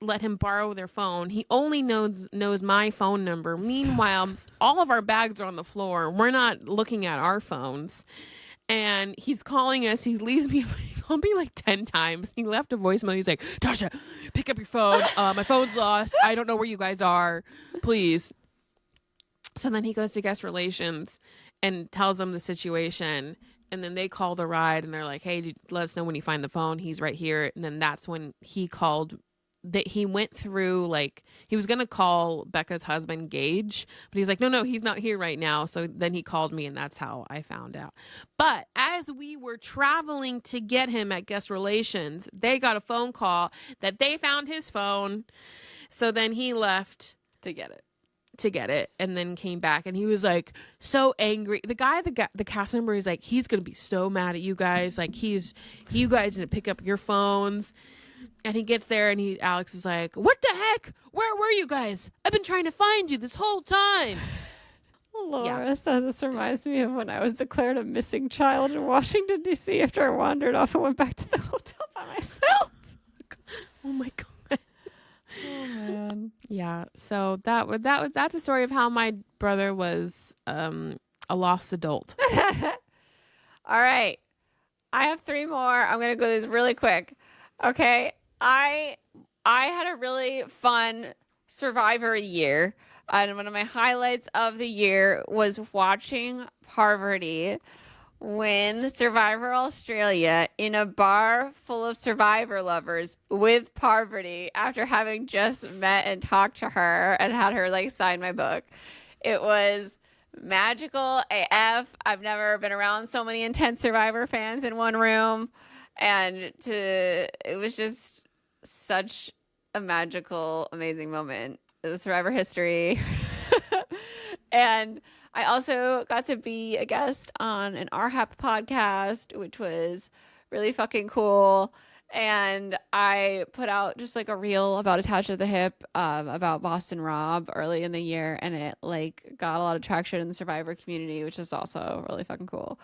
let him borrow their phone. He only knows my phone number. Meanwhile, all of our bags are on the floor. We're not looking at our phones. And he's calling us. He leaves me, he called me like 10 times. He left a voicemail. He's like, Tasha, pick up your phone. My phone's lost. I don't know where you guys are. Please. So then he goes to guest relations and tells them the situation, and then they call the ride, and they're like, hey, let us know when you find the phone. He's right here. And then that's when he called. That he went through, like, he was going to call Becca's husband, Gage, but he's like, no, he's not here right now. So then he called me, and that's how I found out. But as we were traveling to get him at guest relations, they got a phone call that they found his phone. So then he left To get it. and then came back, and he was like so angry. The cast member is like, he's gonna be so mad at you guys, like you guys need to pick up your phones. And he gets there, and Alex is like, what the heck, where were you guys? I've been trying to find you this whole time. Laura said this reminds me of when I was declared a missing child in Washington, D.C. after I wandered off and went back to the hotel by myself. Oh my god. Oh man. Yeah, so that's a story of how my brother was a lost adult. All right. I have 3 more. I'm going to go these really quick. Okay. I had a really fun Survivor year. And one of my highlights of the year was watching Parvati win Survivor Australia in a bar full of Survivor lovers with Parvati after having just met and talked to her and had her like sign my book. It was magical AF. I've never been around so many intense Survivor fans in one room, and it was just such a magical, amazing moment. It was Survivor history. And I also got to be a guest on an RHAP podcast, which was really fucking cool. And I put out just like a reel about Attached at the Hip, about Boston Rob early in the year. And it like got a lot of traction in the Survivor community, which is also really fucking cool.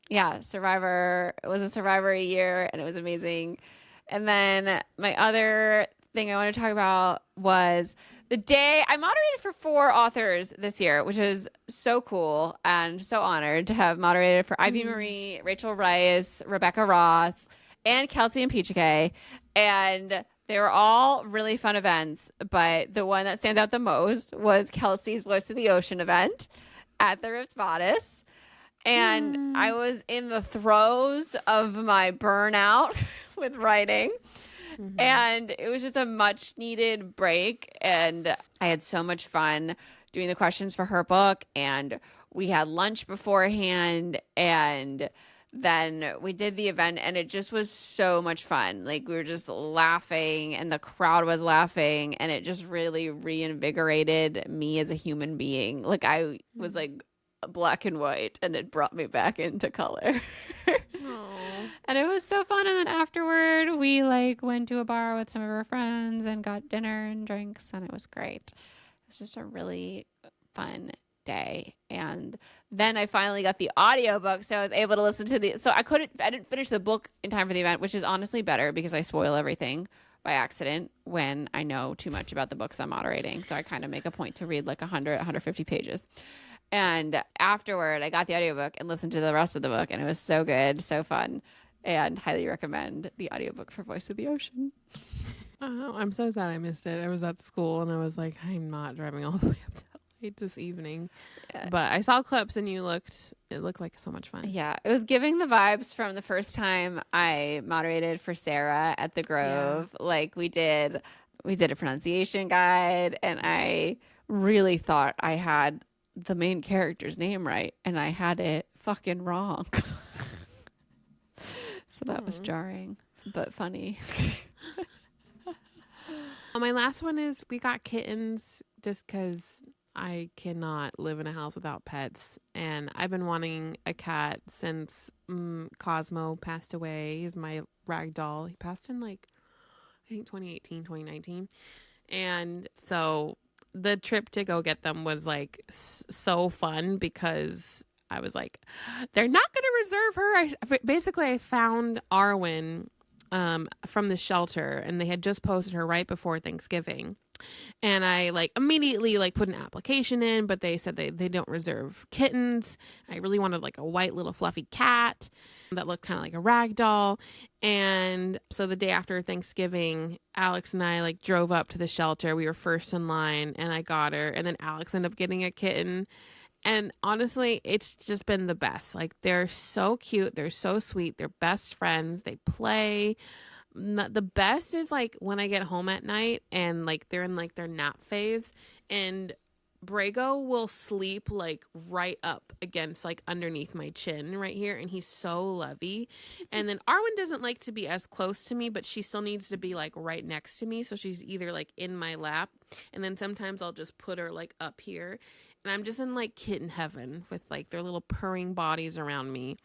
Yeah, Survivor, it was a Survivor year, and it was amazing. And then my other thing I want to talk about was the day I moderated for 4 authors this year, which is so cool, and so honored to have moderated for Ivy Marie, Rachel Rice, Rebecca Ross, and Kelsey Impicciche. And they were all really fun events, but the one that stands out the most was Kelsey's Voice of the Ocean event at the Rift Bodice. And I was in the throes of my burnout with writing. And it was just a much needed break. And I had so much fun doing the questions for her book. And we had lunch beforehand. And then we did the event. And it just was so much fun. Like, we were just laughing, and the crowd was laughing. And it just really reinvigorated me as a human being. Like, I was like black and white, and it brought me back into color. And it was so fun. And then afterward, we like went to a bar with some of our friends and got dinner and drinks, and it was great. It was just a really fun day. And then I finally got the audiobook, so I was able to listen to I didn't finish the book in time for the event, which is honestly better because I spoil everything by accident when I know too much about the books I'm moderating. So I kind of make a point to read like 150 pages. And afterward, I got the audiobook and listened to the rest of the book, and it was so good, so fun. and highly recommend the audiobook for Voice of the Ocean. Oh, I'm so sad I missed it. I was at school and I was like, I'm not driving all the way up to LA this evening. Yeah. But I saw clips and it looked like so much fun. Yeah, it was giving the vibes from the first time I moderated for Sarah at the Grove. Yeah. Like we did a pronunciation guide, and I really thought I had the main character's name right, and I had it fucking wrong. So that was jarring, but funny. My last one is we got kittens just because I cannot live in a house without pets. And I've been wanting a cat since Cosmo passed away. He's my rag doll. He passed in like, I think 2018, 2019. And so the trip to go get them was like so fun because I was like, they're not going to reserve her. Basically, I found Arwen from the shelter, and they had just posted her right before Thanksgiving. And I like immediately like put an application in, but they said they don't reserve kittens. I really wanted like a white little fluffy cat that looked kind of like a rag doll. And so the day after Thanksgiving, Alex and I like drove up to the shelter. We were first in line and I got her. And then Alex ended up getting a kitten. And honestly, it's just been the best. Like, they're so cute. They're so sweet. They're best friends. They play. The best is like when I get home at night and like they're in like their nap phase, and Brago will sleep like right up against like underneath my chin right here, and he's so lovey. And then Arwen doesn't like to be as close to me, but she still needs to be like right next to me, so she's either like in my lap, and then sometimes I'll just put her like up here, and I'm just in like kitten heaven with like their little purring bodies around me,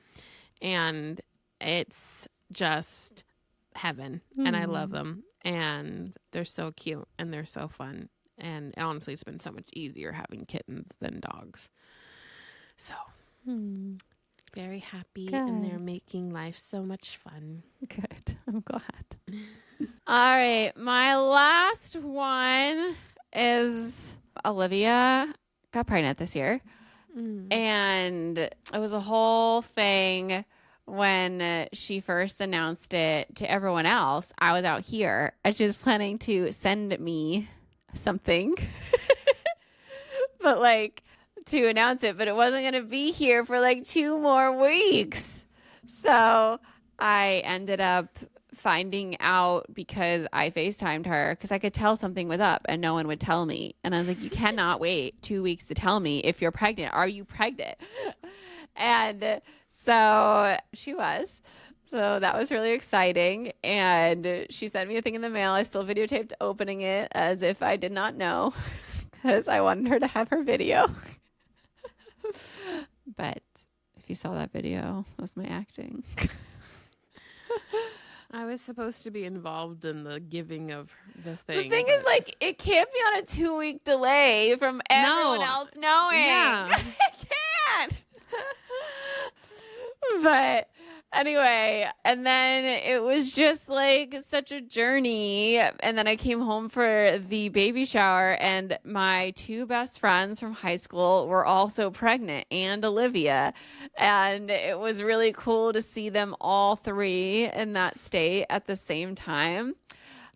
and it's just heaven. And I love them, and they're so cute and they're so fun. And honestly, it's been so much easier having kittens than dogs. So very happy. Good. And they're making life so much fun. Good. I'm glad. All right. My last one is Olivia got pregnant this year. And it was a whole thing when she first announced it to everyone else. I was out here and she was planning to send me something but like to announce it, but it wasn't going to be here for like 2 more weeks. So I ended up finding out because I FaceTimed her because I could tell something was up and no one would tell me. And I was like, you cannot wait 2 weeks to tell me if you're pregnant. Are you pregnant? And so she was. So that was really exciting. And she sent me a thing in the mail. I still videotaped opening it as if I did not know because I wanted her to have her video. But if you saw that video, it was my acting. I was supposed to be involved in the giving of the thing. The thing is, like, it can't be on a 2-week delay from everyone else knowing. Yeah. It can't. But anyway, and then it was just like such a journey. And then I came home for the baby shower, and my 2 best friends from high school were also pregnant, and Olivia. And it was really cool to see them all 3 in that state at the same time.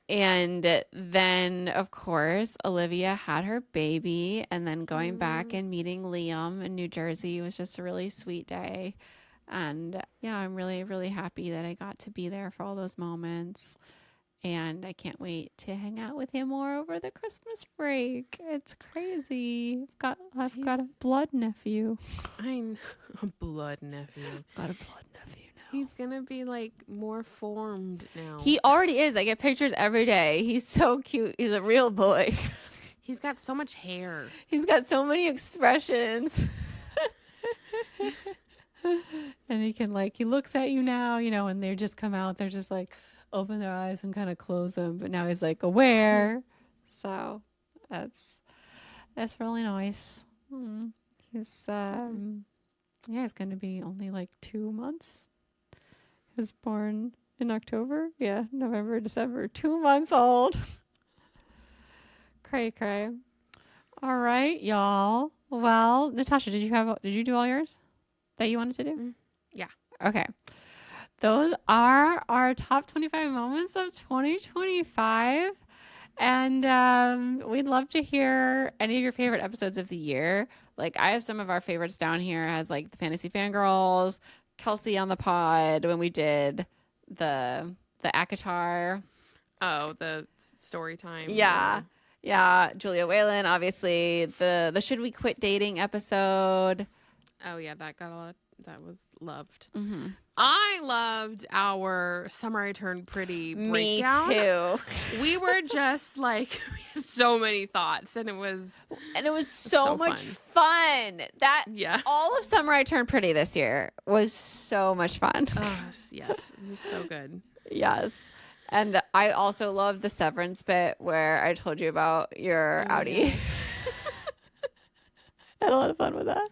And then, of course, Olivia had her baby, and then going back and meeting Liam in New Jersey was just a really sweet day. And yeah, I'm really, really happy that I got to be there for all those moments. And I can't wait to hang out with him more over the Christmas break. It's crazy. I've got a blood nephew. I'm a blood nephew. Got a blood nephew now. He's going to be like more formed now. He already is. I get pictures every day. He's so cute. He's a real boy. He's got so much hair. He's got so many expressions. And he can he looks at you now, and they just come out. They're just like open their eyes and kind of close them. But now he's like aware. So that's really nice. He's he's going to be only like 2 months. He was born in October. Yeah, November, December. 2 months old. Cray. All right, y'all. Well, Natasha, did you do all yours that you wanted to do? Yeah. Okay. those are our top 25 moments of 2025. And we'd love to hear any of your favorite episodes of the year. Like, I have some of our favorites down here as like the Fantasy Fangirls, Kelsey on the pod when we did the ACOTAR. Oh, the story time. Yeah. Julia Whalen, obviously. The Should We Quit Dating episode. Oh, yeah, that got a lot. That was loved. Mm-hmm. I loved our Summer I Turned Pretty breakdown. Me too. We were just like, we had so many thoughts, and it was so much fun. All of Summer I Turned Pretty this year was so much fun. Oh, yes, it was so good. Yes. And I also loved the Severance bit where I told you about your Audi. Yeah. I had a lot of fun with that.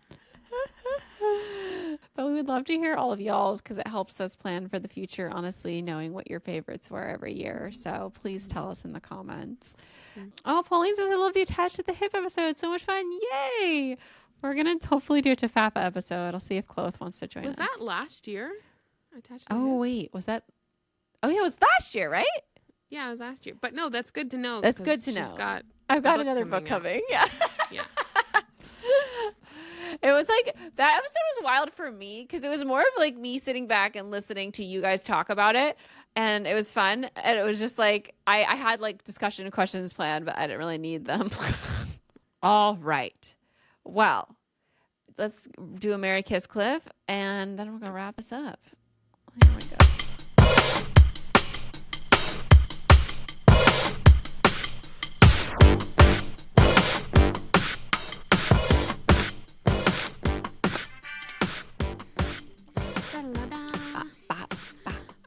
But we would love to hear all of y'all's because it helps us plan for the future, honestly, knowing what your favorites were every year. So please tell us in the comments. Mm-hmm. Oh, Pauline says, I love the Attached at the Hip episode. So much fun. Yay. We're going to hopefully do a Tafafa episode. I'll see if Cloth wants to join us. Was that last year? Attached wait. Was that? Oh, yeah, it was last year, right? Yeah, it was last year. But no, that's good to know. That's good to know. I've got another book coming. Yeah. Yeah. It was like, that episode was wild for me because it was more of like me sitting back and listening to you guys talk about it. And it was fun. And it was just like, I had like discussion and questions planned, but I didn't really need them. All right. Well, let's do a Merry Kiss Cliff and then we're going to wrap this up. Here we go.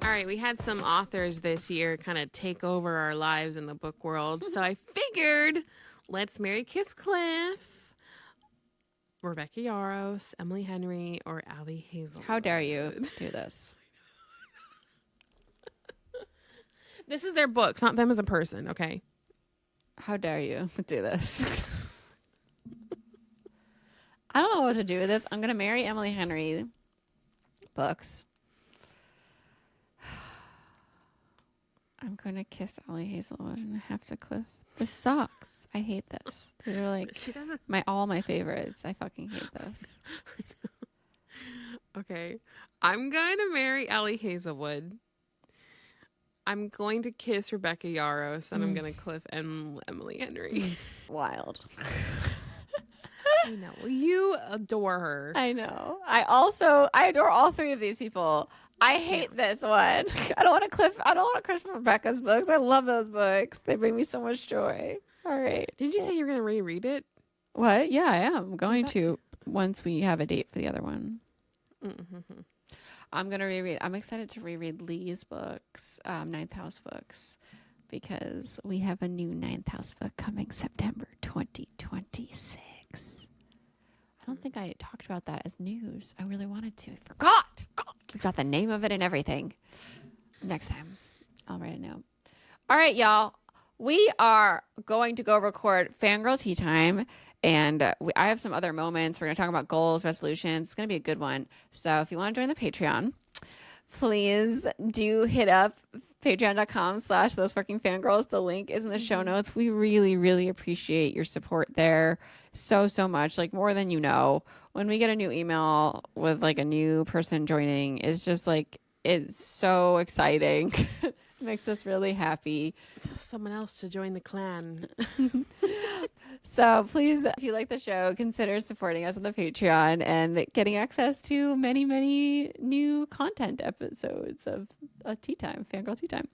All right, we had some authors this year kind of take over our lives in the book world. So I figured, let's Merry Kiss Cliff, Rebecca Yarros, Emily Henry, or Ali Hazelwood. How dare you do this? This is their books, not them as a person, okay? How dare you do this? I don't know what to do with this. I'm going to marry Emily Henry books. I'm going to kiss Ali Hazelwood and I have to Cliff. This sucks. I hate this. These are like all my favorites. I fucking hate this. Okay. I'm going to marry Ali Hazelwood. I'm going to kiss Rebecca Yarros and I'm going to Cliff Emily Henry. Wild. I know. You adore her. I know. I adore all three of these people. I hate this one. I don't want to Cliff Rebecca's books. I love those books. They bring me so much joy. All right. Did you say you're going to reread it? What? Yeah, I am. I'm going to once we have a date for the other one. Mm-hmm. I'm going to reread. I'm excited to reread Lee's books, Ninth House books, because we have a new Ninth House book coming September 2026. I don't think I talked about that as news. I really wanted to. I forgot. We've got the name of it and everything. Next time, I'll write it down. All right, y'all. We are going to go record Fangirl Tea Time. And I have some other moments. We're going to talk about goals, resolutions. It's going to be a good one. So if you want to join the Patreon, please do hit up patreon.com/thosefuckingfangirls. The link is in the show notes. We really, really appreciate your support there so much. Like more than you know. When we get a new email with like a new person joining, it's just like, it's so exciting. It makes us really happy. Someone else to join the clan. So please, if you like the show, consider supporting us on the Patreon and getting access to many, many new content episodes of Tea Time, Fangirl Tea Time.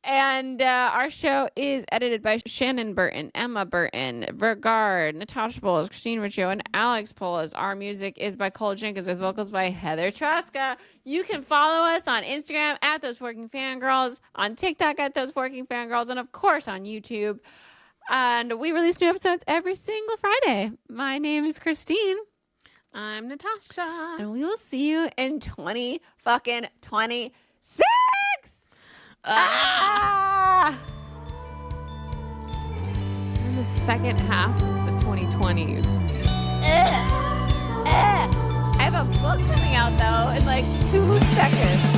And our show is edited by Shannon Burton, Emma Burton, Vergard, Natasha Polis, Christine Riccio, and Alex Polis. Our music is by Cole Jenkins with vocals by Heather Traska. You can follow us on Instagram at Those Working Fangirls, on TikTok at Those Working Fangirls, and of course on YouTube. And we release new episodes every single Friday. My name is Christine. I'm Natasha. And we will see you in 2026. In the second half of the 2020s. I have a book coming out though in like 2 seconds.